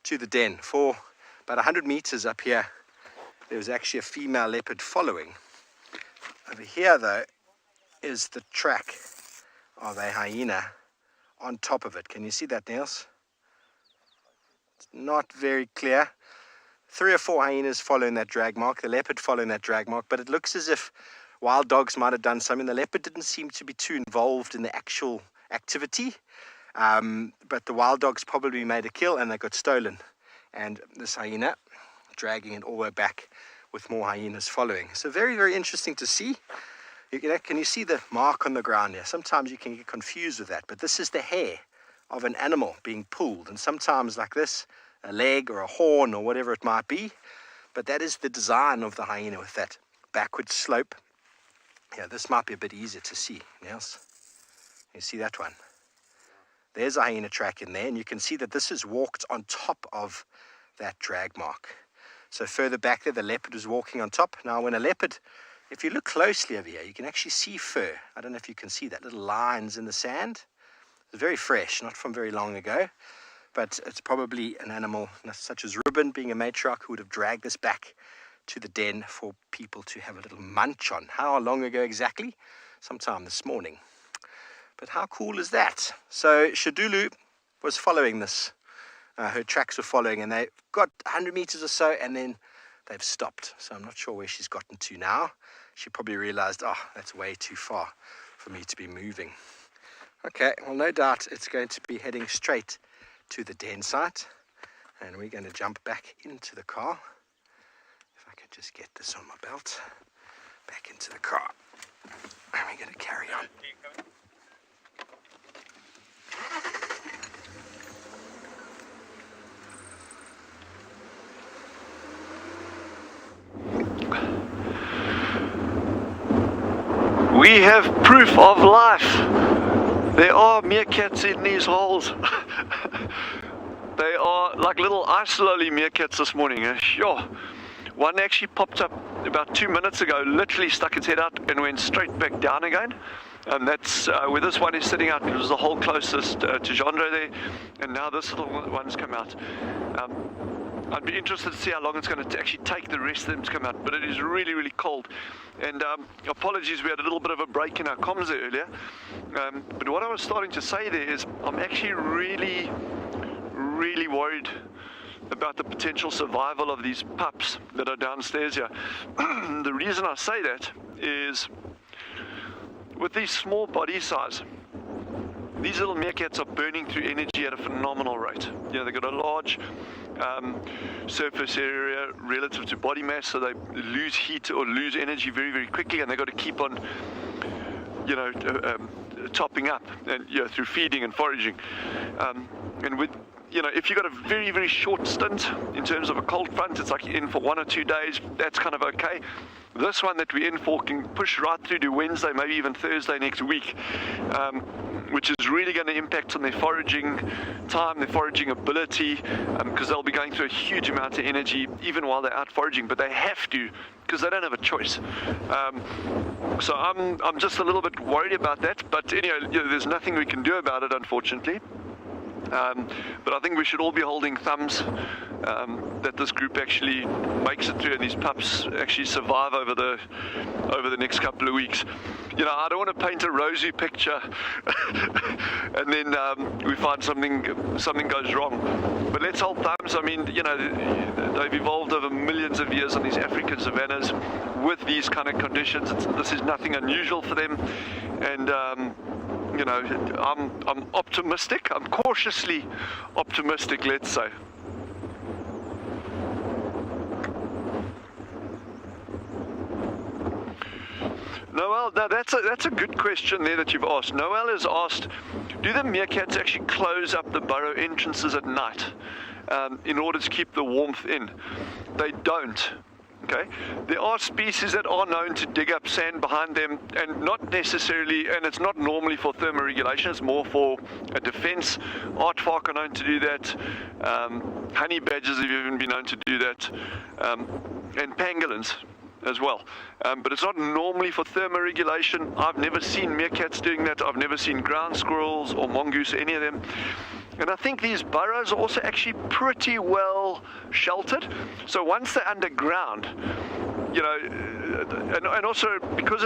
the den. For about 100 meters up here, there was actually a female leopard following. Over here, though, is the track of a hyena on top of it. Can you see that, Niels? It's not very clear. 3 or 4 hyenas following that drag mark, the leopard following that drag mark, but it looks as if wild dogs might have done something. The leopard didn't seem to be too involved in the actual activity, but the wild dogs probably made a kill and they got stolen. And this hyena dragging it all the way back with more hyenas following. So very, very interesting to see. Can you see the mark on the ground here? Sometimes you can get confused with that, but this is the hair of an animal being pulled, and sometimes like this, a leg or a horn or whatever it might be, but that is the design of the hyena with that backward slope. Yeah, this might be a bit easier to see. Niels, you see that one? There's a hyena track in there, and you can see that this is walked on top of that drag mark. So further back there, the leopard was walking on top. Now when a leopard, if you look closely over here, you can actually see fur. I don't know if you can see that, little lines in the sand. It's very fresh, not from very long ago, but it's probably an animal such as Ribbon, being a matriarch, who would have dragged this back to the den for people to have a little munch on. How long ago exactly? Sometime this morning. But how cool is that? So Shidulu was following this. Her tracks were following, and they got 100 meters or so, and then they've stopped. So I'm not sure where she's gotten to now. she probably realized, oh, that's way too far for me to be moving. Okay, well, no doubt it's going to be heading straight to the den site, and we're going to jump back into the car. If I could just get this on my belt, back into the car, and we're going to carry on. We have proof of life. There are meerkats in these holes. They are like little ice lolly meerkats this morning. Sure. One actually popped up about 2 minutes ago, literally stuck its head out and went straight back down again. And that's where this one is sitting out. It was the hole closest to Gendro there, and now this little one's come out. I'd be interested to see how long it's going to actually take the rest of them to come out, but it is really, really cold. And apologies, we had a little bit of a break in our comms there earlier. But what I was starting to say there is I'm actually really, really worried about the potential survival of these pups that are downstairs here. The reason I say that is with these small body size, these little meerkats are burning through energy at a phenomenal rate. You know, they've got a large surface area relative to body mass, so they lose heat or lose energy very, very quickly, and they've got to keep on, you know, topping up, and through feeding and foraging. And with, you know, if you've got a very, very short stint in terms of a cold front, it's like you're in for 1 or 2 days, that's kind of okay. This one that we're in for can push right through to Wednesday, maybe even Thursday next week, which is really going to impact on their foraging time, their foraging ability, because they'll be going through a huge amount of energy even while they're out foraging, but they have to, because they don't have a choice. So I'm just a little bit worried about that, but anyway, there's nothing we can do about it, unfortunately. But I think we should all be holding thumbs that this group actually makes it through and these pups actually survive over the next couple of weeks. You know, I don't want to paint a rosy picture and then we find something goes wrong. But let's hold thumbs. I mean, you know, they've evolved over millions of years on these African savannas with these kind of conditions. This is nothing unusual for them, and you know, I'm optimistic. I'm cautiously optimistic, let's say. Noel, now that's a good question there that you've asked. Noel has asked, do the meerkats actually close up the burrow entrances at night in order to keep the warmth in? They don't. Okay, there are species that are known to dig up sand behind them, and not necessarily, and it's not normally for thermoregulation, it's more for a defense. Aardvark are known to do that, honey badgers have even been known to do that, and pangolins as well. But it's not normally for thermoregulation. I've never seen meerkats doing that. I've never seen ground squirrels or mongoose, any of them. And I think these burrows are also actually pretty well sheltered. So once they're underground, you know, and also because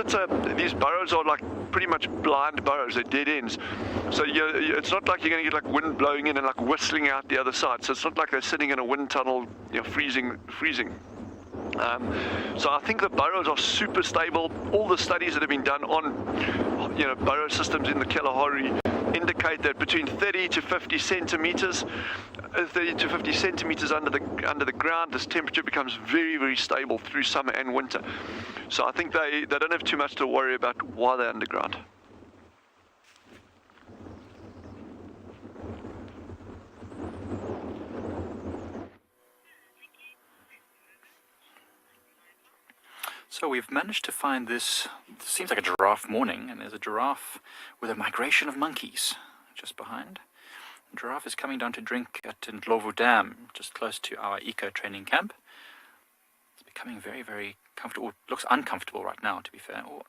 these burrows are like pretty much blind burrows, they're dead ends. So it's not like you're going to get like wind blowing in and like whistling out the other side. So it's not like they're sitting in a wind tunnel, you know, freezing. So I think the burrows are super stable. All the studies that have been done on, you know, burrow systems in the Kalahari indicate that between 30 to 50 centimeters, 30 to 50 centimeters under the ground, this temperature becomes very, very stable through summer and winter. So I think they don't have too much to worry about while they're underground. So we've managed to find this, seems like a giraffe morning, and there's a giraffe with a migration of monkeys just behind. The giraffe is coming down to drink at Ndlovu Dam, just close to our eco-training camp. It's becoming very, very comfortable. It looks uncomfortable right now, to be fair. Oh,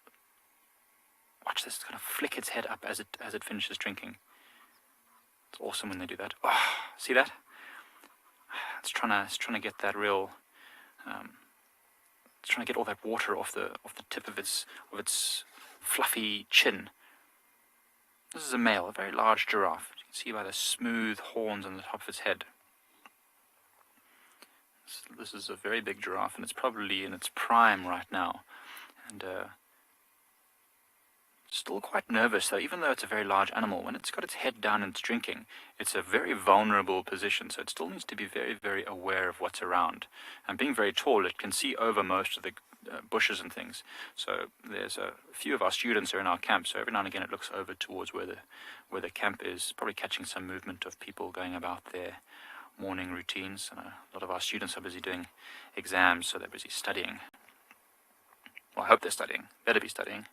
watch this, it's going to flick its head up as it finishes drinking. It's awesome when they do that. Oh, see that? It's trying to get that real... It's trying to get all that water off the tip of its fluffy chin. This is a male, a very large giraffe. You can see by the smooth horns on the top of its head. This is a very big giraffe, and it's probably in its prime right now. and still quite nervous though, even though it's a very large animal. When it's got its head down and it's drinking, it's a very vulnerable position, so it still needs to be very, very aware of what's around. And being very tall, it can see over most of the bushes and things. So there's a few of our students are in our camp, so every now and again it looks over towards where the camp is, probably catching some movement of people going about their morning routines. And a lot of our students are busy doing exams, so they're busy studying. Well, I hope they're studying. Better be studying.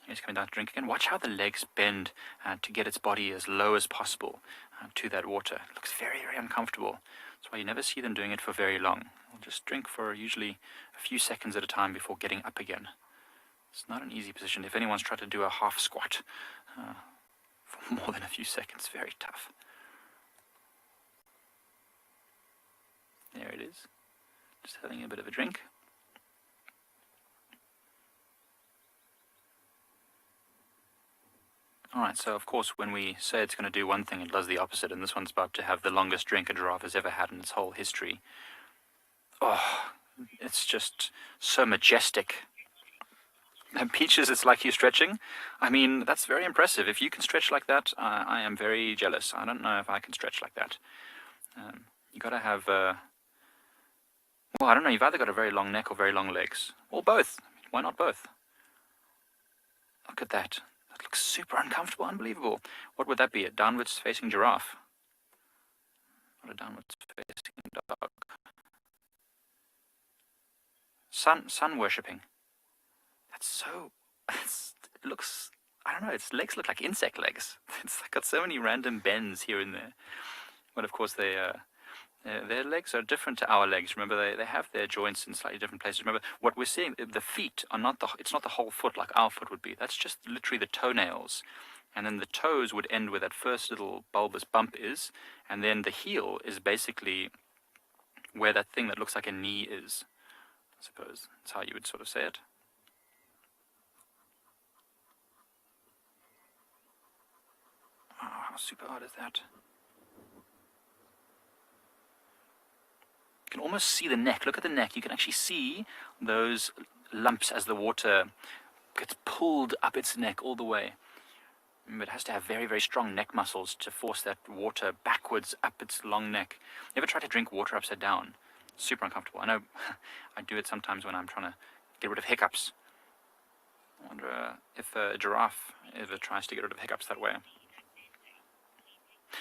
He's coming down to drink again. Watch how the legs bend to get its body as low as possible to that water. It looks very, very uncomfortable. That's why you never see them doing it for very long. They'll just drink for usually a few seconds at a time before getting up again. It's not an easy position. If anyone's tried to do a half squat for more than a few seconds, very tough. There it is. Just having a bit of a drink. Alright, so of course when we say it's going to do one thing, it does the opposite, and this one's about to have the longest drink a giraffe has ever had in its whole history. Oh, it's just so majestic. And Peaches, it's like you're stretching. I mean, that's very impressive. If you can stretch like that, I am very jealous. I don't know if I can stretch like that. You got to have, well, I don't know, you've either got a very long neck or very long legs. Or both. Why not both? Look at that. That looks super uncomfortable, unbelievable. What would that be? A downwards facing giraffe? Not a downwards facing dog. Sun worshipping. That's so... it looks... I don't know, its legs look like insect legs. It's got so many random bends here and there. But of course their legs are different to our legs. Remember, they have their joints in slightly different places. Remember, what we're seeing, the feet are not it's not the whole foot like our foot would be. That's just literally the toenails. And then the toes would end where that first little bulbous bump is. And then the heel is basically where that thing that looks like a knee is. I suppose that's how you would sort of say it. Oh, how super hard is that? You can almost see the neck. Look at the neck. You can actually see those lumps as the water gets pulled up its neck all the way. Remember, it has to have very, very strong neck muscles to force that water backwards up its long neck. You ever try to drink water upside down? Super uncomfortable. I know I do it sometimes when I'm trying to get rid of hiccups. I wonder if a giraffe ever tries to get rid of hiccups that way.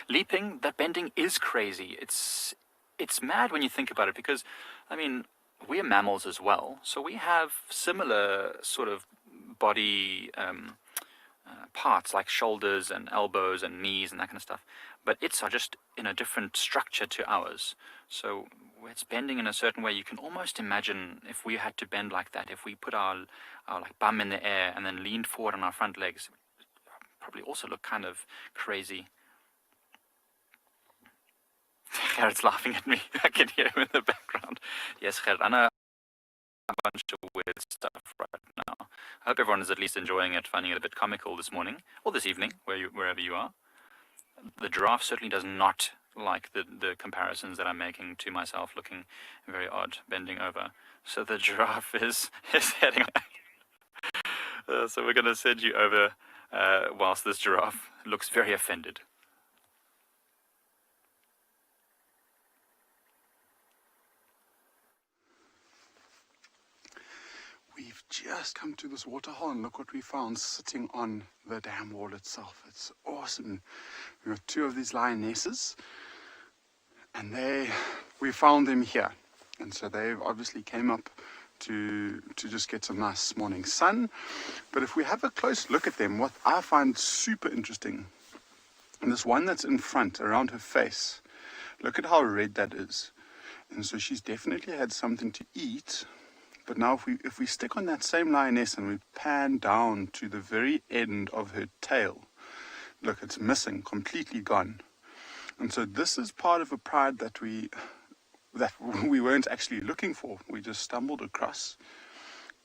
Leaping, that bending is crazy. It's mad when you think about it because, I mean, we're mammals as well, so we have similar sort of body parts like shoulders and elbows and knees and that kind of stuff, but its are just in a different structure to ours. So it's bending in a certain way. You can almost imagine if we had to bend like that, if we put our like bum in the air and then leaned forward on our front legs, it would probably also look kind of crazy. Gerrit's laughing at me. I can hear him in the background. Yes, Gerrit, I know a bunch of weird stuff right now. I hope everyone is at least enjoying it, finding it a bit comical this morning, or this evening, wherever you are. The giraffe certainly does not like the comparisons that I'm making to myself, looking very odd, bending over. So the giraffe is heading on. So we're going to send you over whilst this giraffe looks very offended. We've just come to this waterhole and look what we found sitting on the dam wall itself. It's awesome. We've got two of these lionesses and we found them here. And so they obviously came up to just get some nice morning sun. But if we have a close look at them, what I find super interesting, and this one that's in front around her face, look at how red that is. And so she's definitely had something to eat. But now if we stick on that same lioness and we pan down to the very end of her tail, look, it's missing, completely gone. And so this is part of a pride that we weren't actually looking for. We just stumbled across.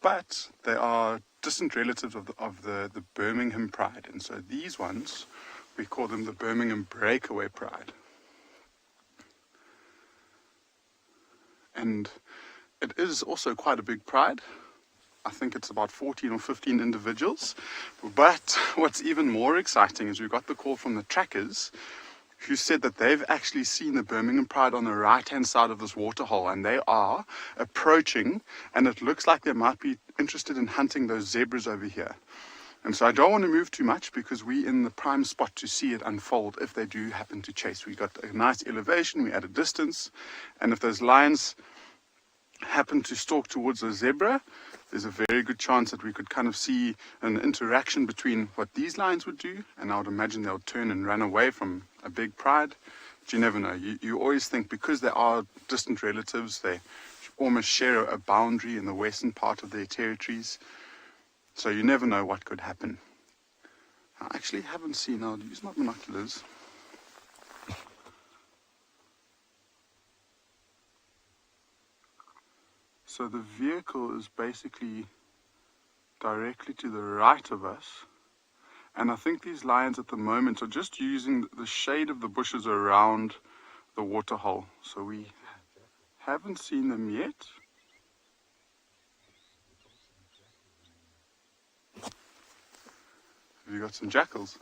But they are distant relatives of the Birmingham pride. And so these ones, we call them the Birmingham breakaway pride. And it is also quite a big pride. I think it's about 14 or 15 individuals. But what's even more exciting is we got the call from the trackers who said that they've actually seen the Birmingham Pride on the right-hand side of this waterhole, and they are approaching, and it looks like they might be interested in hunting those zebras over here. And so I don't want to move too much because we're in the prime spot to see it unfold if they do happen to chase. We got a nice elevation, we're at a distance, and if those lions happen to stalk towards the zebra, there's a very good chance that we could kind of see an interaction between what these lions would do, and I would imagine they'll turn and run away from a big pride. But you never know. You always think because they are distant relatives, they almost share a boundary in the western part of their territories. So you never know what could happen. I actually haven't seen, I'll use my binoculars. So the vehicle is basically directly to the right of us. And I think these lions at the moment are just using the shade of the bushes around the waterhole. So we haven't seen them yet. Have you got some jackals?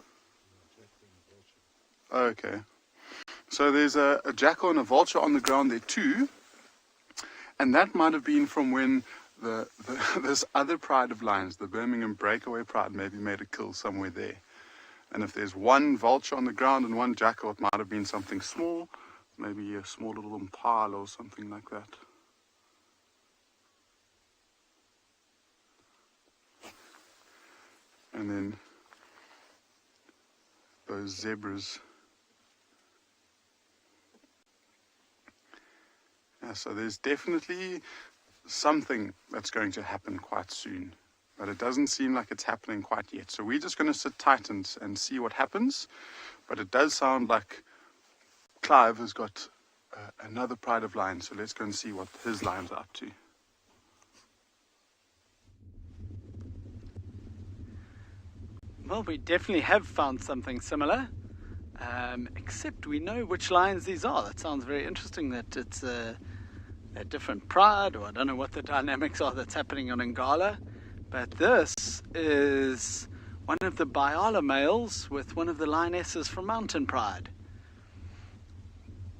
Okay. So there's a jackal and a vulture on the ground there too. And that might have been from when this other pride of lions, the Birmingham breakaway pride, maybe made a kill somewhere there. And if there's one vulture on the ground and one jackal, it might have been something small, maybe a small little impala or something like that. And then those zebras. Yeah, so there's definitely something that's going to happen quite soon, but it doesn't seem like it's happening quite yet. So we're just going to sit tight and see what happens. But it does sound like Clive has got another pride of lions, so let's go and see what his lions are up to. Well, we definitely have found something similar, except we know which lions these are. That sounds very interesting that it's a different pride, or I don't know what the dynamics are that's happening on Ngala, but this is one of the Biala males with one of the lionesses from Mountain Pride.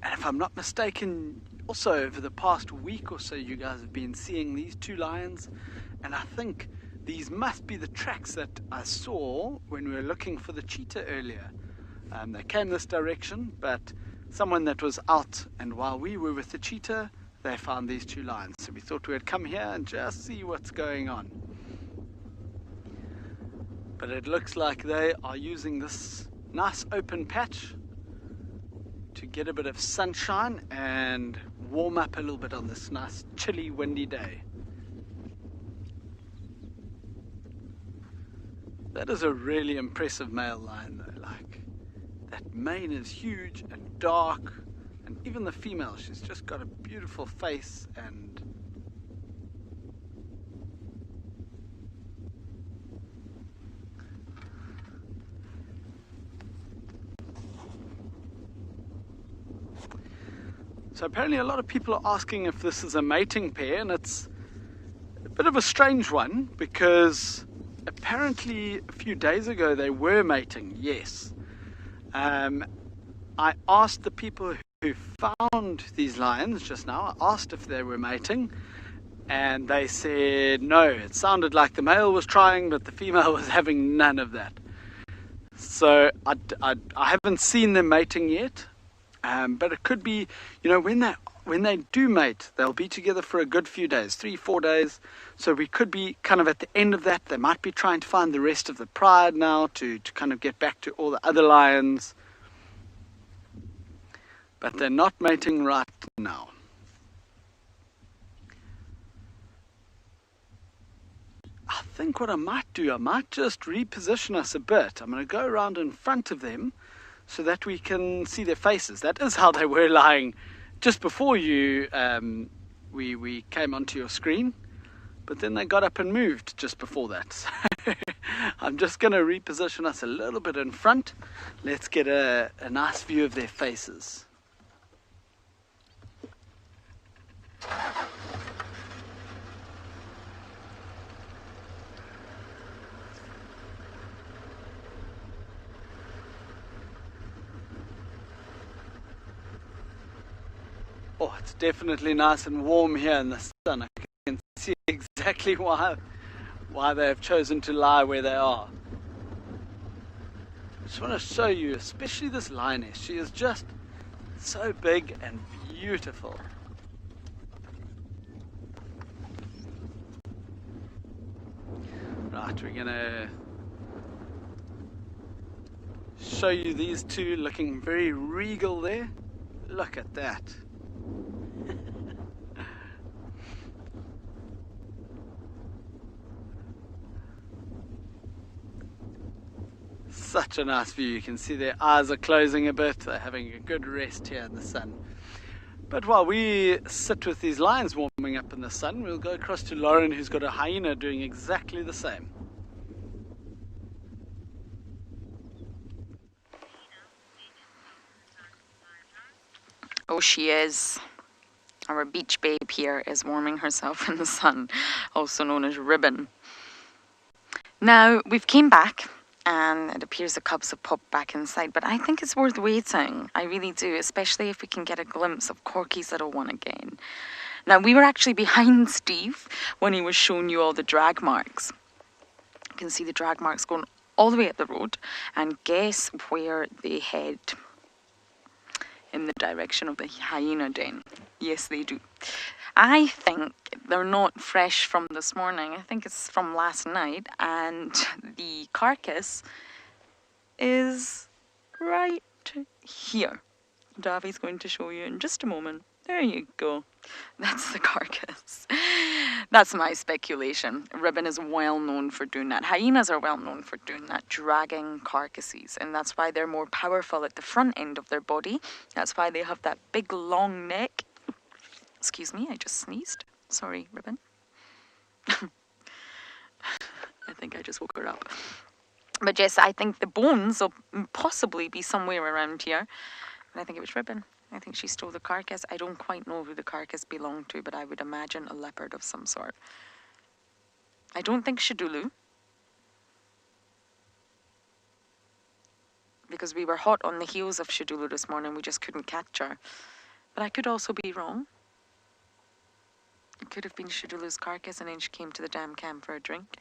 And if I'm not mistaken, also over the past week or so, you guys have been seeing these two lions, and I think these must be the tracks that I saw when we were looking for the cheetah earlier. They came this direction, but someone that was out, and while we were with the cheetah, they found these two lions. So we thought we would come here and just see what's going on. But it looks like they are using this nice open patch to get a bit of sunshine and warm up a little bit on this nice chilly windy day. That is a really impressive male lion though. Like, that mane is huge and dark, and even the female, she's just got a beautiful face. And so apparently a lot of people are asking if this is a mating pair, and it's a bit of a strange one because apparently a few days ago they were mating, yes. I asked the people who found these lions just now, I asked if they were mating, and they said no. It sounded like the male was trying, but the female was having none of that. So I haven't seen them mating yet, but it could be, you know, when they do mate, they'll be together for a good few days, 3-4 days. So we could be kind of at the end of that. They might be trying to find the rest of the pride now to kind of get back to all the other lions. But they're not mating right now. I think what I might do, I might just reposition us a bit. I'm going to go around in front of them so that we can see their faces. That is how they were lying just before you we came onto your screen, but then they got up and moved just before that. So I'm just going to reposition us a little bit in front. Let's get a nice view of their faces. Oh, it's definitely nice and warm here in the sun. I can see exactly why they have chosen to lie where they are. I just want to show you, especially this lioness. She is just so big and beautiful. Right, we're gonna show you these two looking very regal there. Look at that. Such a nice view. You can see their eyes are closing a bit. They're having a good rest here in the sun. But while we sit with these lions warming up in the sun, we'll go across to Lauren, who's got a hyena doing exactly the same. Oh, she is. Our beach babe here is warming herself in the sun, also known as Ribbon. Now, we've came back, and it appears the cubs have popped back inside, but I think it's worth waiting. I really do, especially if we can get a glimpse of Corky's little one again. Now, we were actually behind Steve when he was showing you all the drag marks. You can see the drag marks going all the way up the road, and guess where they head? In the direction of the hyena den. Yes, they do. I think they're not fresh from this morning. I think it's from last night, and the carcass is right here. Davi's going to show you in just a moment. There you go. That's the carcass. That's my speculation. Ribbon is well known for doing that. Hyenas are well known for doing that, dragging carcasses, and that's why they're more powerful at the front end of their body. That's why they have that big long neck. Excuse me, I just sneezed. Sorry, Ribbon. I think I just woke her up. But yes, I think the bones will possibly be somewhere around here. And I think it was Ribbon. I think she stole the carcass. I don't quite know who the carcass belonged to, but I would imagine a leopard of some sort. I don't think Shidulu, because we were hot on the heels of Shidulu this morning. We just couldn't catch her. But I could also be wrong. It could have been Shidulu's carcass, and then she came to the damn camp for a drink.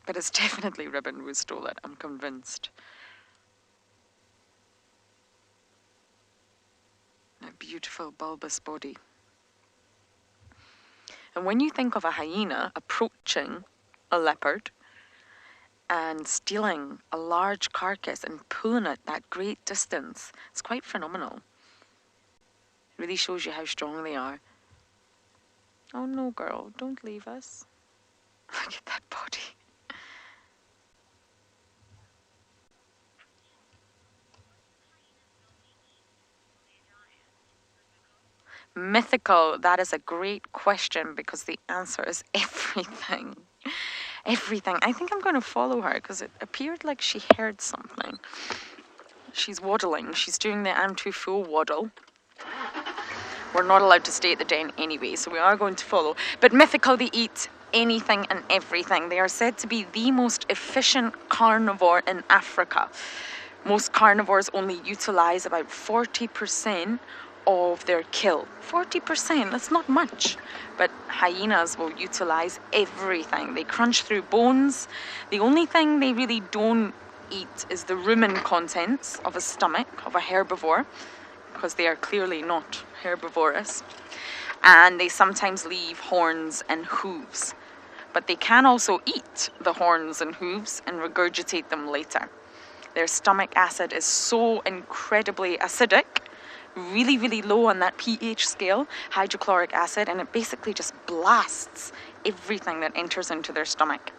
But it's definitely Ribbon who stole it, I'm convinced. A beautiful bulbous body. And when you think of a hyena approaching a leopard and stealing a large carcass and pulling it that great distance, it's quite phenomenal. It really shows you how strong they are. Oh no, girl, don't leave us. Look at that body. Mythical, that is a great question, because the answer is everything. Everything. I think I'm going to follow her because it appeared like she heard something. She's waddling. She's doing the I'm too full waddle. We're not allowed to stay at the den anyway, so we are going to follow. But mythical, they eat anything and everything. They are said to be the most efficient carnivore in Africa. Most carnivores only utilize about 40% of their kill. 40%, that's not much. But hyenas will utilize everything. They crunch through bones. The only thing they really don't eat is the rumen contents of a stomach of a herbivore, because they are clearly not herbivorous. And they sometimes leave horns and hooves. But they can also eat the horns and hooves and regurgitate them later. Their stomach acid is so incredibly acidic, really, really low on that pH scale, hydrochloric acid, and it basically just blasts everything that enters into their stomach.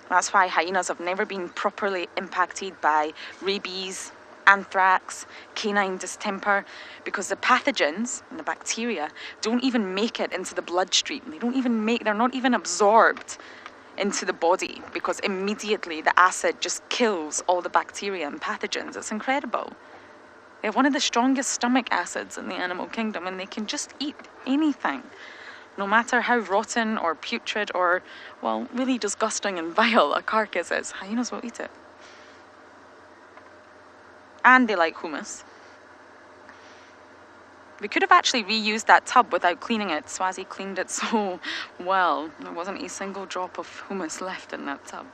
That's why hyenas have never been properly impacted by rabies, anthrax, canine distemper, because the pathogens and the bacteria don't even make it into the bloodstream. They're not even absorbed into the body, because immediately the acid just kills all the bacteria and pathogens. It's incredible. They have one of the strongest stomach acids in the animal kingdom, and they can just eat anything. No matter how rotten or putrid or, well, really disgusting and vile a carcass is, hyenas will eat it. And they like hummus. We could have actually reused that tub without cleaning it. Swazi cleaned it so well. There wasn't a single drop of hummus left in that tub.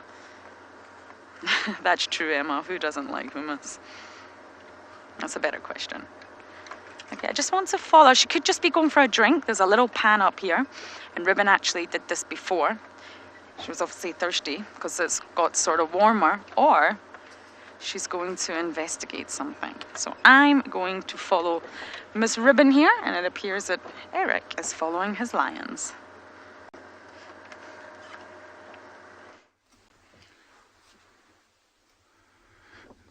That's true, Emma. Who doesn't like hummus? That's a better question. Okay, I just want to follow. She could just be going for a drink. There's a little pan up here. And Ribbon actually did this before. She was obviously thirsty because it's got sort of warmer. Or she's going to investigate something. So I'm going to follow Miss Ribbon here. And it appears that Eric is following his lions.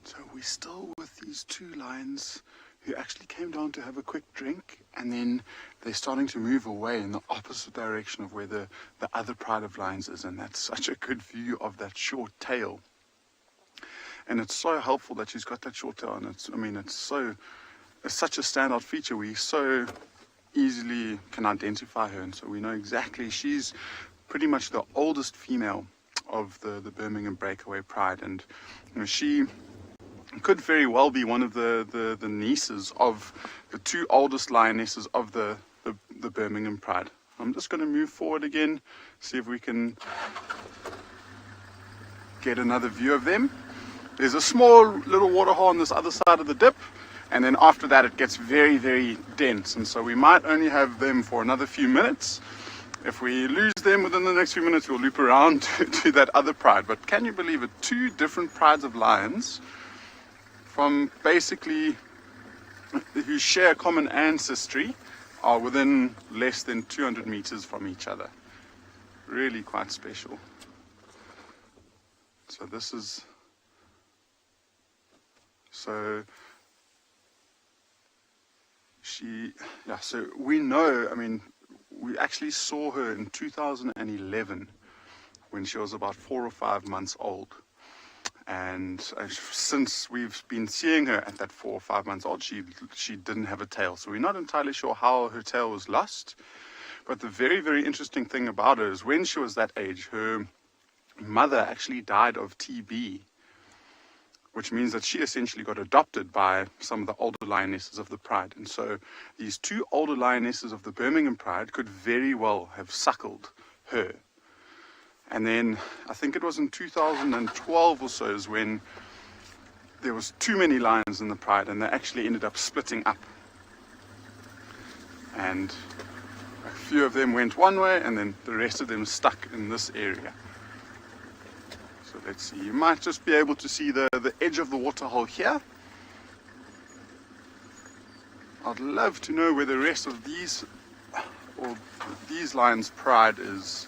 So we're still with these two lions who actually came down to have a quick drink, and then they're starting to move away in the opposite direction of where the other pride of lions is, and that's such a good view of that short tail. And it's so helpful that she's got that short tail, and it's such a standout feature. We so easily can identify her, and so we know exactly she's pretty much the oldest female of the Birmingham breakaway pride, and she could very well be one of the nieces of the two oldest lionesses of the Birmingham pride. I'm just going to move forward again, see if we can get another view of them. There's a small little waterhole on this other side of the dip, and then after that it gets very, very dense, and so we might only have them for another few minutes. If we lose them within the next few minutes, we'll loop around to that other pride. But can you believe it? Two different prides of lions from basically who share common ancestry are within less than 200 meters from each other. Really quite special. So this is, so we know, I mean, we actually saw her in 2011 when she was about 4 or 5 months old. And since we've been seeing her at that 4 or 5 months old, she didn't have a tail. So we're not entirely sure how her tail was lost. But the very, very interesting thing about her is when she was that age, her mother actually died of TB, which means that she essentially got adopted by some of the older lionesses of the pride. And so these two older lionesses of the Birmingham pride could very well have suckled her. And then I think it was in 2012 or so is when there was too many lions in the pride, and they actually ended up splitting up. And a few of them went one way, and then the rest of them stuck in this area. So let's see, you might just be able to see the edge of the waterhole here. I'd love to know where the rest of these lions' pride is.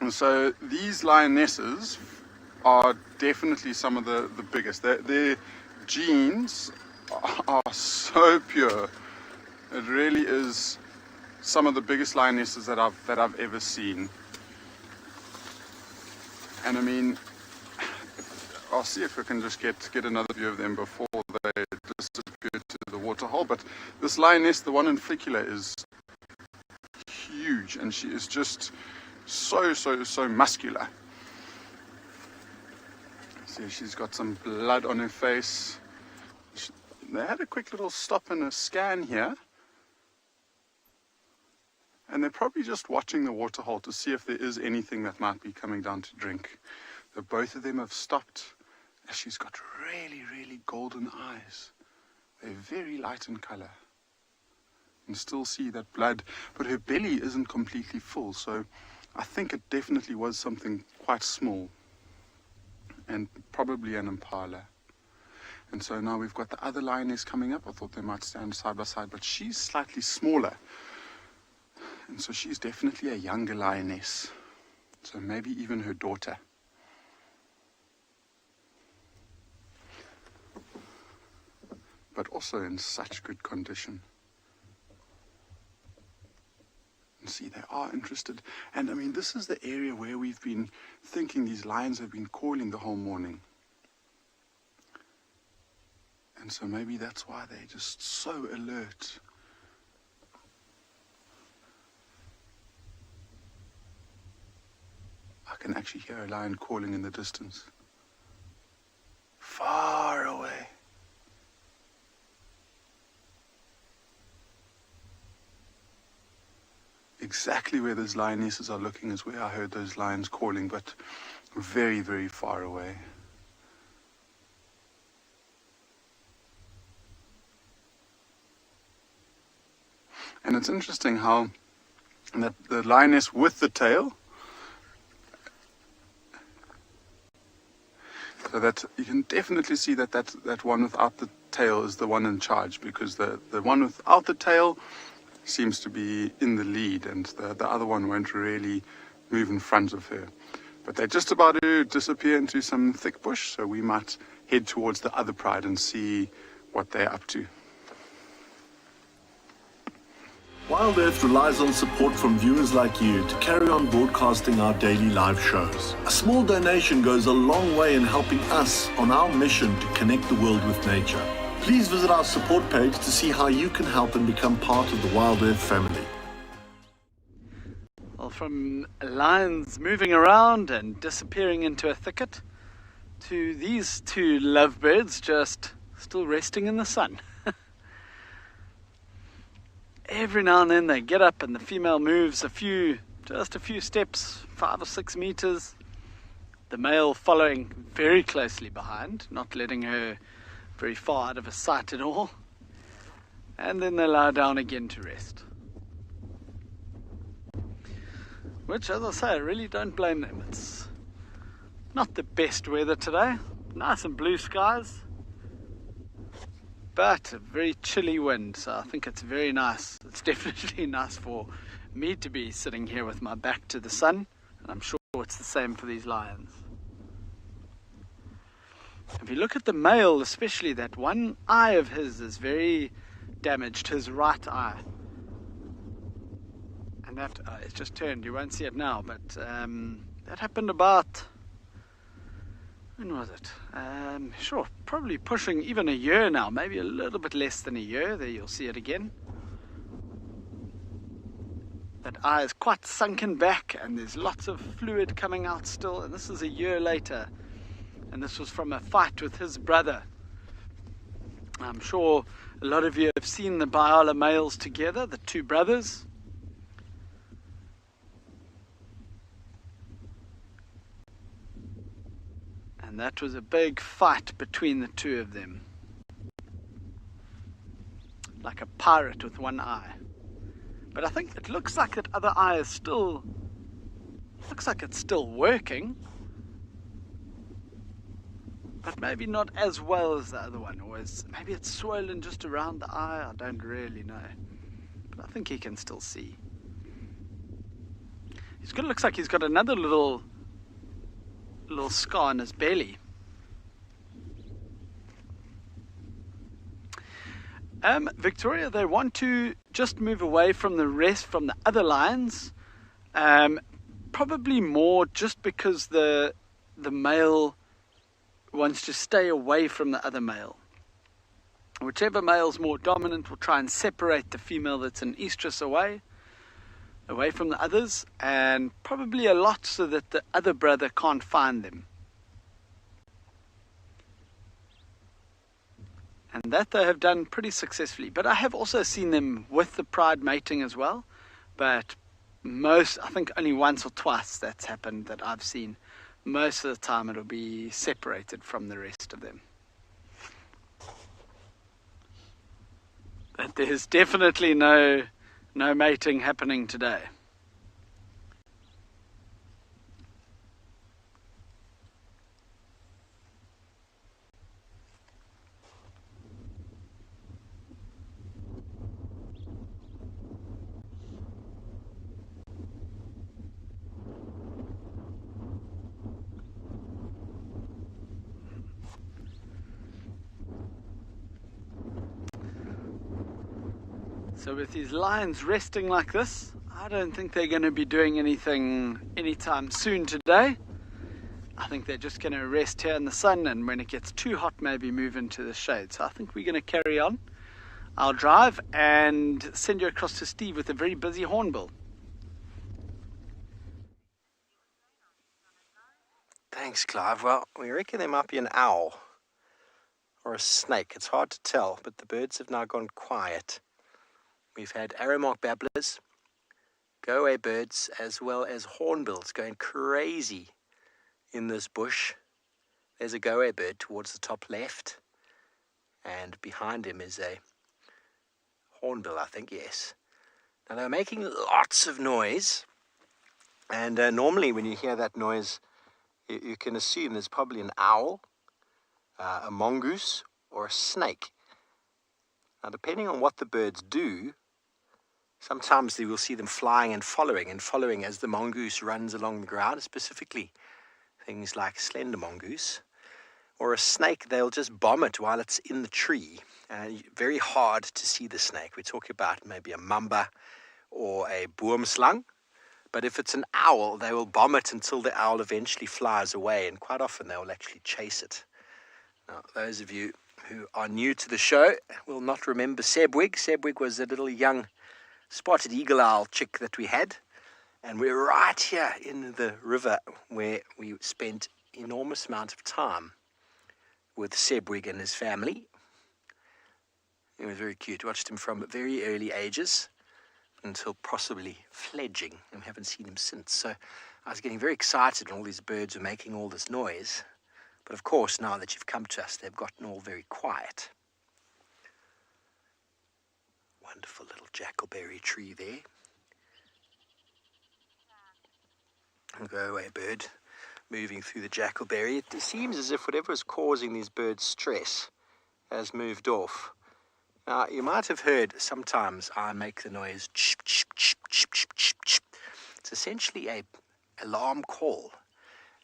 And so these lionesses are definitely some of the biggest. Their genes are so pure. It really is some of the biggest lionesses that I've ever seen. And I mean, I'll see if we can just get another view of them before they disappear to the waterhole. But this lioness, the one in Flicula, is huge, and she is just so muscular. See, she's got some blood on her face. They had a quick little stop and a scan here, and they're probably just watching the waterhole to see if there is anything that might be coming down to drink. So both of them have stopped. She's got really, really golden eyes. They're very light in color. You can still see that blood, but her belly isn't completely full, so I think it definitely was something quite small, and probably an Impala. And so now we've got the other lioness coming up. I thought they might stand side by side, but she's slightly smaller. And so she's definitely a younger lioness. So maybe even her daughter. But also in such good condition. And see, they are interested. And I mean, this is the area where we've been thinking these lions have been calling the whole morning. And so maybe that's why they're just so alert. can actually hear a lion calling in the distance. Far away. Exactly where those lionesses are looking is where I heard those lions calling, but very, very far away. And it's interesting how that the lioness with the tail, so that you can definitely see that one without the tail is the one in charge, because the one without the tail seems to be in the lead, and the other one won't really move in front of her. But they're just about to disappear into some thick bush, so we might head towards the other pride and see what they're up to. WildEarth relies on support from viewers like you to carry on broadcasting our daily live shows. A small donation goes a long way in helping us on our mission to connect the world with nature. Please visit our support page to see how you can help and become part of the WildEarth family. Well, from lions moving around and disappearing into a thicket to these two lovebirds just still resting in the sun. Every now and then they get up and the female moves just a few steps, 5 or 6 meters. The male following very closely behind, not letting her very far out of his sight at all. And then they lie down again to rest. Which, as I say, I really don't blame them. It's not the best weather today. Nice and blue skies, but a very chilly wind, so I think it's very nice. It's definitely nice for me to be sitting here with my back to the sun, and I'm sure it's the same for these lions. If you look at the male, especially, that one eye of his is very damaged, his right eye. And that, it's just turned, you won't see it now, but that happened about, when was it? Sure, probably pushing even a year now, maybe a little bit less than a year. There you'll see it again. That eye is quite sunken back and there's lots of fluid coming out still, and this is a year later. And this was from a fight with his brother. I'm sure a lot of you have seen the Biala males together, the two brothers. And that was a big fight between the two of them. Like a pirate with one eye. But I think it looks like that other eye is still, looks like it's still working. But maybe not as well as the other one, or maybe it's swollen just around the eye. I don't really know, but I think he can still see. Looks like he's got another little scar on his belly. Victoria, they want to just move away from the other lions, probably more just because the male wants to stay away from the other male. Whichever male's more dominant will try and separate the female that's an estrus away from the others, and probably a lot so that the other brother can't find them. And that they have done pretty successfully. But I have also seen them with the pride mating as well, but I think only once or twice that's happened that I've seen. Most of the time it'll be separated from the rest of them. But there's definitely no mating happening today. So with these lions resting like this, I don't think they're going to be doing anything anytime soon today. I think they're just going to rest here in the sun, and when it gets too hot, maybe move into the shade. So I think we're going to carry on our drive and send you across to Steve with a very busy hornbill. Thanks, Clive. Well, we reckon there might be an owl or a snake. It's hard to tell, but the birds have now gone quiet. We've had arrowmark babblers, go-away birds, as well as hornbills going crazy in this bush. There's a go-away bird towards the top left, and behind him is a hornbill, I think, yes. Now, they're making lots of noise, and normally when you hear that noise, you can assume there's probably an owl, a mongoose, or a snake. Now, depending on what the birds do, sometimes you will see them flying and following as the mongoose runs along the ground, specifically things like slender mongoose. Or a snake, they'll just bomb it while it's in the tree. Very hard to see the snake. We're talking about maybe a mamba or a boomslang. But if it's an owl, they will bomb it until the owl eventually flies away, and quite often they will actually chase it. Now, those of you who are new to the show will not remember Sebwig. Sebwig was a little young spotted eagle owl chick that we had, and we're right here in the river where we spent enormous amount of time with Sebwig and his family. It was very cute. Watched him from very early ages until possibly fledging, and we haven't seen him since. So I was getting very excited when all these birds were making all this noise. But of course, now that you've come to us, they've gotten all very quiet. Wonderful little jackalberry tree there. A go-away bird moving through the jackalberry. It seems as if whatever is causing these birds stress has moved off. Now, you might have heard sometimes I make the noise chip, chip, chip, chip, chip, chip, chip. It's essentially a alarm call,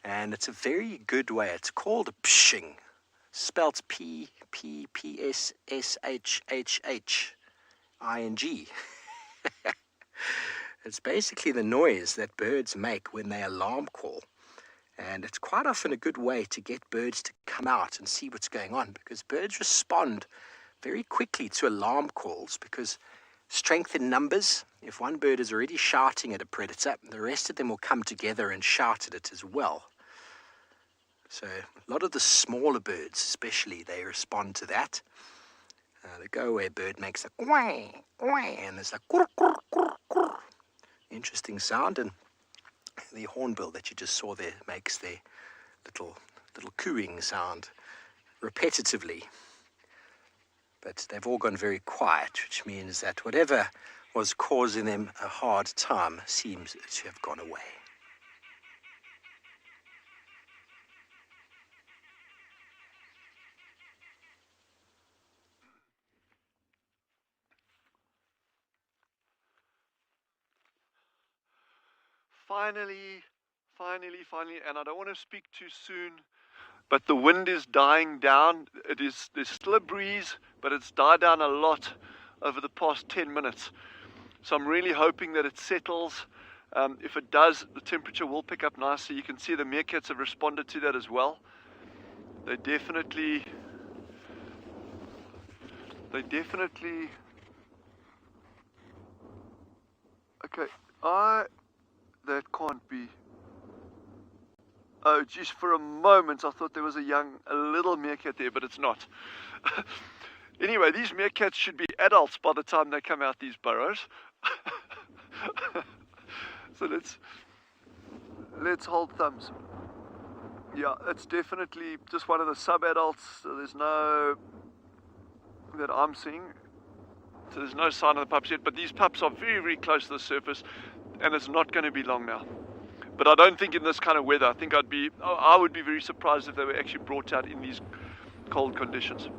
and it's a very good way. It's called a pshing, spelt P-P-P-S-H-H-H-I-N-G. It's basically the noise that birds make when they alarm call. And it's quite often a good way to get birds to come out and see what's going on, because birds respond very quickly to alarm calls, because strength in numbers, if one bird is already shouting at a predator, the rest of them will come together and shout at it as well. So a lot of the smaller birds especially, they respond to that. The go-away bird makes a quang, quang, and there's a kurr, kurr, kurr, kurr. Interesting sound, and the hornbill that you just saw there makes their little cooing sound repetitively. But they've all gone very quiet, which means that whatever was causing them a hard time seems to have gone away. Finally, and I don't want to speak too soon, but the wind is dying down. There's still a breeze, but it's died down a lot over the past 10 minutes. So I'm really hoping that it settles. If it does, the temperature will pick up nicely. You can see the meerkats have responded to that as well. They definitely okay, that can't be. Oh geez, for a moment I thought there was a little meerkat there, but it's not. Anyway, these meerkats should be adults by the time they come out these burrows. So let's hold thumbs. Yeah, it's definitely just one of the sub-adults. So there's no that I'm seeing. So there's no sign of the pups yet, but these pups are very, very close to the surface, and it's not going to be long now. But I don't think in this kind of weather, I would be very surprised if they were actually brought out in these cold conditions.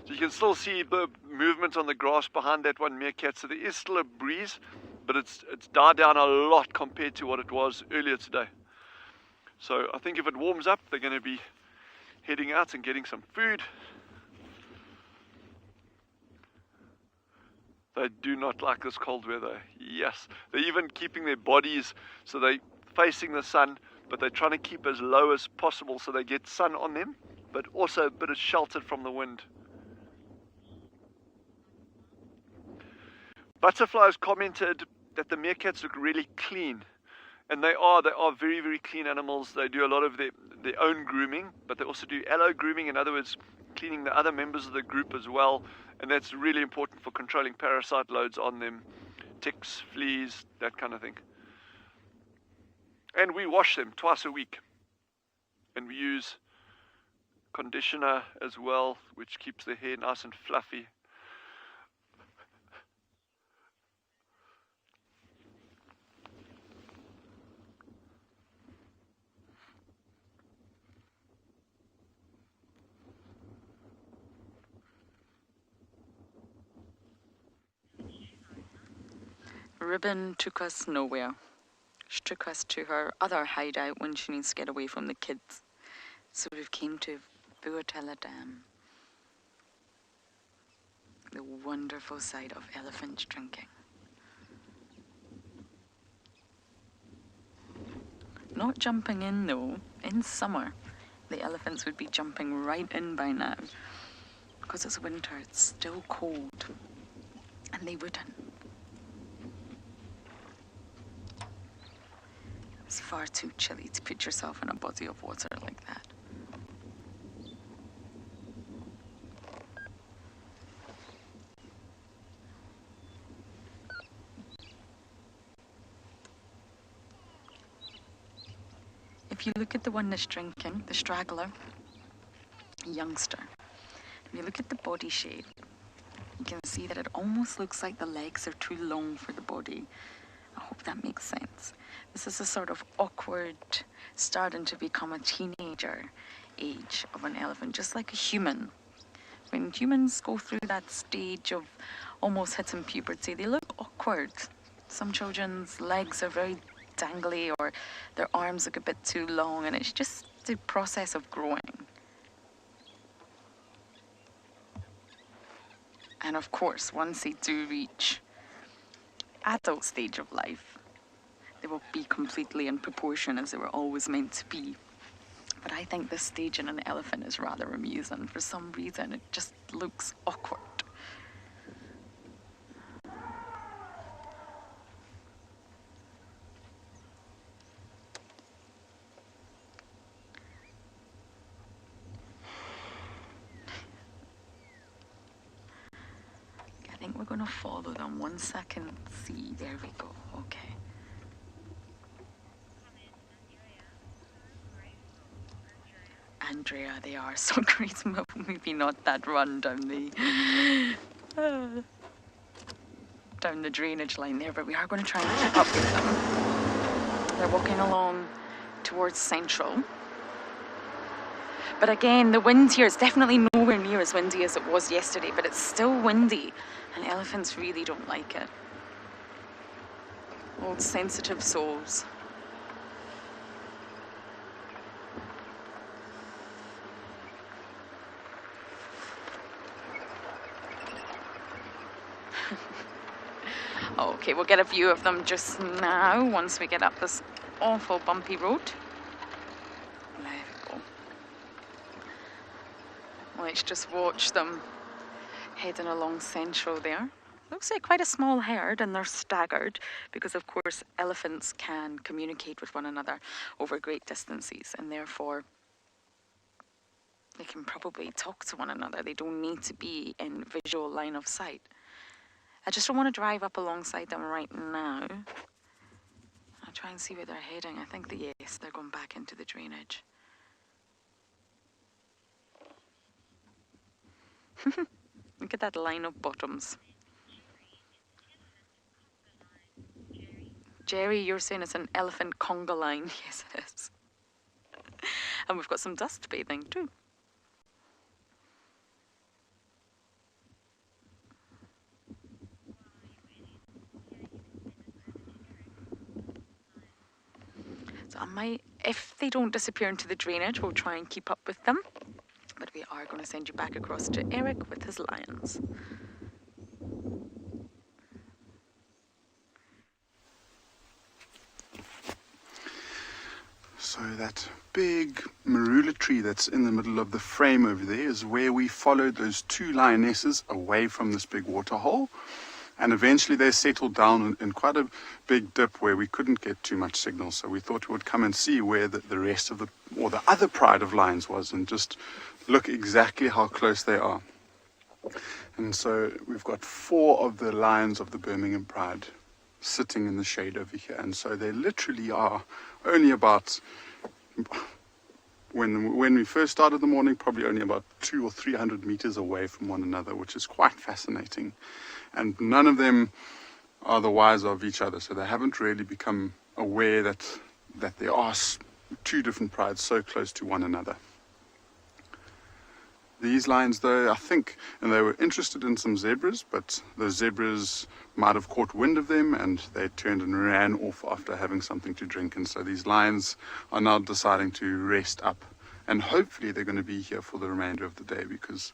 So you can still see the movement on the grass behind that one meerkat. So there is still a breeze, but it's died down a lot compared to what it was earlier today. So I think if it warms up, they're going to be heading out and getting some food. They do not like this cold weather. Yes, they're even keeping their bodies so they're facing the sun, but they're trying to keep as low as possible so they get sun on them, but also a bit of sheltered from the wind. Butterflies commented that the meerkats look really clean. And they are very, very clean animals. They do a lot of their own grooming, but they also do allo grooming, in other words, cleaning the other members of the group as well. And that's really important for controlling parasite loads on them, ticks, fleas, that kind of thing. And we wash them twice a week. And we use conditioner as well, which keeps the hair nice and fluffy. Ribbon took us nowhere. She took us to her other hideout when she needs to get away from the kids. So we've came to Vervet Dam. The wonderful sight of elephants drinking. Not jumping in though. In summer, the elephants would be jumping right in by now. Because it's winter, it's still cold. And they wouldn't. It's far too chilly to put yourself in a body of water like that. If you look at the one that's drinking, the straggler, a youngster, if you look at the body shape, you can see that it almost looks like the legs are too long for the body. I hope that makes sense. This is a sort of awkward, starting to become a teenager age of an elephant, just like a human. When humans go through that stage of almost hitting puberty, they look awkward. Some children's legs are very dangly or their arms look a bit too long, and it's just the process of growing. And of course, once they do reach adult stage of life, they will be completely in proportion as they were always meant to be. But I think this stage in an elephant is rather amusing. For some reason, it just looks awkward. I think we're going to follow them. 1 second, see, there we go, okay. Andrea, they are so great. Maybe not that run down the drainage line there, but we are going to try and keep up with them. They're walking along towards Central. But again, the wind here is definitely nowhere near as windy as it was yesterday, but it's still windy, and elephants really don't like it. Old sensitive souls. Okay, we'll get a view of them just now once we get up this awful bumpy road. There we go. Let's just watch them heading along Central there. Looks like quite a small herd, and they're staggered because, of course, elephants can communicate with one another over great distances, and therefore they can probably talk to one another. They don't need to be in visual line of sight. I just don't want to drive up alongside them right now. I'll try and see where they're heading. I think yes, they're going back into the drainage. Look at that line of bottoms. Jerry, you're saying it's an elephant conga line. Yes, it is. And we've got some dust bathing too. So I might, if they don't disappear into the drainage, we'll try and keep up with them. But we are going to send you back across to Eric with his lions. So that big marula tree that's in the middle of the frame over there is where we followed those two lionesses away from this big water hole. And eventually they settled down in quite a big dip where we couldn't get too much signal. So we thought we would come and see where the rest of the other pride of lions was and just look exactly how close they are. And so we've got 4 of the lions of the Birmingham Pride sitting in the shade over here. And so they literally are only about, when we first started the morning, probably only about 200 or 300 meters away from one another, which is quite fascinating. And none of them are the wiser of each other, so they haven't really become aware that there are 2 different prides so close to one another. These lions, though, I think, and they were interested in some zebras, but the zebras might have caught wind of them and they turned and ran off after having something to drink. And so these lions are now deciding to rest up, and hopefully they're going to be here for the remainder of the day, because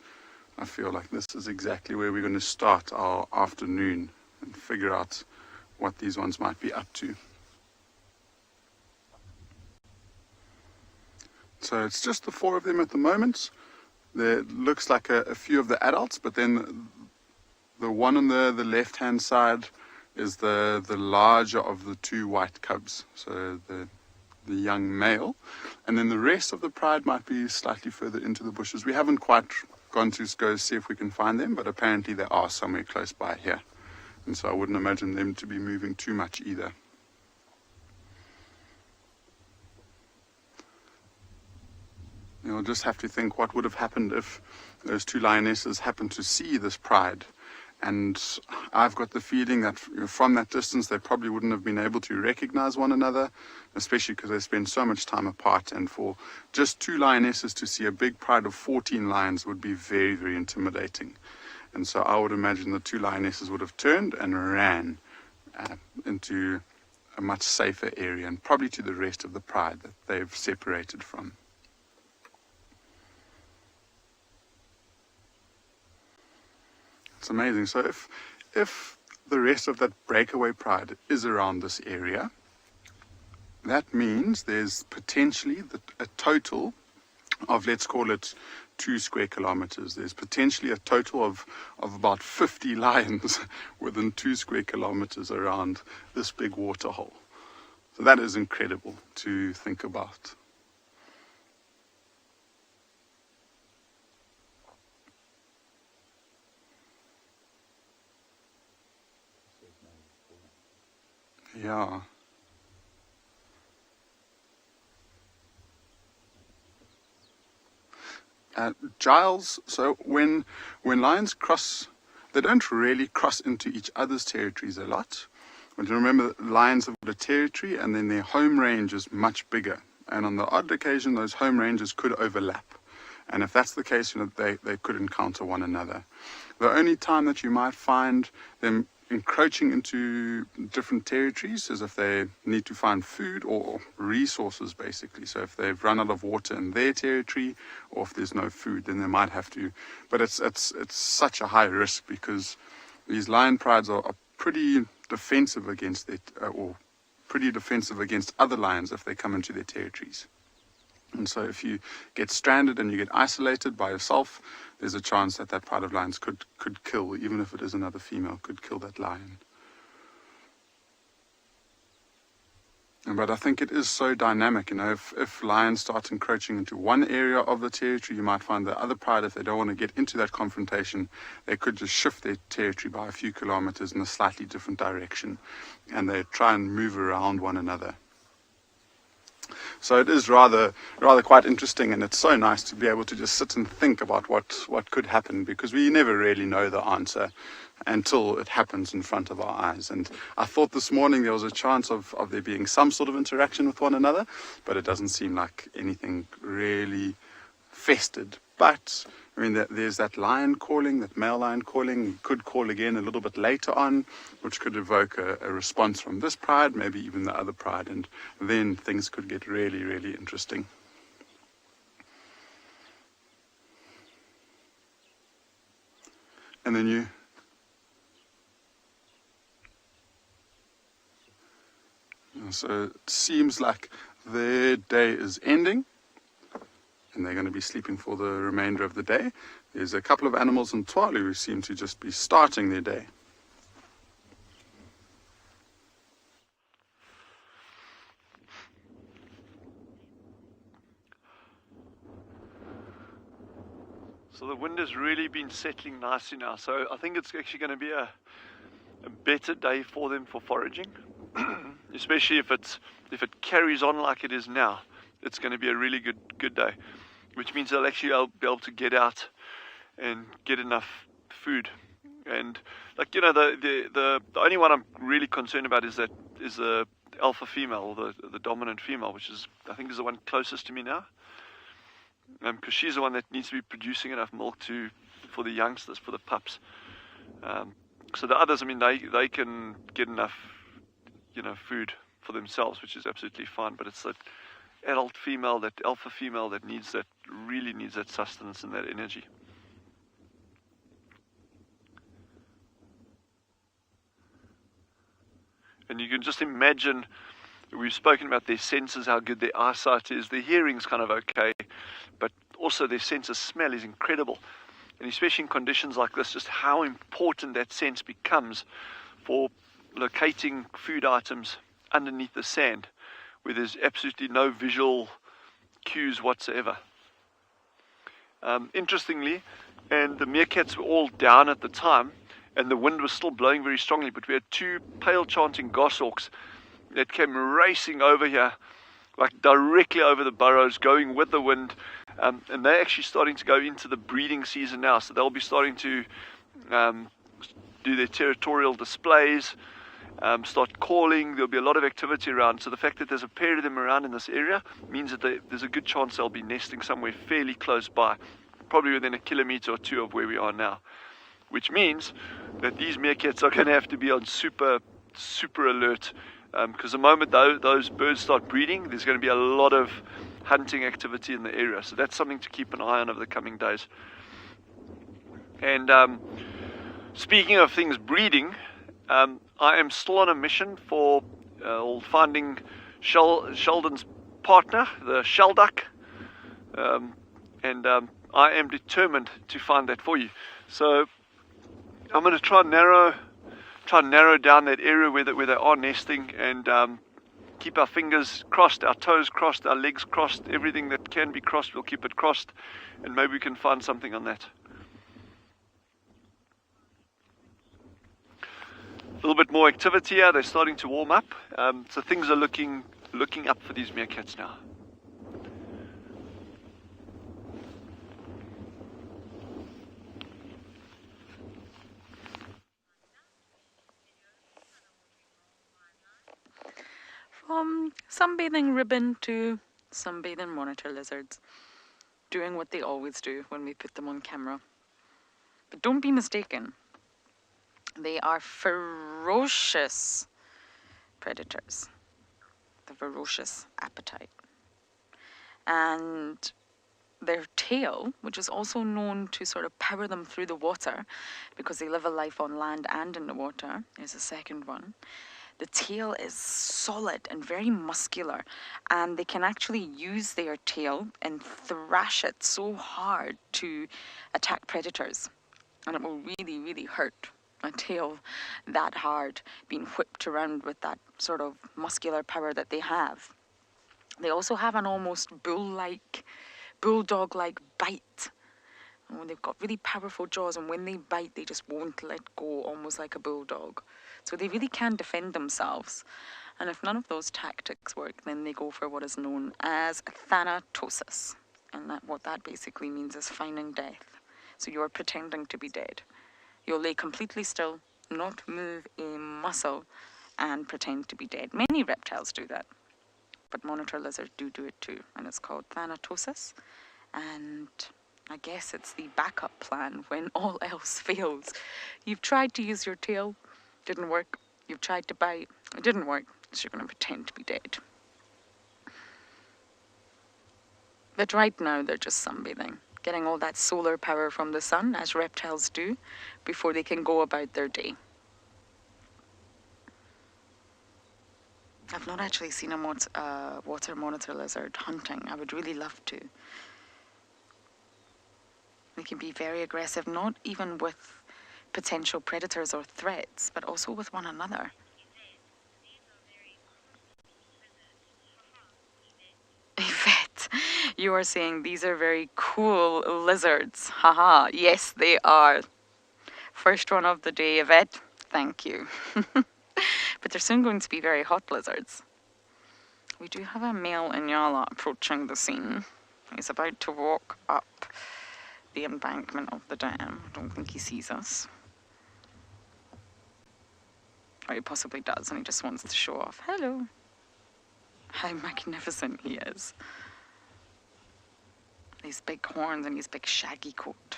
I feel like this is exactly where we're going to start our afternoon and figure out what these ones might be up to. So it's just the 4 of them at the moment. There looks like a few of the adults, but then the one on the left-hand side is the larger of the 2 white cubs, so the young male. And then the rest of the pride might be slightly further into the bushes. We haven't quite gone to go see if we can find them, but apparently they are somewhere close by here. And so I wouldn't imagine them to be moving too much either. You'll just have to think what would have happened if those 2 lionesses happened to see this pride. And I've got the feeling that from that distance they probably wouldn't have been able to recognize one another, especially because they spend so much time apart. And for just 2 lionesses to see a big pride of 14 lions would be very, very intimidating. And so I would imagine the 2 lionesses would have turned and ran into a much safer area, and probably to the rest of the pride that they've separated from. It's amazing. So if the rest of that breakaway pride is around this area, that means there's potentially a total of, let's call it 2 square kilometers. There's potentially a total of about 50 lions within 2 square kilometers around this big waterhole. So that is incredible to think about. Yeah. Giles, so when lions cross, they don't really cross into each other's territories a lot. But remember, lions have got a territory and then their home range is much bigger. And on the odd occasion, those home ranges could overlap. And if that's the case, they could encounter one another. The only time that you might find them encroaching into different territories is if they need to find food or resources, basically. So if they've run out of water in their territory, or if there's no food, then they might have to. But it's such a high risk, because these lion prides are pretty defensive against it, or pretty defensive against other lions if they come into their territories. And so if you get stranded and you get isolated by yourself, there's a chance that pride of lions could kill, even if it is another female, could kill that lion. But I think it is so dynamic, if lions start encroaching into one area of the territory, you might find the other pride, if they don't want to get into that confrontation, they could just shift their territory by a few kilometers in a slightly different direction, and they try and move around one another. So it is rather quite interesting, and it's so nice to be able to just sit and think about what could happen, because we never really know the answer until it happens in front of our eyes. And I thought this morning there was a chance of there being some sort of interaction with one another, but it doesn't seem like anything really festered. But I mean, there's that lion calling, that male lion calling. He could call again a little bit later on, which could evoke a response from this pride, maybe even the other pride, and then things could get really, really interesting. And then so it seems like their day is ending, and they're going to be sleeping for the remainder of the day. There's a couple of animals in Tswalu who seem to just be starting their day. So the wind has really been settling nicely now. So I think it's actually going to be a better day for them for foraging, especially if it carries on like it is now. It's going to be a really good day, which means they'll actually be able to get out and get enough food. And like, you know, the only one I'm really concerned about is the alpha female, or the dominant female, which is, I think, is the one closest to me now, because she's the one that needs to be producing enough milk for the youngsters, for the pups. So the others, I mean, they can get enough, you know, food for themselves, which is absolutely fine. But it's that adult female, that alpha female, that really needs that sustenance and that energy. And you can just imagine, we've spoken about their senses, how good their eyesight is. Their hearing's kind of okay, but also their sense of smell is incredible. And especially in conditions like this, just how important that sense becomes for locating food items underneath the sand, where there's absolutely no visual cues whatsoever. Interestingly, and the meerkats were all down at the time, and the wind was still blowing very strongly, but we had two pale chanting goshawks that came racing over here, like directly over the burrows, going with the wind, and they're actually starting to go into the breeding season now, so they'll be starting to do their territorial displays, start calling. There'll be a lot of activity around, so the fact that there's a pair of them around in this area means that there's a good chance they'll be nesting somewhere fairly close by, probably within a kilometer or two of where we are now. Which means that these meerkats are going to have to be on super alert, because the moment those birds start breeding, there's going to be a lot of hunting activity in the area. So that's something to keep an eye on over the coming days. And speaking of things breeding, I am still on a mission for finding Sheldon's partner, the shelduck, and I am determined to find that for you. So I'm going to try and narrow down that area where they are nesting, and keep our fingers crossed, our toes crossed, our legs crossed, everything that can be crossed, we'll keep it crossed, and maybe we can find something on that. A little bit more activity here. They're starting to warm up, so things are looking up for these meerkats now. From sunbathing ribbon to sunbathing monitor lizards, doing what they always do when we put them on camera. But don't be mistaken, they are ferocious predators, the ferocious appetite. And their tail, which is also known to sort of power them through the water, because they live a life on land and in the water, is a second one. The tail is solid and very muscular, and they can actually use their tail and thrash it so hard to attack predators. And it will really, really hurt a tail that hard, being whipped around with that sort of muscular power that they have. They also have an almost bulldog-like bite. Oh, they've got really powerful jaws, and when they bite, they just won't let go, almost like a bulldog. So they really can defend themselves. And if none of those tactics work, then they go for what is known as thanatosis. And what that basically means is feigning death. So you're pretending to be dead. You'll lay completely still, not move a muscle, and pretend to be dead. Many reptiles do that, but monitor lizards do it too, and it's called thanatosis. And I guess it's the backup plan when all else fails. You've tried to use your tail, didn't work. You've tried to bite, it didn't work, so you're going to pretend to be dead. But right now they're just sunbathing, getting all that solar power from the sun, as reptiles do, before they can go about their day. I've not actually seen a water monitor lizard hunting. I would really love to. They can be very aggressive, not even with potential predators or threats, but also with one another. Yvette, You are saying these are very cool lizards. Haha, yes they are. First one of the day, Yvette. Thank you. But they're soon going to be very hot lizards. We do have a male Ngala approaching the scene. He's about to walk up the embankment of the dam. I don't think he sees us. Or he possibly does, and he just wants to show off. Hello. How magnificent he is. These big horns and his big shaggy coat.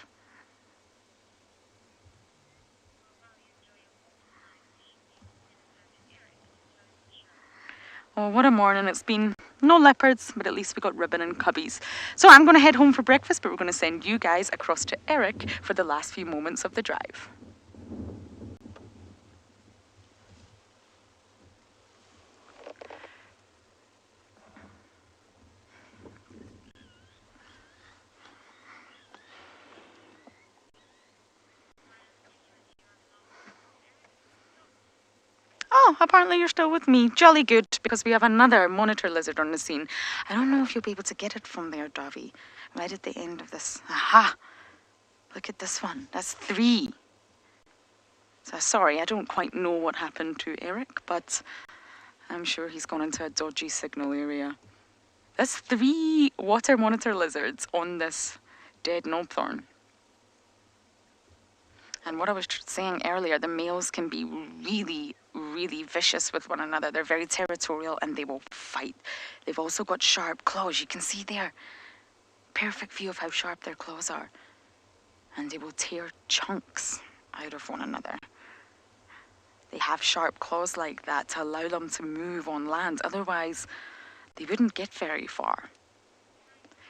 Oh, what a morning it's been. No leopards, but at least we got ribbon and cubbies. So I'm going to head home for breakfast, but we're going to send you guys across to Eric for the last few moments of the drive. Oh, apparently you're still with me. Jolly good, because we have another monitor lizard on the scene. I don't know if you'll be able to get it from there, Davy. Right at the end of this. Aha! Look at this one. That's 3. So sorry, I don't quite know what happened to Eric, but I'm sure he's gone into a dodgy signal area. That's 3 water monitor lizards on this dead knobthorn. And what I was saying earlier, the males can be really vicious with one another. They're very territorial and they will fight. They've also got sharp claws. You can see there. Perfect view of how sharp their claws are. And they will tear chunks out of one another. They have sharp claws like that to allow them to move on land. Otherwise, they wouldn't get very far.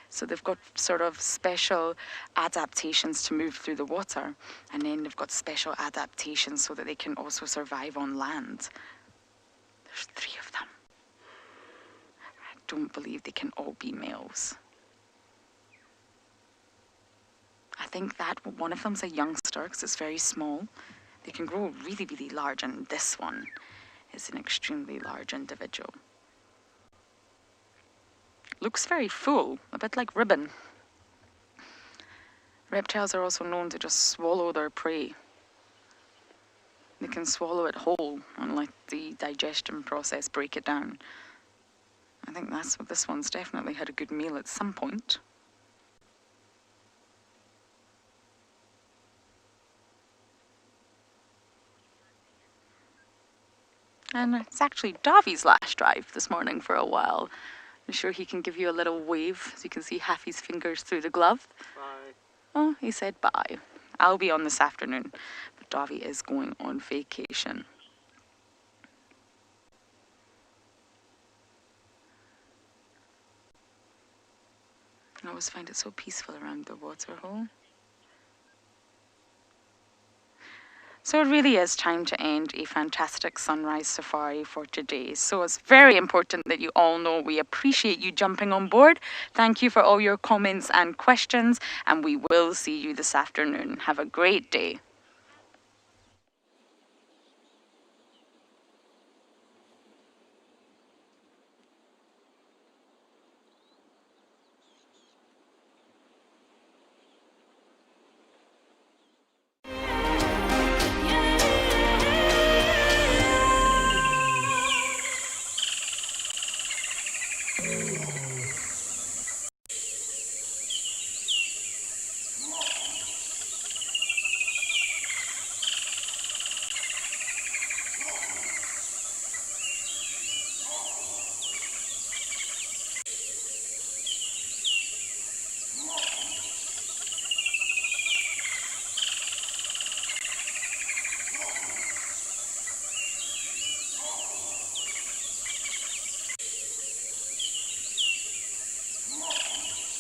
So they've got sort of special adaptations to move through the water. And then they've got special adaptations so that they can also survive on land. There's 3 of them. I don't believe they can all be males. I think that one of them's a youngster because it's very small. They can grow really large, and this one is an extremely large individual. Looks very full, a bit like ribbon. Reptiles are also known to just swallow their prey. They can swallow it whole and let the digestion process break it down. I think that's what this one's definitely had a good meal at some point. And it's actually Davy's last drive this morning for a while. I'm sure he can give you a little wave, so you can see half his fingers through the glove. Bye. Oh, he said bye. I'll be on this afternoon, but Davy is going on vacation. I always find it so peaceful around the waterhole. So it really is time to end a fantastic sunrise safari for today. So it's very important that you all know we appreciate you jumping on board. Thank you for all your comments and questions, and we will see you this afternoon. Have a great day.